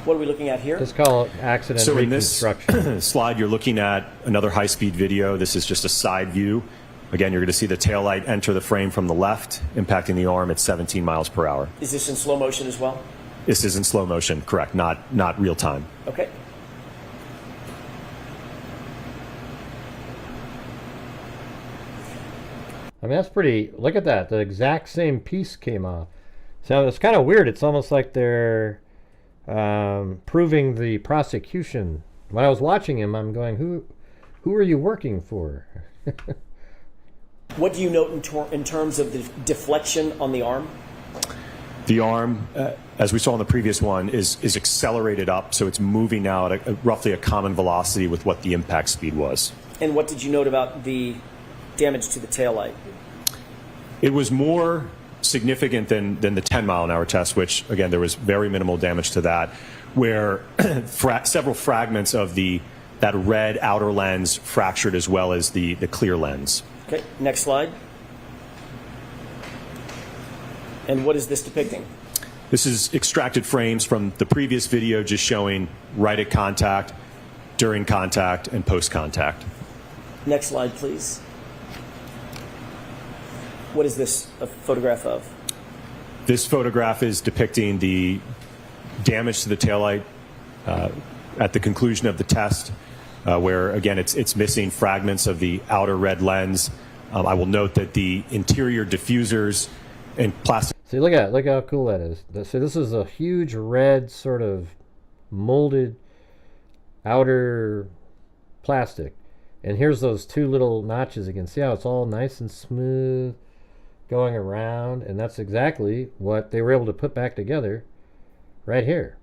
What are we looking at here? Just call it accident reconstruction. In this slide, you're looking at another high-speed video. This is just a side view. Again, you're going to see the tail light enter the frame from the left, impacting the arm at 17 miles per hour. Is this in slow motion as well? This is in slow motion, correct, not real time. Okay. I mean, that's pretty... Look at that. The exact same piece came off. So it's kind of weird. It's almost like they're proving the prosecution. When I was watching him, I'm going, who are you working for? What do you note in terms of the deflection on the arm? The arm, as we saw in the previous one, is accelerated up, so it's moving now at roughly a common velocity with what the impact speed was. And what did you note about the damage to the tail light? It was more significant than the 10-mile-an-hour test, which, again, there was very minimal damage to that, where several fragments of that red outer lens fractured as well as the clear lens. Okay, next slide. And what is this depicting? This is extracted frames from the previous video just showing right at contact, during contact, and post-contact. Next slide, please. What is this a photograph of? This photograph is depicting the damage to the taillight at the conclusion of the test, where, again, it's missing fragments of the outer red lens. I will note that the interior diffusers and plastic... See, look how cool that is. So this is a huge red sort of molded outer plastic. And here's those two little notches. You can see how it's all nice and smooth going around, and that's exactly what they were able to put back together right here.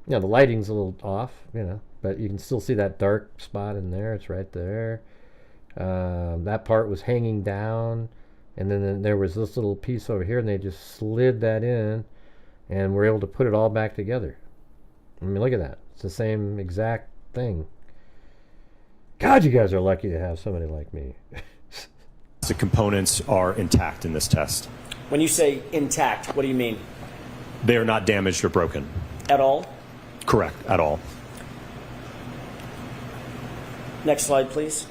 You know, the lighting's a little off, you know, but you can still see that dark spot in there. It's right there. That part was hanging down, and then there was this little piece over here, and they just slid that in and were able to put it all back together. I mean, look at that. It's the same exact thing. God, you guys are lucky to have somebody like me. The components are intact in this test. When you say intact, what do you mean? They are not damaged or broken. At all? Correct, at all. Next slide, please.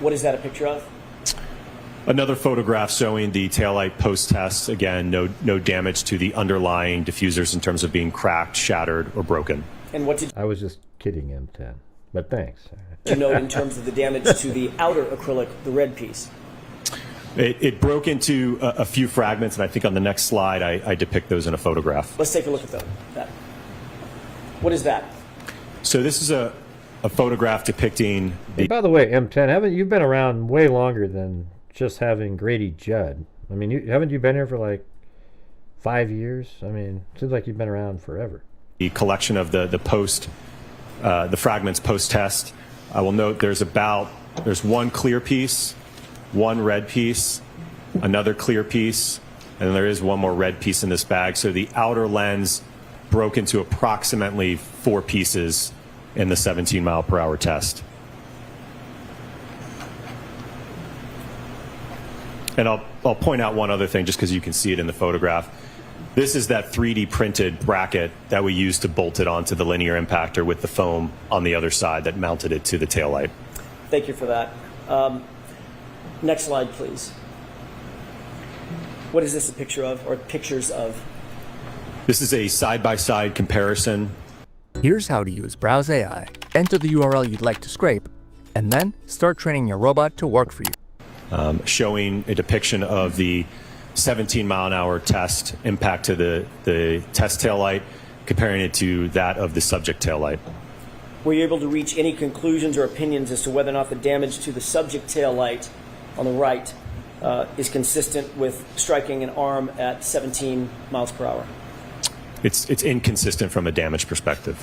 What is that a picture of? Another photograph showing the taillight post-test. Again, no damage to the underlying diffusers in terms of being cracked, shattered, or broken. And what did I was just kidding, M10, but thanks. you note in terms of the damage to the outer acrylic, the red piece? It broke into a few fragments, and I think on the next slide I depict those in a photograph. Let's take a look at that. What is that? So this is a photograph depicting the... Hey, by the way, M10, you've been around way longer than just having Grady Judd. I mean, haven't you been here for like 5 years? I mean, it seems like you've been around forever. The collection of the fragments post-test. I will note there's one clear piece, one red piece, another clear piece, and then there is one more red piece in this bag. So the outer lens broke into approximately 4 pieces in the 17-mile-per-hour test. And I'll point out one other thing just because you can see it in the photograph. This is that 3D printed bracket that we used to bolt it onto the linear impactor with the foam on the other side that mounted it to the taillight. Thank you for that. Next slide, please. What is this a picture of, or pictures of? This is a side-by-side comparison. Here's how to use Browse AI. Enter the URL you'd like to scrape, and then start training your robot to work for you. Showing a depiction of the 17-mile-an-hour test impact to the test taillight, comparing it to that of the subject taillight. Were you able to reach any conclusions or opinions as to whether or not the damage to the subject taillight on the right is consistent with striking an arm at 17 miles per hour? It's inconsistent from a damage perspective.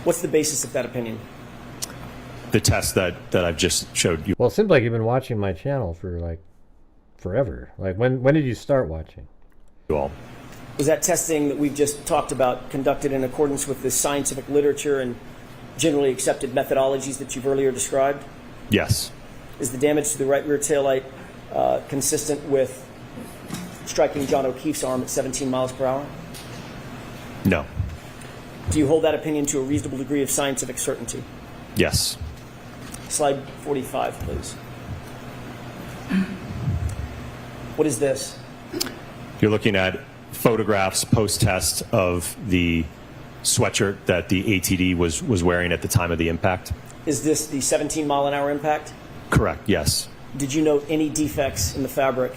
What's the basis of that opinion? The test that I've just showed you. Well, it seems like you've been watching my channel for like forever. Like when did you start watching? All. Was that testing that we've just talked about conducted in accordance with the scientific literature and generally accepted methodologies that you've earlier described? Yes. Is the damage to the right rear taillight consistent with striking John O'Keefe's arm at 17 miles per hour? No. Do you hold that opinion to a reasonable degree of scientific certainty? Yes. Slide 45, please. What is this? You're looking at photographs post-test of the sweatshirt that the ATD was wearing at the time of the impact. Is this the 17-mile-an-hour impact? Correct, yes. Did you note any defects in the fabric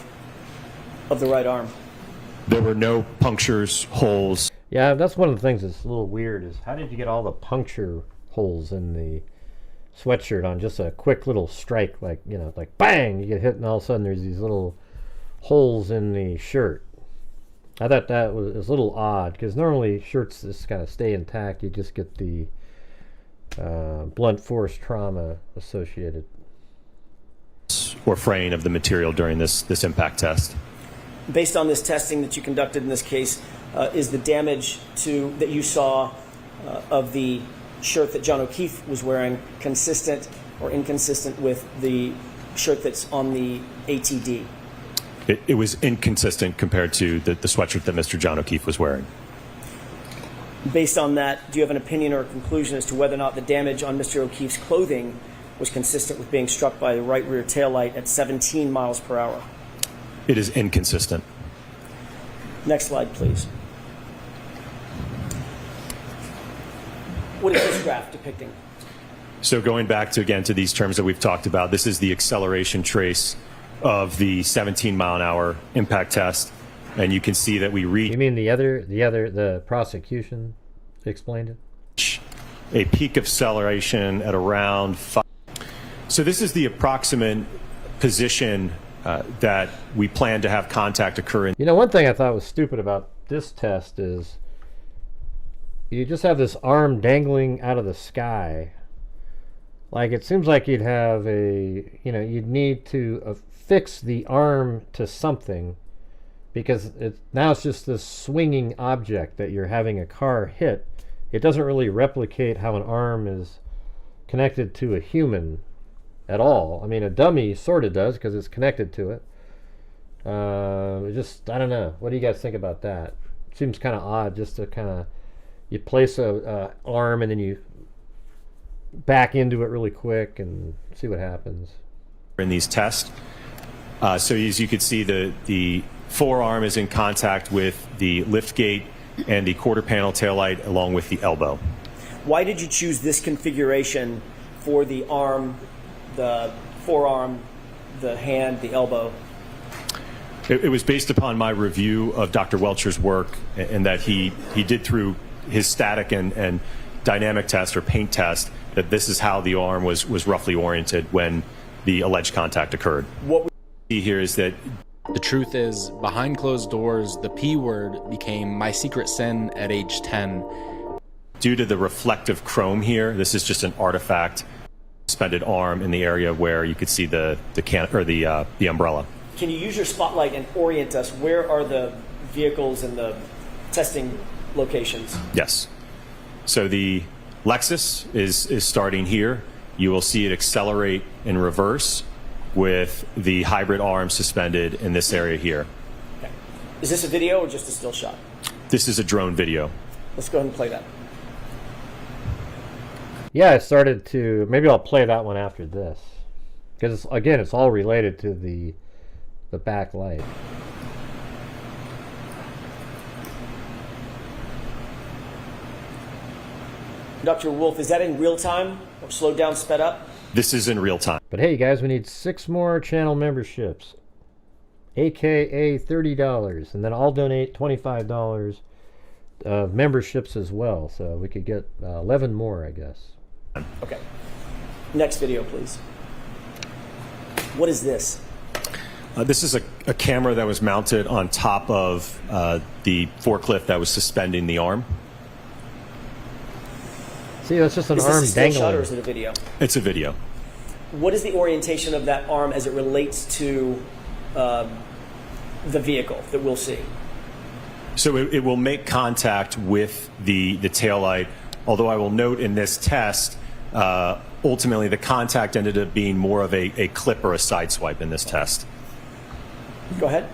of the right arm? There were no punctures, holes. Yeah, that's one of the things that's a little weird is how did you get all the puncture holes in the sweatshirt on just a quick little strike, like, you know, like bang, you get hit and all of a sudden there's these little holes in the shirt. I thought that was a little odd because normally shirts just kind of stay intact. You just get the blunt force trauma associated. Or fraying of the material during this impact test. Based on this testing that you conducted in this case, is the damage that you saw of the shirt that John O'Keefe was wearing consistent or inconsistent with the shirt that's on the ATD? It was inconsistent compared to the sweatshirt that Mr. John O'Keefe was wearing. Based on that, do you have an opinion or a conclusion as to whether or not the damage on Mr. O'Keefe's clothing was consistent with being struck by the right rear taillight at 17 miles per hour. It is inconsistent. Next slide, please. What is this graph depicting? So going back to, again, to these terms that we've talked about, this is the acceleration trace of the 17-mile-an-hour impact test. And you can see that we reach... You mean the prosecution explained it? A peak acceleration at around 5. So this is the approximate position that we plan to have contact occur in. You know, one thing I thought was stupid about this test is you just have this arm dangling out of the sky. Like, it seems like you'd have you'd need to affix the arm to something, because now it's just this swinging object that you're having a car hit. It doesn't really replicate how an arm is connected to a human at all. I mean, a dummy sort of does because it's connected to it. I don't know. What do you guys think about that? It seems kind of odd just to kind of, you place a arm and then you back into it really quick and see what happens. In these tests. So as you can see, the forearm is in contact with the lift gate and the quarter panel taillight along with the elbow. Why did you choose this configuration for the arm, the forearm, the hand, the elbow? It was based upon my review of Dr. Welcher's work, and that he did through his static and dynamic test or paint test, that this is how the arm was roughly oriented when the alleged contact occurred. What we see here is that the truth is, behind closed doors, the P word became my secret sin at age 10. Due to the reflective chrome here, this is just an artifact suspended arm in the area where you could see the umbrella. Can you use your spotlight and orient us? Where are the vehicles and the testing locations? Yes. So the Lexus is starting here. You will see it accelerate in reverse with the hybrid arm suspended in this area here. Okay. Is this a video or just a still shot? This is a drone video. Let's go ahead and play that. Yeah, I started to, maybe I'll play that one after this, because again, it's all related to the back light. Dr. Wolf, is that in real time or slowed down, sped up? This is in real time. But hey, guys, we need 6 more channel memberships, aka $30, and then I'll donate $25 of memberships as well, so we could get 11 more, I guess. Okay. Next video, please. What is this? This is a camera that was mounted on top of the forklift that was suspending the arm. See, that's just an arm dangling. Is this a still shot or dangling. is it a video? It's a video. What is the orientation of that arm as it relates to the vehicle that we'll see? So it will make contact with the taillight, although I will note in this test, ultimately the contact ended up being more of a clip or a side swipe in this test. Go ahead.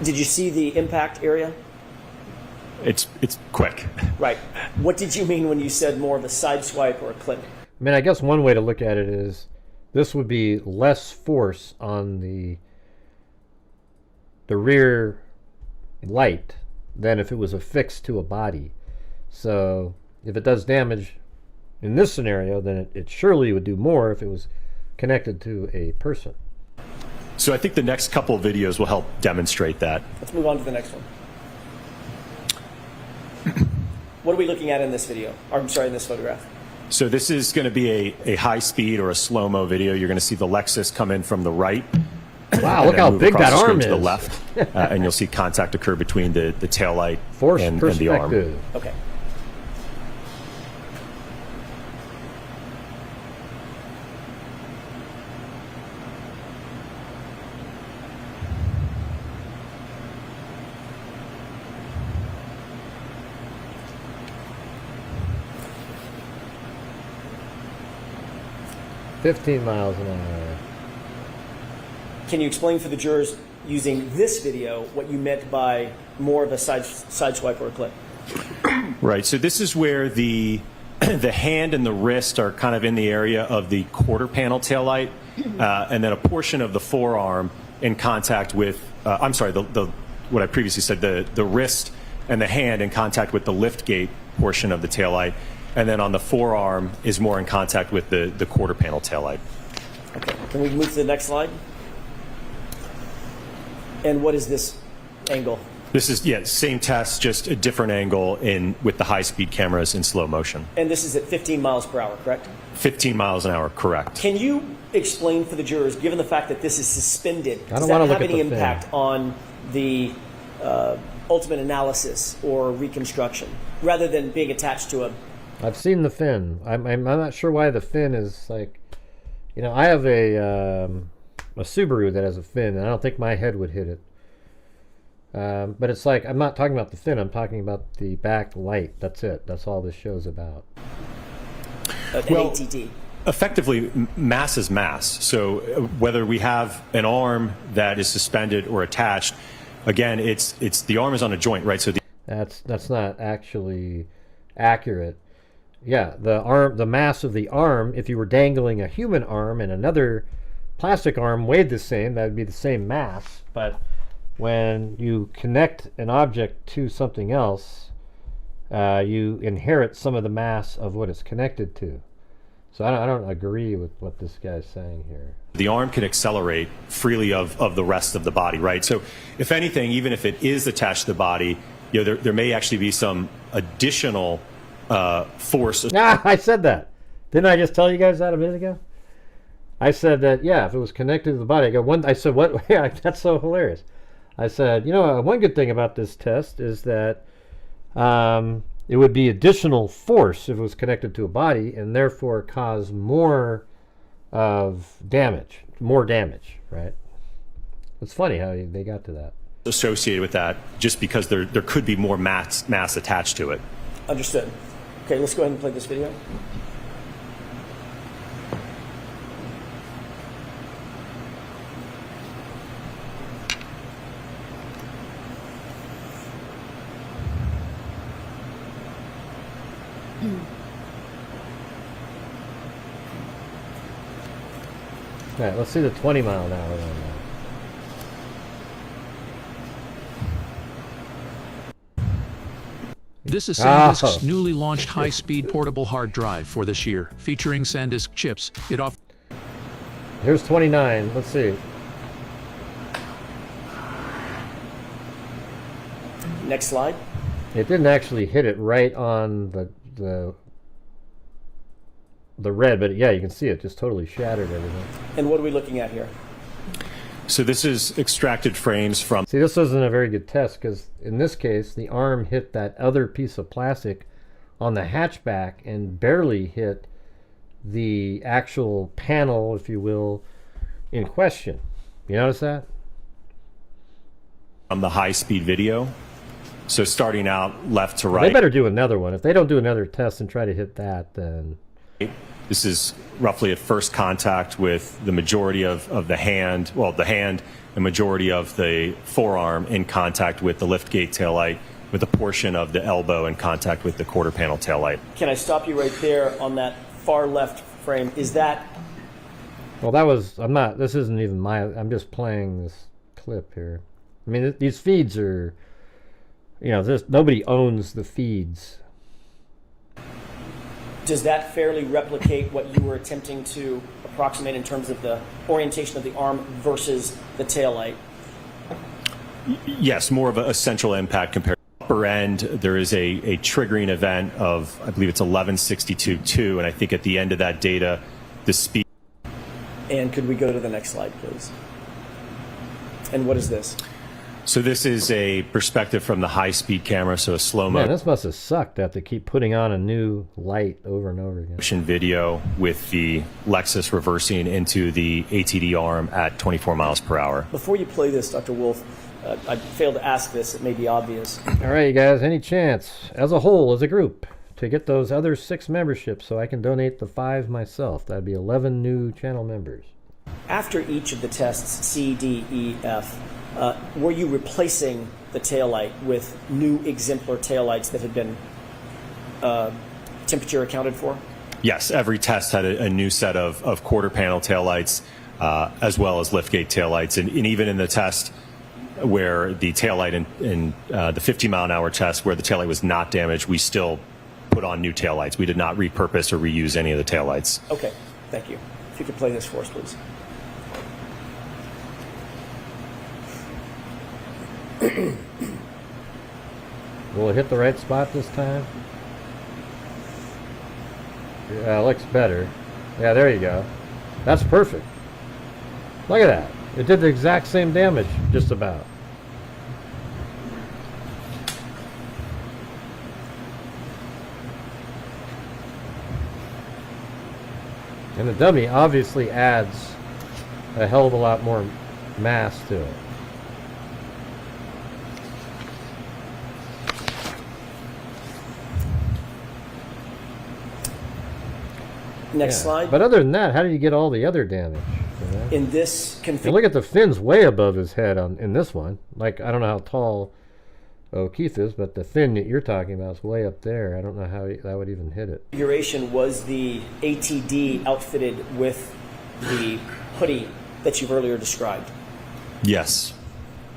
Did you see the impact area? It's quick. Right. What did you mean when you said more of a side swipe or a clip? I mean, I guess one way to look at it is this would be less force on the rear light than if it was affixed to a body. So if it does damage in this scenario, then it surely would do more if it was connected to a person. So I think the next couple of videos will help demonstrate that. Let's move on to the next one. What are we looking at in this video? Or, I'm sorry, in this photograph? So this is going to be a high speed or a slow-mo video. You're going to see the Lexus come in from the right. Wow, look how big that arm is. To the left, and you'll see contact occur between the taillight and the arm. Okay. 15 miles an hour. Can you explain for the jurors using this video what you meant by more of a side swipe or a clip? Right. So this is where the hand and the wrist are kind of in the area of the quarter panel taillight, and then a portion of the forearm in contact with, I'm sorry, what I previously said, the wrist and the hand in contact with the lift gate portion of the taillight, and then on the forearm is more in contact with the quarter panel taillight. Okay. Can we move to the next slide? And what is this angle? This is, yeah, same test, just a different angle with the high-speed cameras in slow motion. And this is at 15 miles per hour, correct? 15 miles an hour, correct. Can you explain for the jurors, given the fact that this is suspended, does that have any impact on the ultimate analysis or reconstruction, rather than being attached to a... I've seen the fin. I'm not sure why the fin is like... You know, I have a Subaru that has a fin, and I don't think my head would hit it. But it's like, I'm not talking about the fin, I'm talking about the back light. That's it. That's all this show's about. Well, ATT. Effectively, mass is mass. So whether we have an arm that is suspended or attached, again, it's the arm is on a joint, right? So that's not actually accurate. Yeah, the mass of the arm, if you were dangling a human arm and another plastic arm weighed the same, that would be the same mass. But when you connect an object to something else, you inherit some of the mass of what it's connected to. So I don't agree with what this guy's saying here. The arm can accelerate freely of the rest of the body, right? So if anything, even if it is attached to the body, you know, there may actually be some additional force. I said that. Didn't I just tell you guys that a minute ago? I said that, yeah, if it was connected to the body, I said, what? Yeah, that's so hilarious. I said, you know, one good thing about this test is that it would be additional force if it was connected to a body, and therefore cause more of damage, right? It's funny how they got to that. Associated with that, just because there could be more mass attached to it. Understood. Okay, let's go ahead and play this video. All right, let's see the 20 mile an hour one now. This is SanDisk's newly launched high-speed portable hard drive for this year, featuring SanDisk chips. Here's 29. Let's see. Next slide. It didn't actually hit it right on the red, but yeah, you can see it just totally shattered everything. And what are we looking at here? So this is extracted frames from... See, this wasn't a very good test because in this case, the arm hit that other piece of plastic on the hatchback and barely hit the actual panel, if you will, in question. You notice that? On the high-speed video. So starting out left to right. They better do another one. If they don't do another test and try to hit that, then... This is roughly at first contact with the majority of the hand, well, the hand, the majority of the forearm in contact with the liftgate taillight, with a portion of the elbow in contact with the quarter panel taillight. Can I stop you right there on that far left frame? Is that... Well, that was, this isn't even I'm just playing this clip here. I mean, these feeds are, you know, nobody owns the feeds. Does that fairly replicate what you were attempting to approximate in terms of the orientation of the arm versus the taillight? Yes, more of a central impact compared to the upper end. There is a triggering event of, I believe it's 1162.2, and I think at the end of that data, the speed... And could we go to the next slide, please? And what is this? So this is a perspective from the high-speed camera, so a slow-mo. Man, this must have sucked to have to keep putting on a new light over and over again. Motion video with the Lexus reversing into the ATD arm at 24 miles per hour. Before you play this, Dr. Wolf, I failed to ask this. It may be obvious. All right, you guys, any chance, as a whole, as a group, to get those other 6 memberships so I can donate the 5 myself. That'd be 11 new channel members. After each of the tests, C, D, E, F, were you replacing the taillight with new exemplar taillights that had been temperature accounted for? Yes, every test had a new set of quarter panel taillights, as well as liftgate taillights. And even in the test where the taillight in the 50-mile-an-hour test where the taillight was not damaged, we still put on new taillights. We did not repurpose or reuse any of the taillights. Okay, thank you. If you could play this for us, please. Will it hit the right spot this time? Yeah, it looks better. Yeah, there you go. That's perfect. Look at that. It did the exact same damage, just about. And the dummy obviously adds a hell of a lot more mass to it. Next slide. But other than that, how do you get all the other damage? You know? In this And look at the fins way above his head in this one. Like, I don't know how tall O'Keefe is, but the fin that you're talking about is way up there. I don't know how that would even hit it. configuration was the ATD outfitted with the hoodie that you've earlier described? Yes.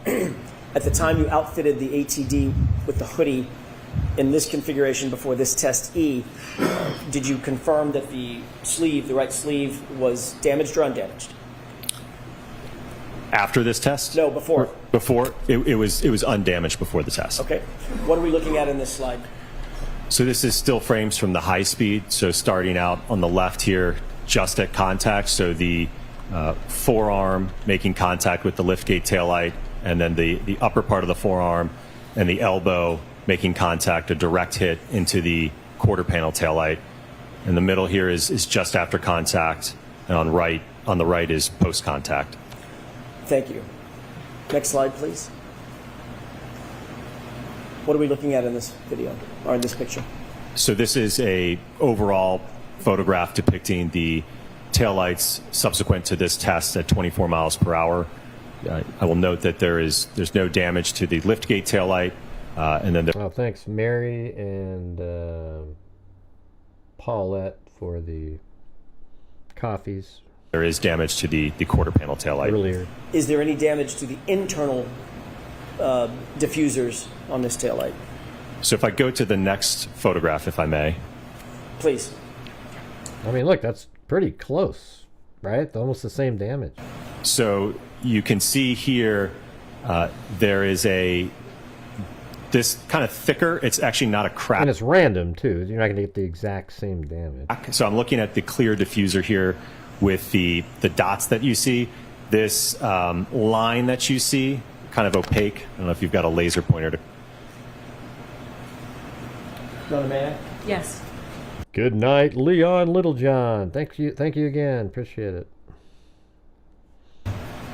At the time you outfitted the ATD with the hoodie in this configuration before this test E, did you confirm that the sleeve, the right sleeve, was damaged or undamaged? After this test? No, before. Before, it was undamaged before the test. Okay. What are we looking at in this slide? So this is still frames from the high speed. So starting out on the left here, just at contact. So the forearm making contact with the liftgate taillight, and then the upper part of the forearm and the elbow making contact, a direct hit into the quarter panel taillight. And the middle here is just after contact, and on the right is post contact. Thank you. Next slide, please. What are we looking at in this video, or in this picture? So this is a overall photograph depicting the taillights subsequent to this test at 24 miles per hour. I will note that there's no damage to the liftgate taillight, and then oh, thanks Mary and Paulette for the coffees. There is damage to the quarter panel taillight. Earlier. Is there any damage to the internal diffusers on this taillight? So if I go to the next photograph, if I may. Please. I mean, look, that's pretty close, right? Almost the same damage. So you can see here there is this kind of thicker, it's actually not a crack. And it's random, too. You're not going to get the exact same damage. So I'm looking at the clear diffuser here with the dots that you see. This line that you see, kind of opaque. I don't know if you've got a laser pointer to... Yes. Good night, Leon Littlejohn. Thank you again. Appreciate it.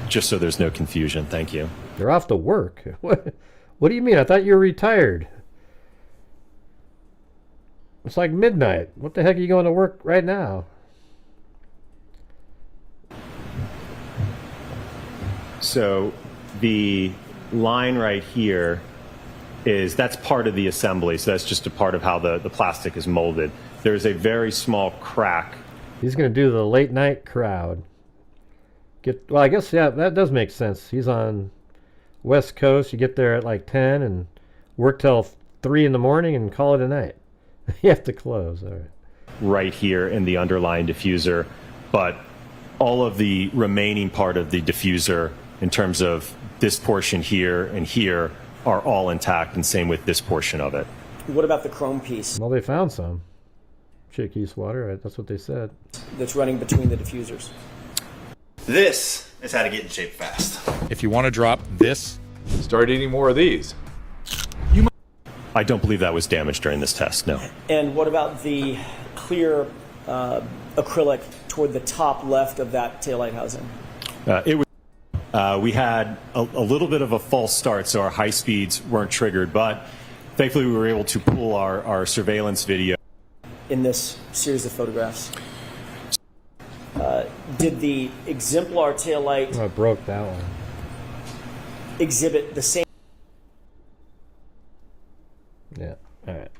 Just so there's no confusion, thank you. You're off to work. What do you mean? I thought you were retired. It's like midnight. What the heck are you going to work right now? So the line right here that's part of the assembly. So that's just a part of how the plastic is molded. There's a very small crack. He's going to do the late night crowd. Well, I guess, yeah, that does make sense. He's on West Coast. You get there at like 10 and work till 3 in the morning and call it a night. You have to close. All right. Right here in the underlying diffuser. But all of the remaining part of the diffuser, in terms of this portion here and here, are all intact, and same with this portion of it. What about the chrome piece? Well, they found some. Chick East water, that's what they said. That's running between the diffusers. This is how to get in shape fast. If you want to drop this, start eating more of these. I don't believe that was damaged during this test, no. And what about the clear acrylic toward the top left of that taillight housing? We had a little bit of a false start, so our high speeds weren't triggered, but thankfully we were able to pull our surveillance video. In this series of photographs, did the exemplar taillight I broke that one. exhibit the same? Yeah, all right.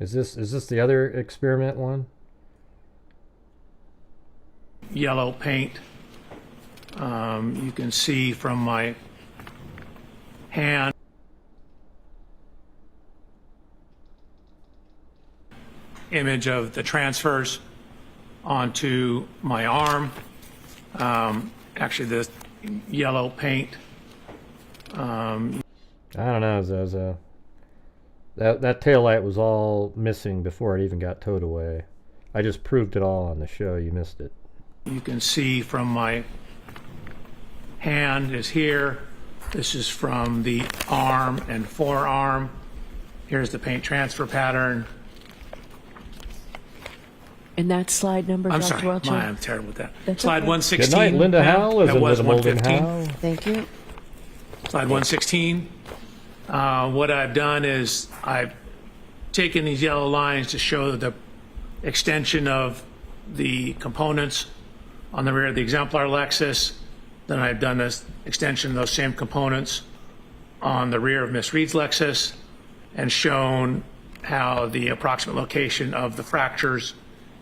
Is this the other experiment one? Yellow paint. You can see from my hand. Image of the transfers onto my arm. Actually, the yellow paint. I don't know, Zozo. That taillight was all missing before it even got towed away. I just proved it all on the show. You missed it. You can see from my hand is here. This is from the arm and forearm. Here's the paint transfer pattern. And that slide number, I'm Dr. sorry, Welcher? I'm terrible with that. That's Slide okay. 116. Good night, Linda ma'am. Howell. Is That it was Linda Molden 115. Howell? Thank you. Slide 116. What I've done is I've taken these yellow lines to show the extension of the components on the rear of the exemplar Lexus. Then I've done this extension of those same components on the rear of Miss Reed's Lexus and shown how the approximate location of the fractures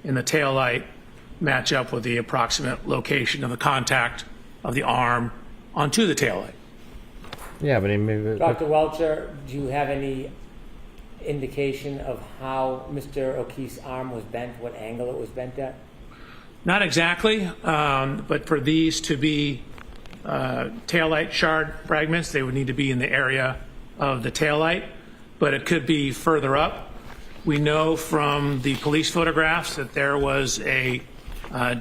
in the taillight match up with the approximate location of the contact of the arm onto the taillight. Yeah, but maybe. Dr. Welcher, do you have any indication of how Mr. O'Keefe's arm was bent, what angle it was bent at? Not exactly, but for these to be taillight shard fragments, they would need to be in the area of the taillight, but it could be further up. We know from the police photographs that there was a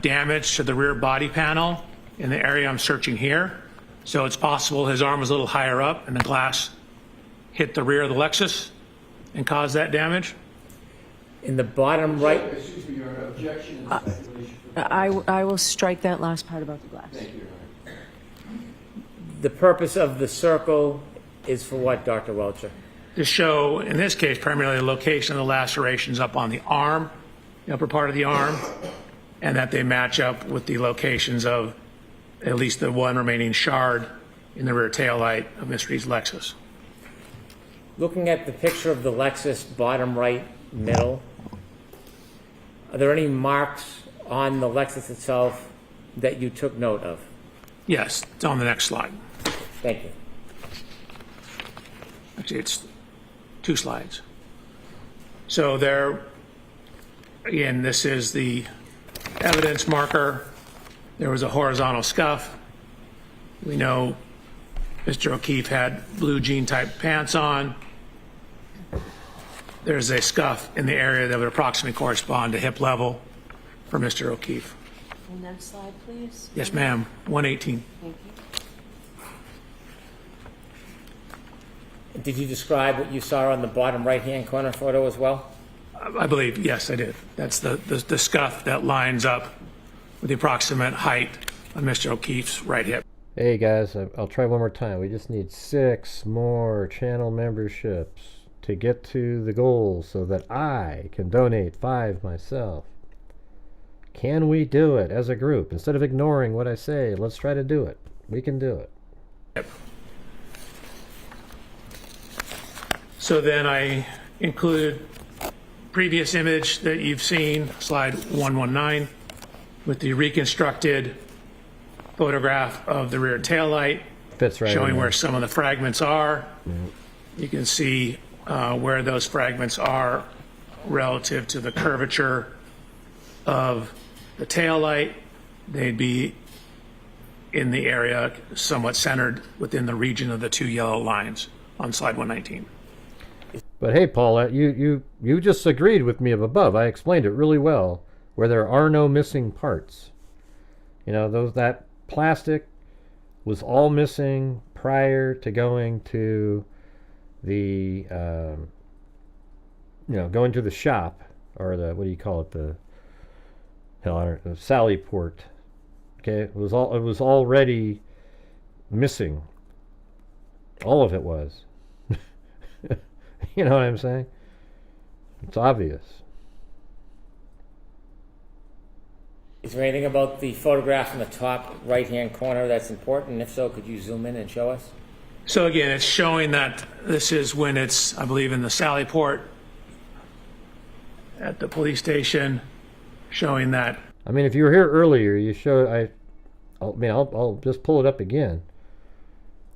damage to the rear body panel in the area I'm searching here. So it's possible his arm was a little higher up and the glass hit the rear of the Lexus and caused that damage. In the bottom right. Excuse me, Your Honor, objection and speculation. I will strike that last part about the glass. Thank you, Your Honor. The purpose of the circle is for what, Dr. Welcher? To show, in this case, primarily the location of the lacerations up on the arm, the upper part of the arm, and that they match up with the locations of at least the one remaining shard in the rear taillight of Miss Reed's Lexus. Looking at the picture of the Lexus, bottom right middle, are there any marks on the Lexus itself that you took note of? Yes, it's on the next slide. Thank you. Actually, it's 2 slides. So there, again, this is the evidence marker. There was a horizontal scuff. We know Mr. O'Keefe had blue jean type pants on. There's a scuff in the area that would approximately correspond to hip level for Mr. O'Keefe. And next slide, please. Yes, ma'am. 118. Thank you. Did you describe what you saw on the bottom right-hand corner photo as well? I believe, yes, I did. That's the scuff that lines up with the approximate height of Mr. O'Keefe's right hip. Hey guys, I'll try one more time. We just need 6 more channel memberships to get to the goal so that I can donate 5 myself. Can we do it as a group? Instead of ignoring what I say, let's try to do it. We can do it. Yep. So then I included previous image that you've seen, slide 119, with the reconstructed photograph of the rear taillight, fits right showing in where there. some of the fragments are. Mhm. You can see where those fragments are relative to the curvature of the taillight. They'd be in the area somewhat centered within the region of the 2 yellow lines on slide 119. But hey, Paulette, you just agreed with me above. I explained it really well, where there are no missing parts. You know, that plastic was all missing prior to going to the going to the shop, or the, what do you call it, the Sally port. Okay, it was already missing. All of it was. You know what I'm saying? It's obvious. Is there anything about the photograph in the top right-hand corner that's important? If so, could you zoom in and show us? So again, it's showing that this is when it's, I believe, in the Sally port at the police station, showing that. I mean, if you were here earlier, you showed. I'll just pull it up again.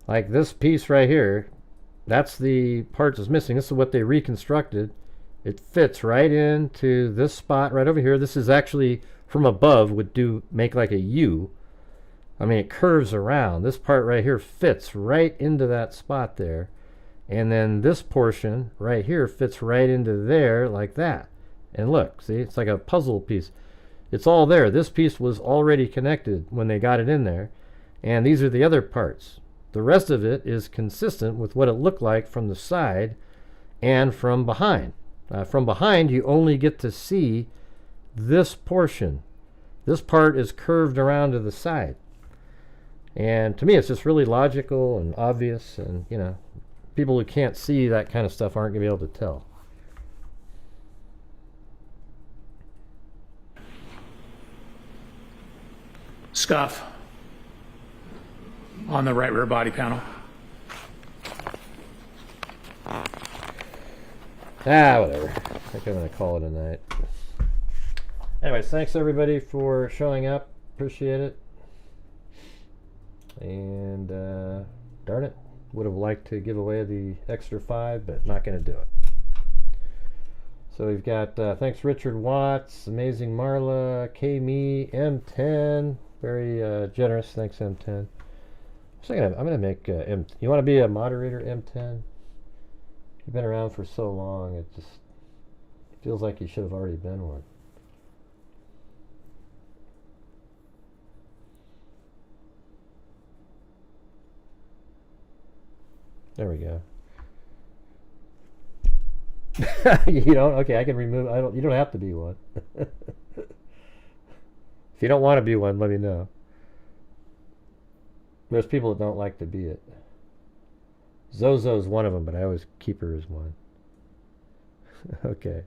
Like this piece right here, that's the part that's missing. This is what they reconstructed. It fits right into this spot right over here. This is actually from above would make like a U. I mean, it curves around. This part right here fits right into that spot there. And then this portion right here fits right into there like that. And look, see, it's like a puzzle piece. It's all there. This piece was already connected when they got it in there. And these are the other parts. The rest of it is consistent with what it looked like from the side and from behind. From behind, you only get to see this portion. This part is curved around to the side. And to me, it's just really logical and obvious. And, people who can't see that kind of stuff aren't going to be able to tell. Scuff on the right rear body panel. Whatever. I think I'm going to call it a night. Anyways, thanks everybody for showing up. Appreciate it. And darn it, would have liked to give away the extra 5, but not going to do it. So we've got thanks Richard Watts, Amazing Marla, K-Me, M10, very generous. Thanks M10. So I'm going to make M. You want to be a moderator, M10? You've been around for so long, it just feels like you should have already been one. There we go. You don't? Okay, I can remove. You don't have to be one. If you don't want to be one, let me know. There's people that don't like to be it. Zozo's one of them, but I always keep her as one. Okay.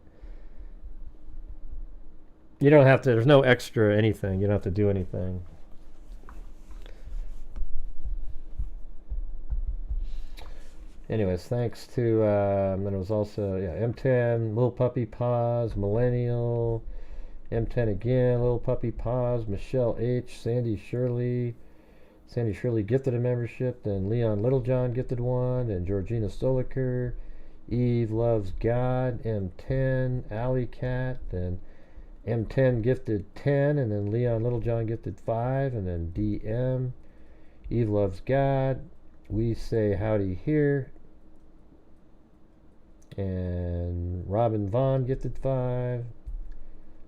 You don't have to. There's no extra anything. You don't have to do anything. Anyways, thanks to, and it was also, M10, Little Puppy Paws, Millennial, M10 again, Little Puppy Paws, Michelle H, Sandy Shirley gifted a membership, then Leon Littlejohn gifted one, and Georgina Stoliker, Eve Loves God, M10, Alley Cat, then M10 gifted 10, and then Leon Littlejohn gifted 5, and then DM, Eve Loves God, We Say Howdy Here, and Robin Vaughn gifted 5.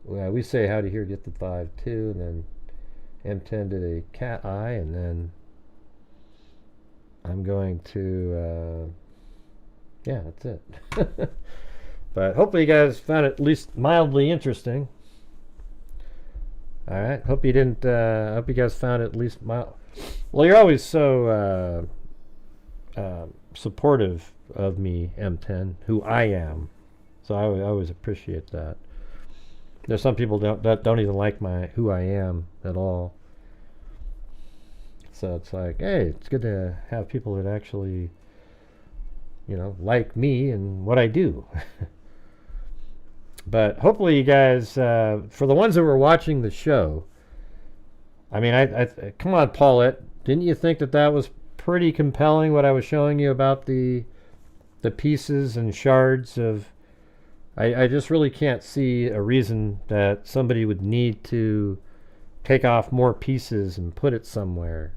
Well, We Say Howdy Here gifted 5 too, and then M10 did a cat eye, and then I'm going to, that's it. But hopefully you guys found it at least mildly interesting. All right, hope you didn't. Hope you guys found it at least mild. Well, you're always so supportive of me, M10, who I am. So I always appreciate that. There's some people that don't even like who I am at all. So it's like, hey, it's good to have people that actually, like me and what I do. But hopefully you guys, for the ones that were watching the show, I mean, I come on, Paulette, didn't you think that was pretty compelling, what I was showing you about the pieces and shards of... I just really can't see a reason that somebody would need to take off more pieces and put it somewhere.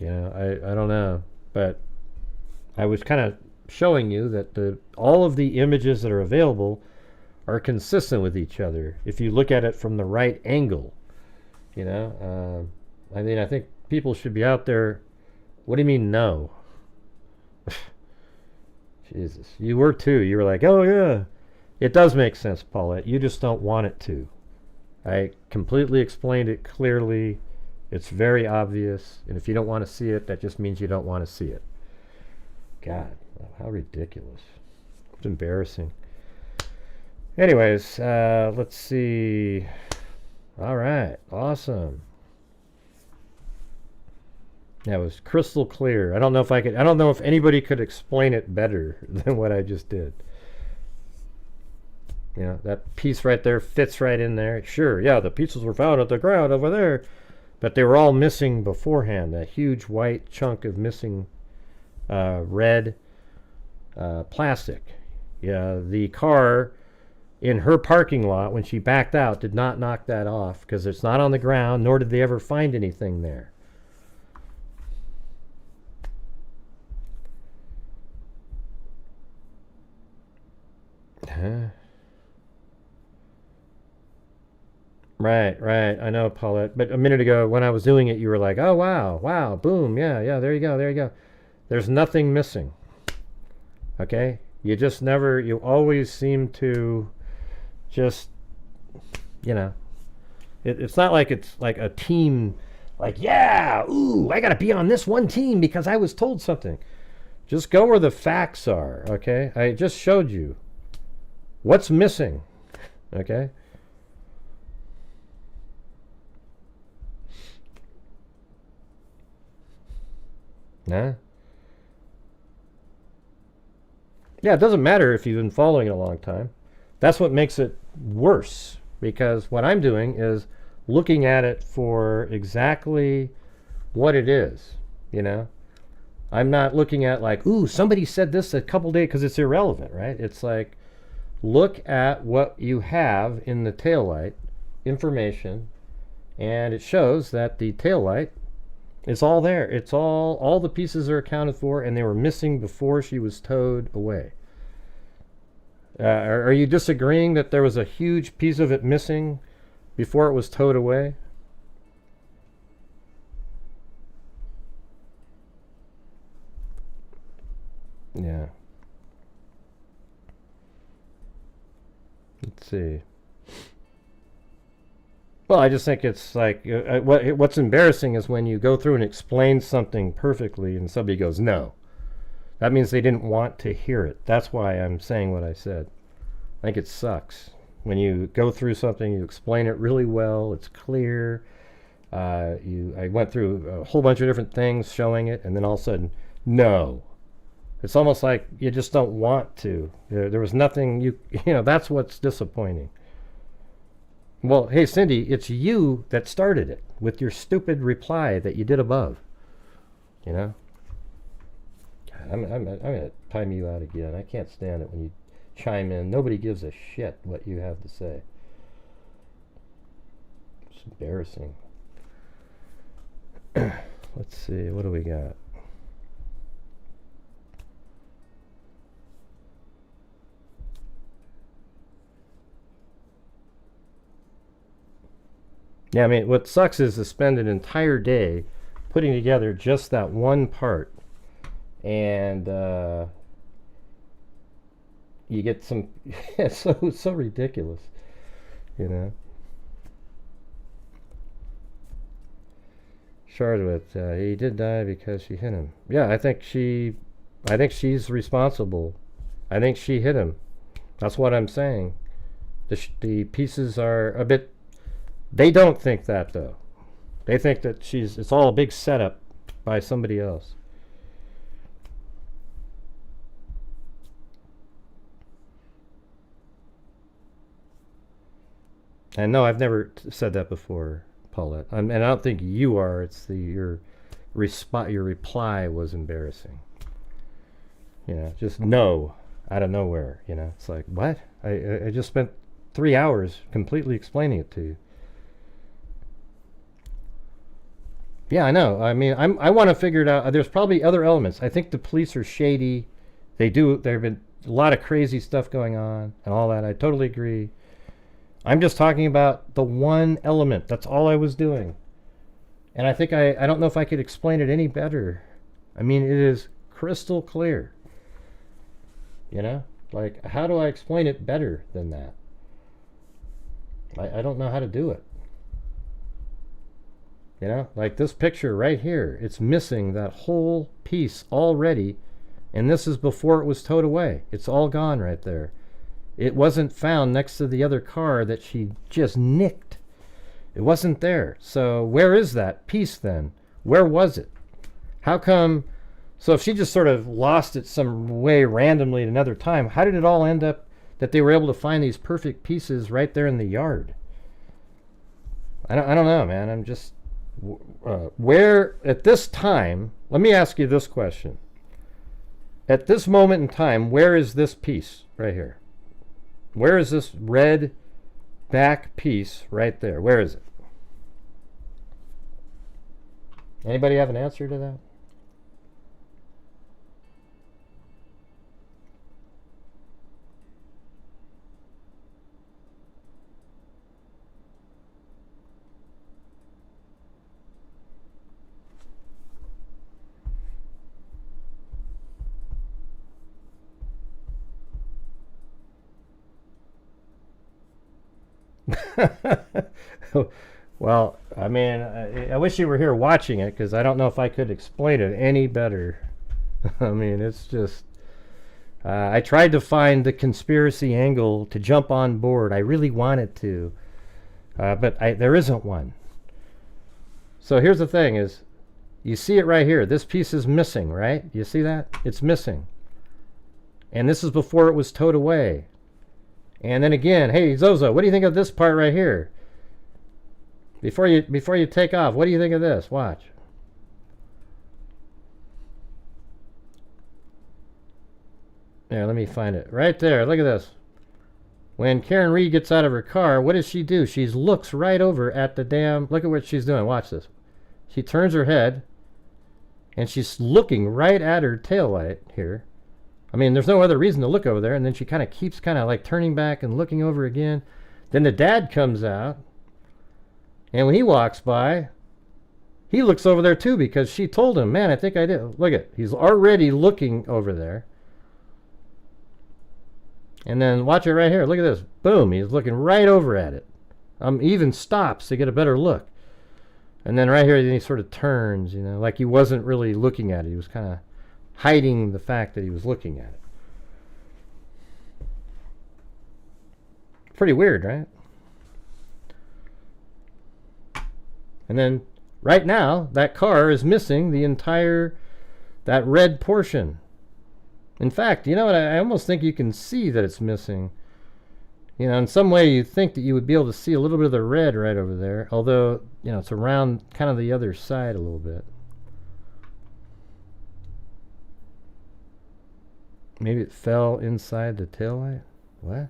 I don't know. But I was kind of showing you that all of the images that are available are consistent with each other if you look at it from the right angle. I mean, I think people should be out there. What do you mean no? Jesus. You were too. You were like, oh yeah. It does make sense, Paulette. You just don't want it to. I completely explained it clearly. It's very obvious. And if you don't want to see it, that just means you don't want to see it. God, how ridiculous. It's embarrassing. Anyways, let's see. All right. Awesome. That was crystal clear. I don't know if anybody could explain it better than what I just did. You know, that piece right there fits right in there. Sure, yeah, the pieces were found at the ground over there, but they were all missing beforehand. That huge white chunk of missing red plastic. Yeah, the car in her parking lot when she backed out did not knock that off because it's not on the ground, nor did they ever find anything there. Huh? Right. I know, Paulette. But a minute ago, when I was doing it, you were like, oh, wow, boom, yeah, there you go. There's nothing missing. Okay? You always seem to just, you know, it's not like it's like a team, like, yeah, ooh, I got to be on this one team because I was told something. Just go where the facts are, okay? I just showed you what's missing, okay? Nah. Yeah, it doesn't matter if you've been following it a long time. That's what makes it worse, because what I'm doing is looking at it for exactly what it is, you know? I'm not looking at like, ooh, somebody said this a couple days, because it's irrelevant, right? It's like, look at what you have in the taillight information, and it shows that the taillight is all there. It's all the pieces are accounted for, and they were missing before she was towed away. Are you disagreeing that there was a huge piece of it missing before it was towed away? Yeah. Let's see. Well, I just think it's like, what's embarrassing is when you go through and explain something perfectly and somebody goes, no. That means they didn't want to hear it. That's why I'm saying what I said. I think it sucks. When you go through something, you explain it really well, it's clear. I went through a whole bunch of different things showing it, and then all of a sudden, no. It's almost like you just don't want to. There was nothing, you know, that's what's disappointing. Well, hey, Cindy, it's you that started it with your stupid reply that you did above. You know? I'm going to time you out again. I can't stand it when you chime in. Nobody gives a shit what you have to say. It's embarrassing. Let's see. What do we got? Yeah, I mean, what sucks is to spend an entire day putting together just that one part, and you get some. It's so ridiculous, you know. Cardioid, he did die because she hit him. Yeah, I think she's responsible. I think she hit him. That's what I'm saying. The pieces are a bit. They don't think that, though. They think that it's all a big setup by somebody else. And no, I've never said that before, Paulette. And I don't think you are. It's your reply was embarrassing. You know, just no, out of nowhere. You know, it's like, what? I just spent 3 hours completely explaining it to you. Yeah, I know. I mean, I want to figure it out. There's probably other elements. I think the police are shady. There have been a lot of crazy stuff going on and all that. I totally agree. I'm just talking about the one element. That's all I was doing. And I think I don't know if I could explain it any better. I mean, it is crystal clear. You know? Like, how do I explain it better than that? I don't know how to do it. You know? Like this picture right here. It's missing that whole piece already. And this is before it was towed away. It's all gone right there. It wasn't found next to the other car that she just nicked. It wasn't there. So where is that piece then? Where was it? How come? So if she just sort of lost it some way randomly at another time, how did it all end up that they were able to find these perfect pieces right there in the yard? I don't know, man. I'm just... where, at this time, let me ask you this question. At this moment in time, where is this piece right here? Where is this red back piece right there? Where is it? Anybody have an answer to that? Well, I mean, I wish you were here watching it, because I don't know if I could explain it any better. I mean, it's just... I tried to find the conspiracy angle to jump on board. I really wanted to. But there isn't one. So here's the thing is, you see it right here. This piece is missing, right? You see that? It's missing. And this is before it was towed away. And then again, hey Zozo, what do you think of this part right here? Before you take off, what do you think of this? Watch. There, let me find it. Right there, look at this. When Karen Reed gets out of her car, what does she do? She looks right over at the damn... Look at what she's doing. Watch this. She turns her head, and she's looking right at her taillight here. I mean, there's no other reason to look over there. And then she kind of keeps kind of like turning back and looking over again. Then the dad comes out. And when he walks by, he looks over there too, because she told him, man, I think I did. Look at, he's already looking over there. And then watch it right here. Look at this. Boom. He's looking right over at it. He even stops to get a better look. And then right here, then he sort of turns, you know, like he wasn't really looking at it. He was kind of hiding the fact that he was looking at it. Pretty weird, right? And then right now, that car is missing the entire, that red portion. In fact, you know what? I almost think you can see that it's missing. You know, in some way you think that you would be able to see a little bit of the red right over there. Although, you know, it's around kind of the other side a little bit. Maybe it fell inside the taillight? What?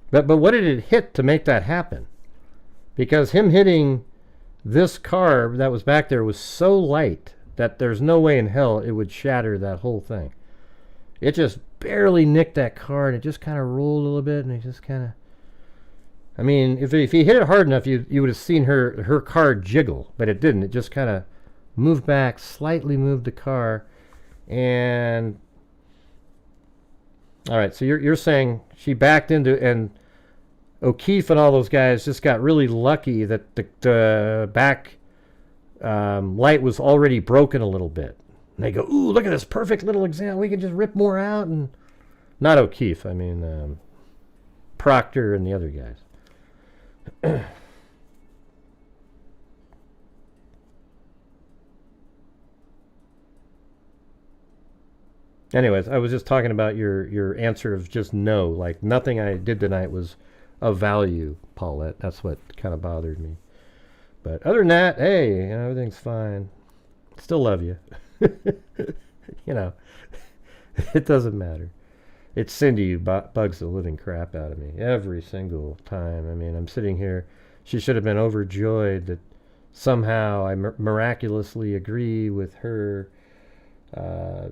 But what did it hit to make that happen? Because him hitting this car that was back there was so light that there's no way in hell it would shatter that whole thing. It just barely nicked that car, and it just kind of rolled a little bit, and it just kind of... I mean, if he hit it hard enough, you would have seen her car jiggle, but it didn't. It just kind of moved back, slightly moved the car, and... All right, so you're saying she backed into, and O'Keefe and all those guys just got really lucky that the back light was already broken a little bit. And they go, ooh, look at this perfect little example. We can just rip more out. And not O'Keefe, I mean Proctor and the other guys. Anyways, I was just talking about your answer of just no. Like, nothing I did tonight was of value, Paulette. That's what kind of bothered me. But other than that, hey, you know, everything's fine. Still love you. You know, it doesn't matter. It's Cindy who bugs the living crap out of me every single time. I mean, I'm sitting here. She should have been overjoyed that somehow I miraculously agree with her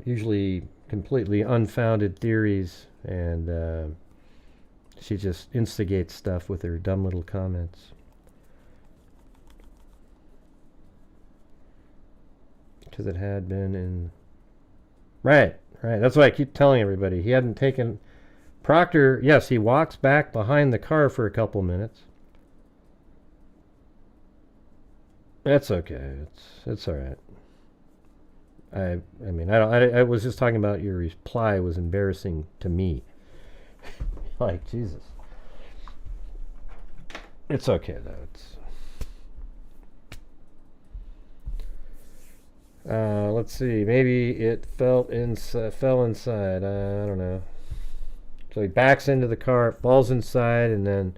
usually completely unfounded theories, and she just instigates stuff with her dumb little comments. because it had been in... Right. That's what I keep telling everybody. He hadn't taken... Proctor, yes, he walks back behind the car for a couple minutes. That's okay. It's all right. I mean, I was just talking about your reply was embarrassing to me. Like, Jesus. It's okay, though. Let's see. Maybe it fell inside. I don't know. So he backs into the car, falls inside, and then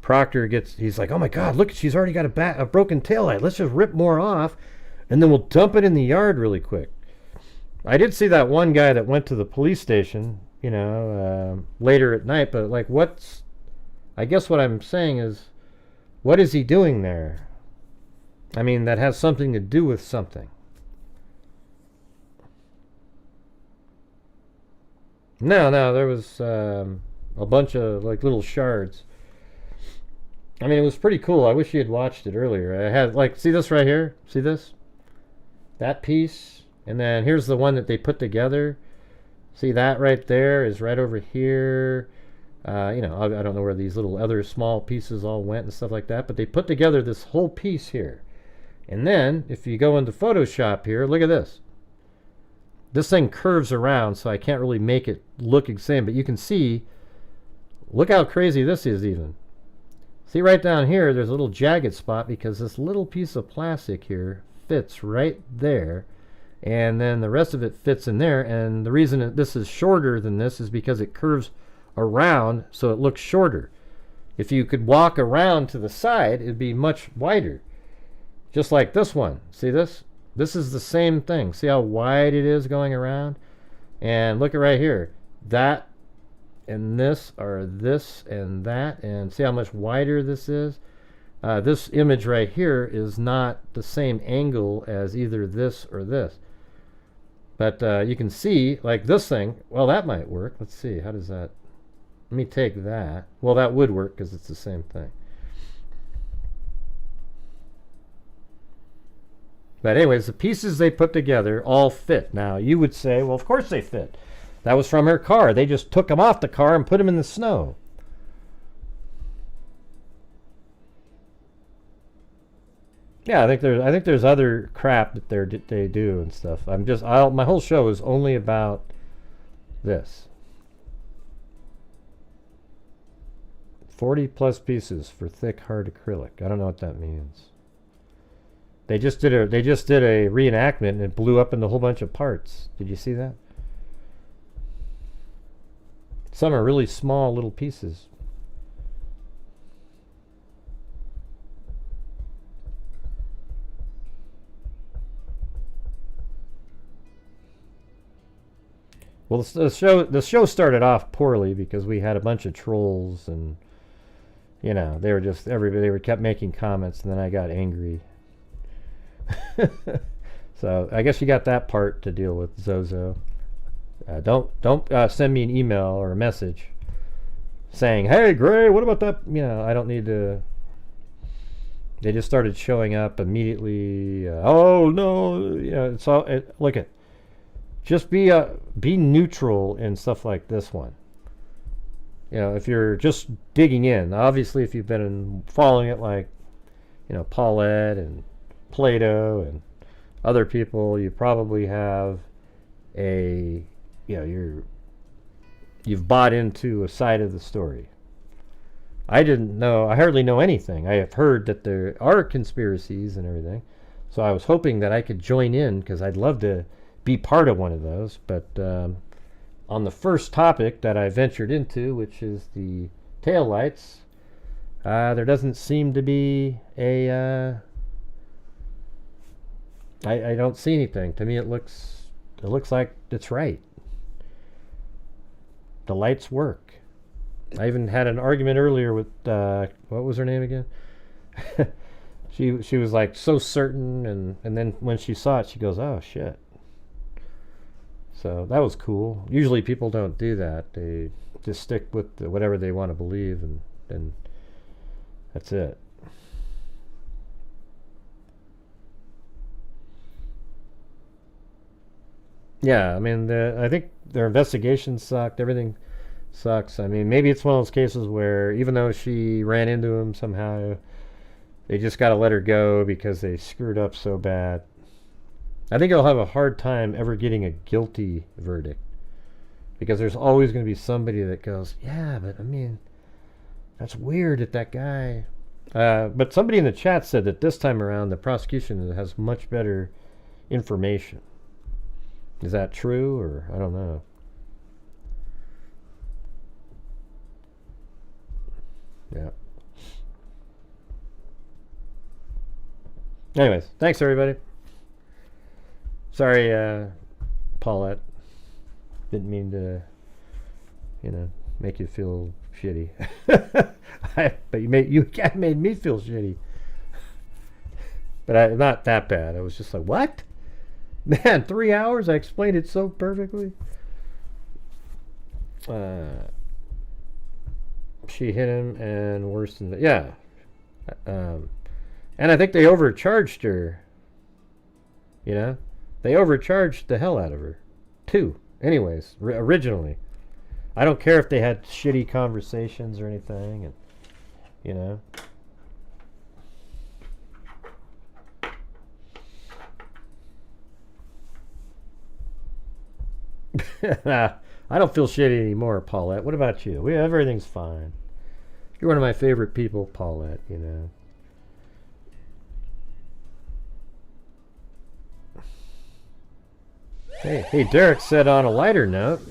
Proctor he's like, oh my God, look, she's already got a broken taillight. Let's just rip more off, and then we'll dump it in the yard really quick. I did see that one guy that went to the police station, later at night, but like, I guess what I'm saying is, what is he doing there? I mean, that has something to do with something. No, there was a bunch of like little shards. I mean, it was pretty cool. I wish you had watched it earlier. I had like, see this right here? See this? That piece. And then here's the one that they put together. See that right there is right over here. I don't know where these little other small pieces all went and stuff like that, but they put together this whole piece here. And then if you go into Photoshop here, look at this. This thing curves around, so I can't really make it look the same, but you can see, look how crazy this is even. See right down here, there's a little jagged spot because this little piece of plastic here fits right there, and then the rest of it fits in there, and the reason that this is shorter than this is because it curves around so it looks shorter. If you could walk around to the side, it'd be much wider. Just like this one. See this? This is the same thing. See how wide it is going around? And look at right here. That and this are this and that. And see how much wider this is? This image right here is not the same angle as either this or this. But you can see, like this thing, well, that might work. Let's see. How does that... Let me take that. Well, that would work because it's the same thing. But anyways, the pieces they put together all fit. Now, you would say, well, of course they fit. That was from her car. They just took them off the car and put them in the snow. Yeah, I think there's other crap that they do and stuff. My whole show is only about this. 40 plus pieces for thick, hard acrylic. I don't know what that means. They just did a reenactment and it blew up into a whole bunch of parts. Did you see that? Some are really small little pieces. Well, the show started off poorly because we had a bunch of trolls and they were just kept making comments, and then I got angry. So I guess you got that part to deal with, Zozo. Don't send me an email or a message saying, "Hey, Gray, what about that?" I don't need to. They just started showing up immediately. Oh no, it's all. Look at. Just be neutral in stuff like this one. If you're just digging in, obviously, if you've been following it, like Paulette and Plato and other people, you probably have you've bought into a side of the story. I hardly know anything. I have heard that there are conspiracies and everything, so I was hoping that I could join in because I'd love to be part of one of those. But on the first topic that I ventured into, which is the taillights, there doesn't seem to be a I don't see anything. To me, it looks like it's right. The lights work. I even had an argument earlier with what was her name again? She was like so certain, and then when she saw it, she goes, "Oh shit." So that was cool. Usually people don't do that. They just stick with whatever they want to believe, and that's it. Yeah, I mean, I think their investigation sucked. Everything sucks. I mean, maybe it's one of those cases where even though she ran into him somehow, they just got to let her go because they screwed up so bad. I think he'll have a hard time ever getting a guilty verdict because there's always going to be somebody that goes, yeah, but I mean, that's weird that guy. But somebody in the chat said that this time around the prosecution has much better information. Is that true, or I don't know? Yeah. Anyways, thanks everybody. Sorry, Paulette. Didn't mean to, make you feel shitty. But you made me feel shitty. But not that bad. I was just like, what? Man, 3 hours? I explained it so perfectly. She hit him and worse than that. Yeah. And I think they overcharged her. They overcharged the hell out of her. Too. Anyways, originally. I don't care if they had shitty conversations or anything. And, I don't feel shitty anymore, Paulette. What about you? Everything's fine. You're one of my favorite people, Paulette, Hey, Derek said on a lighter note.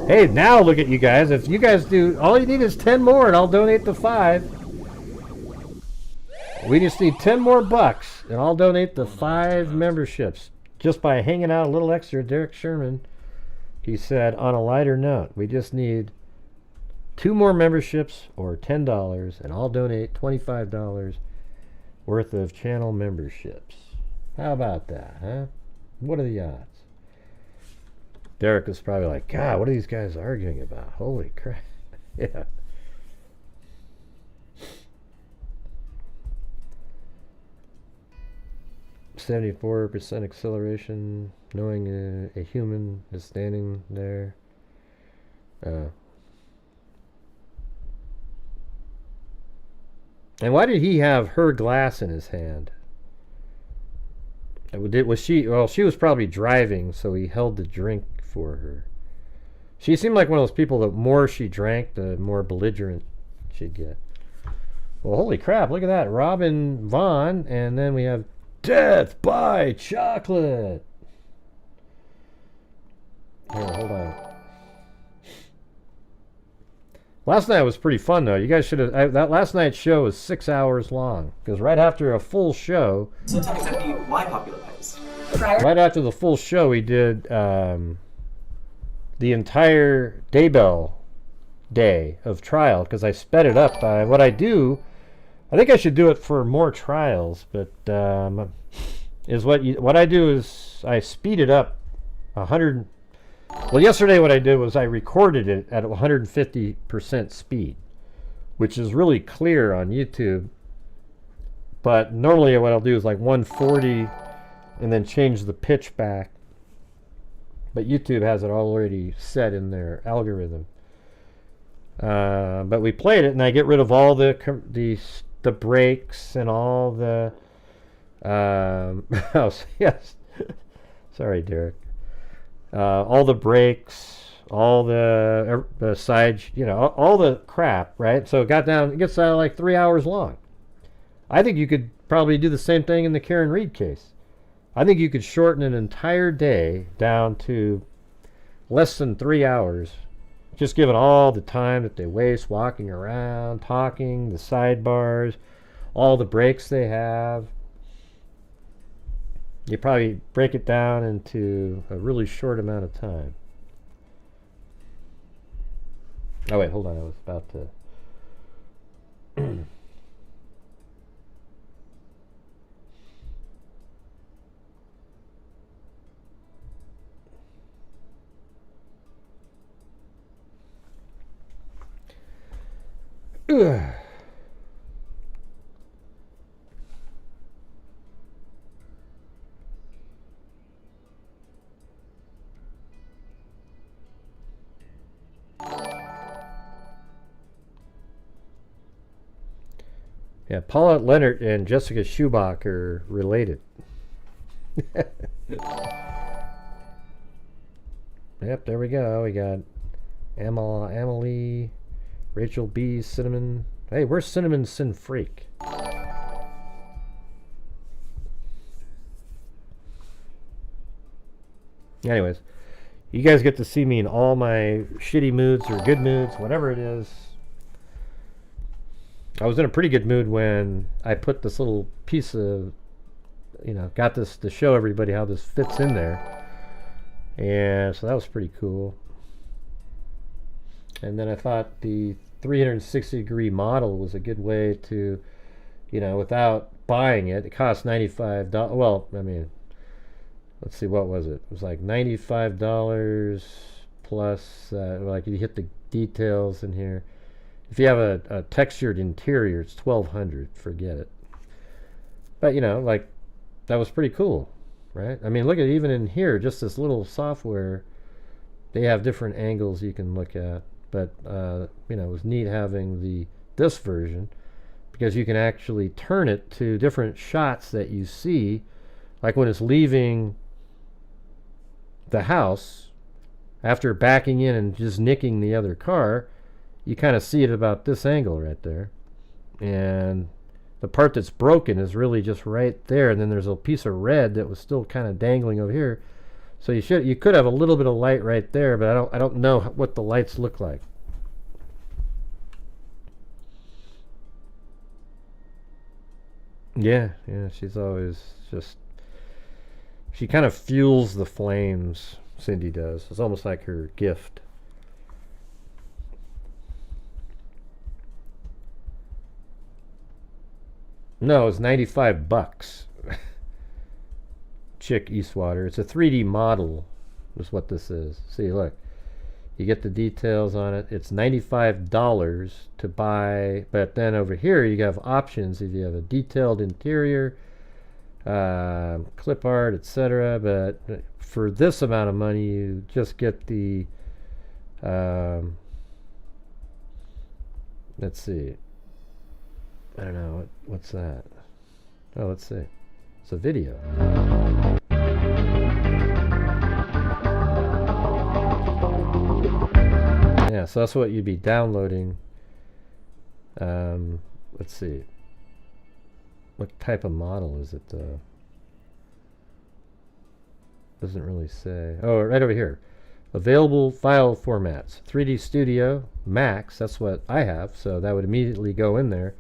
Hey, now look at you guys. If you guys do, all you need is 10 more and I'll donate the 5. We just need 10 more bucks and I'll donate the 5 memberships. Just by hanging out a little extra, Derek Sherman, he said, on a lighter note, we just need 2 more memberships or $10 and I'll donate $25 worth of channel memberships. How about that, huh? What are the odds? Derek was probably like, God, what are these guys arguing about? Holy crap. Yeah. %74% acceleration, knowing a human is standing there. And why did he have her glass in his hand? Was she? Well, she was probably driving, so he held the drink for her. She seemed like one of those people that more she drank, the more belligerent she'd get. Well, holy crap! Look at that, Robin Vaughn, and then we have Death by Chocolate. Oh, hold on. Last night was pretty fun, though. You guys should have. That last night's show was 6 hours long because right after a full show. So tell me exactly why Popular Plays. Right after the full show, we did the entire Daybell day of trial because I sped it up. What I do, I think I should do it for more trials, but what I do is I speed it up 100. Well, yesterday what I did was I recorded it at 150% speed, which is really clear on YouTube. But normally what I'll do is like 140 and then change the pitch back. But YouTube has it already set in their algorithm. But we played it and I get rid of all the breaks and all the... oh, yes. Sorry, Derek. All the breaks, all the side, all the crap, right? So it gets like 3 hours long. I think you could probably do the same thing in the Karen Reed case. I think you could shorten an entire day down to less than 3 hours, just given all the time that they waste walking around, talking, the sidebars, all the breaks they have. You probably break it down into a really short amount of time. Oh wait, hold on, I was about to... Ugh. Yeah, Paulette Leonard and Jessica Schubach are related. Yep, there we go. We got Emily, Rachel B, Cinnamon. Hey, where's Cinnamon Sin Freak? Anyways, you guys get to see me in all my shitty moods or good moods, whatever it is. I was in a pretty good mood when I put this little piece of, got this to show everybody how this fits in there. And so that was pretty cool. And then I thought the 360-degree model was a good way to, without buying it. It cost $95. Well, I mean, let's see, what was it? It was like $95 plus, like you hit the details in here. If you have a textured interior, it's $1,200. Forget it. But, like, that was pretty cool, right? I mean, look at even in here, just this little software, they have different angles you can look at. But, it was neat having this version because you can actually turn it to different shots that you see, like when it's leaving the house after backing in and just nicking the other car. You kind of see it about this angle right there, and the part that's broken is really just right there, and then there's a piece of red that was still kind of dangling over here. So you could have a little bit of light right there, but I don't know what the lights look like. Yeah, she's always just, she kind of fuels the flames, Cindy does. It's almost like her gift. No, it's $95. Chick Eastwater. It's a 3D model is what this is. See, look. You get the details on it. It's $95 to buy, but then over here you have options if you have a detailed interior, clip art, etc. But for this amount of money, you just get the, let's see. I don't know, what's that? Oh, let's see. It's a video. Yeah, so that's what you'd be downloading. Let's see. What type of model is it, though? Doesn't really say. Oh, right over here. Available file formats. 3D Studio, Max, that's what I have, so that would immediately go in there.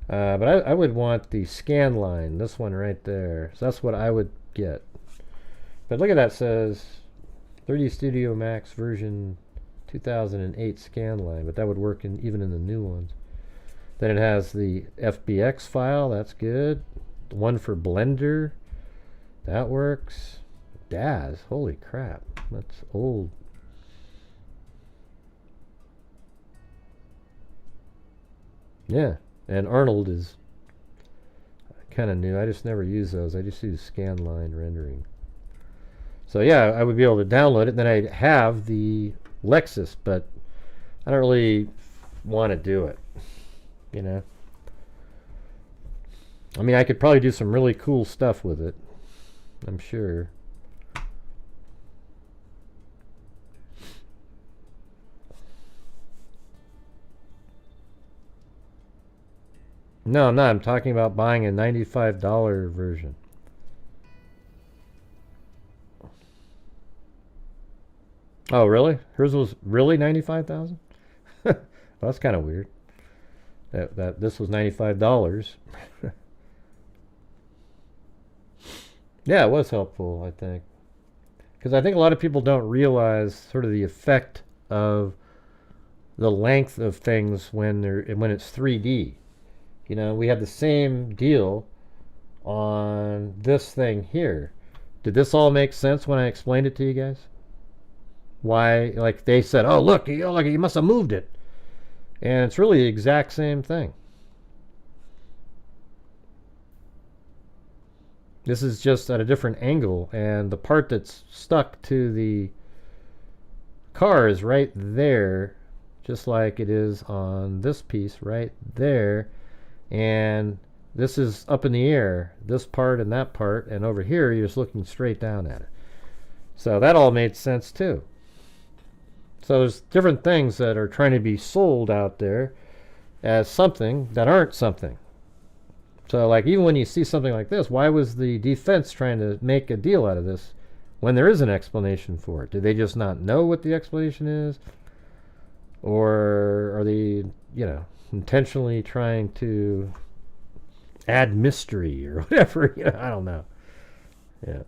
But I would want the scan line, this one right there. So that's what I would get. But look at that, says 3D Studio Max version 2008 scan line, but that would work even in the new ones. Then it has the FBX file, that's good. One for Blender, that works. Daz, holy crap, that's old. Yeah. And Arnold is kind of new. I just never use those. I just use scanline rendering. So yeah, I would be able to download it. Then I have the Lexus, but I don't really want to do it. I mean, I could probably do some really cool stuff with it, I'm sure. No, I'm not. I'm talking about buying a $95 version. Oh, really? Hers was really $95,000? Well, that's kind of weird. That this was $95. Yeah, it was helpful, I think. Because I think a lot of people don't realize sort of the effect of the length of things when it's 3D. We have the same deal on this thing here. Did this all make sense when I explained it to you guys? Why, like they said, oh, look, you must have moved it. And it's really the exact same thing. This is just at a different angle, and the part that's stuck to the car is right there, just like it is on this piece right there. and this is up in the air, this part and that part, and over here you're just looking straight down at it. So that all made sense too. So there's different things that are trying to be sold out there as something that aren't something. So like even when you see something like this, why was the defense trying to make a deal out of this when there is an explanation for it? Do they just not know what the explanation is? Or are they, you know, intentionally trying to add mystery or whatever? You know, I don't know. Yeah.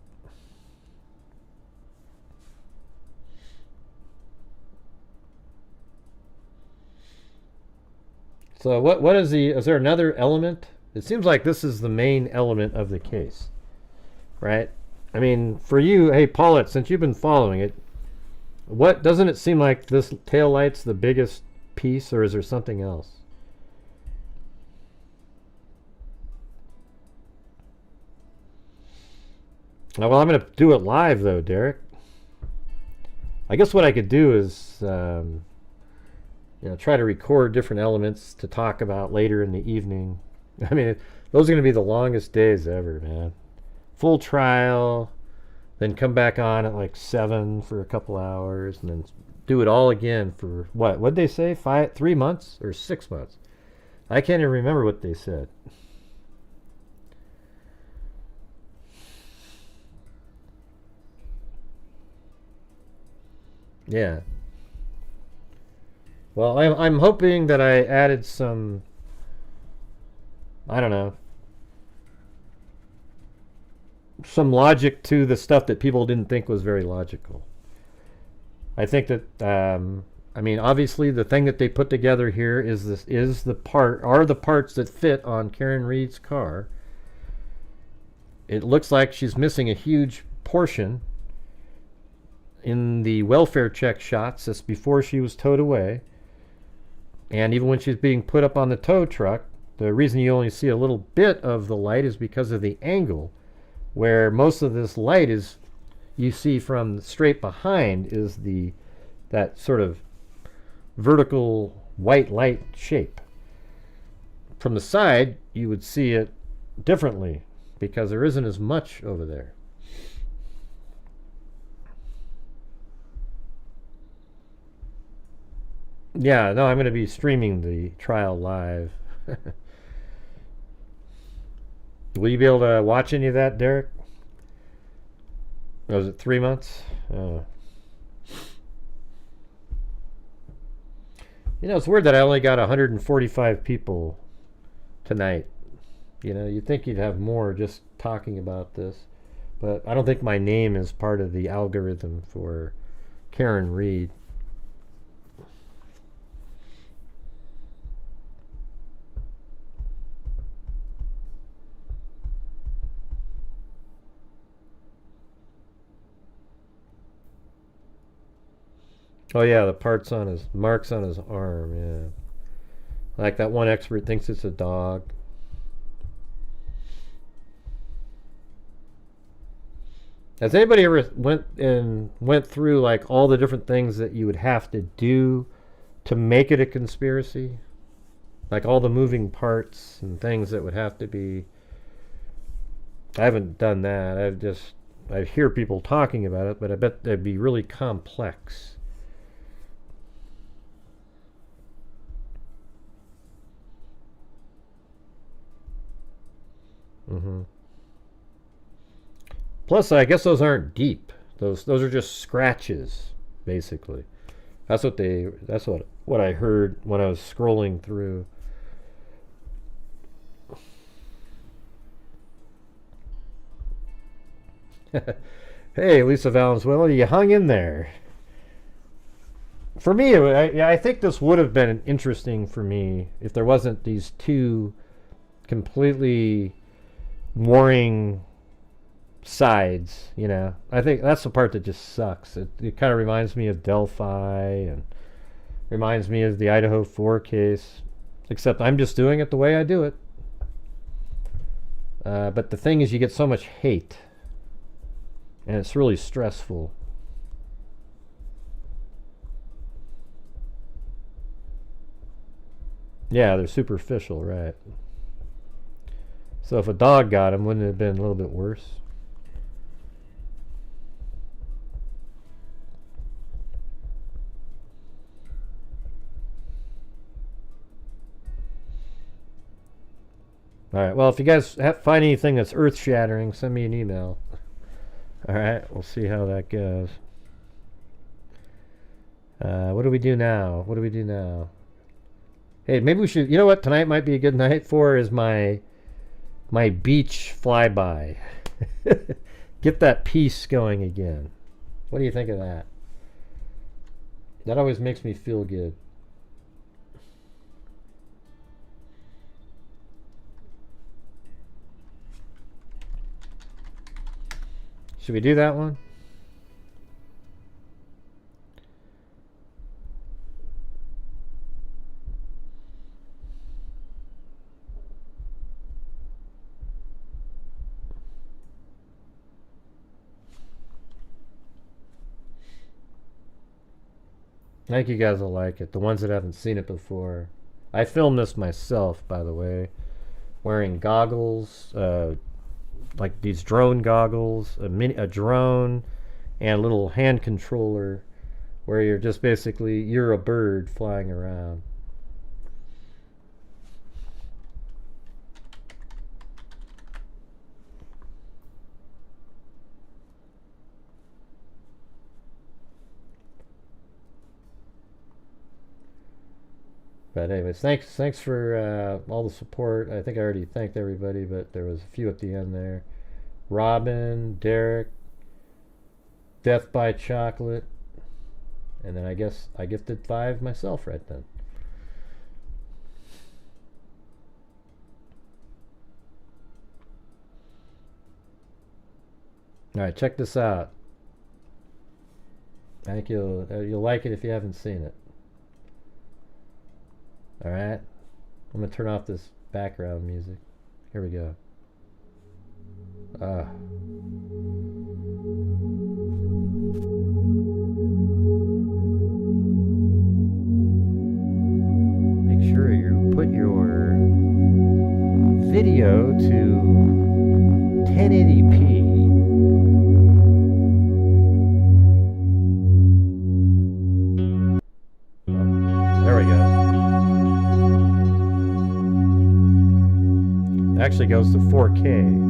So what is there another element? It seems like this is the main element of the case, right? I mean, for you, hey, Paulette, since you've been following it, doesn't it seem like this tail light's the biggest piece, or is there something else? Well, I'm going to do it live, though, Derek. I guess what I could do is, you know, try to record different elements to talk about later in the evening. I mean, those are going to be the longest days ever, man. Full trial, then come back on at like 7 for a couple hours, and then do it all again for what? What'd they say? 3 months or 6 months? I can't even remember what they said. Yeah. Well, I'm hoping that I added some, I don't know, some logic to the stuff that people didn't think was very logical. I think that, I mean, obviously the thing that they put together here is the parts that fit on Karen Reed's car. It looks like she's missing a huge portion in the welfare check shots. That's before she was towed away. And even when she's being put up on the tow truck, the reason you only see a little bit of the light is because of the angle, where most of this light is, you see from straight behind, is that sort of vertical white light shape. From the side, you would see it differently because there isn't as much over there. Yeah, no, I'm going to be streaming the trial live. Will you be able to watch any of that, Derek? Was it 3 months? Oh. You know, it's weird that I only got 145 people tonight. You know, you'd think you'd have more just talking about this. But I don't think my name is part of the algorithm for Karen Reed. Oh yeah, the marks on his arm, yeah. Like that one expert thinks it's a dog. Has anybody ever went through like all the different things that you would have to do to make it a conspiracy? Like all the moving parts and things that would have to be... I haven't done that. I hear people talking about it, but I bet that'd be really complex. Plus, I guess those aren't deep. Those are just scratches, basically. That's what I heard when I was scrolling through. Hey, Lisa Valenzuela, you hung in there. For me, I think this would have been interesting for me if there wasn't these two completely warring sides, you know. I think that's the part that just sucks. It kind of reminds me of Delphi and reminds me of the Idaho 4 case, except I'm just doing it the way I do it. But the thing is, you get so much hate, and it's really stressful. Yeah, they're superficial, right? So if a dog got him, wouldn't it have been a little bit worse? All right. Well, if you guys find anything that's earth-shattering, send me an email. All right. We'll see how that goes. What do we do now? What do we do now? Hey, maybe we should... You know what tonight might be a good night for is my beach flyby. Get that piece going again. What do you think of that? That always makes me feel good. Should we do that one? I think you guys will like it. The ones that haven't seen it before. I filmed this myself, by the way. Wearing goggles, like these drone goggles, a drone, and a little hand controller where you're just basically, you're a bird flying around. But anyways, thanks for all the support. I think I already thanked everybody, but there was a few at the end there. Robin, Derek, Death by Chocolate, and then I guess I gifted 5 myself right then. All right, check this out. I think you'll like it if you haven't seen it. All right, I'm gonna turn off this background music. Here we go. Make sure you put your video to 1080p. There we go. Actually goes to 4K.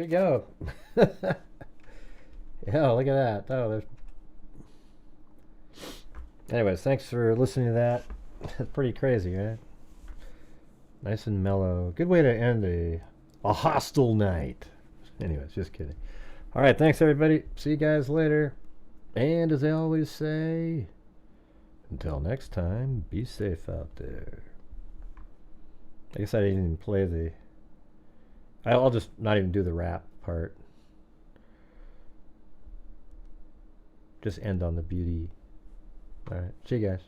go. Yeah, look at that. Oh, there's. Anyways, thanks for listening to that. It's pretty crazy, right? Nice and mellow. Good way to end a hostile night. Anyways, just kidding. All right, thanks everybody. See you guys later. And as I always say, until next time, be safe out there. I guess I didn't even play the... I'll just not even do the rap part. Just end on the beauty. All right, see you guys.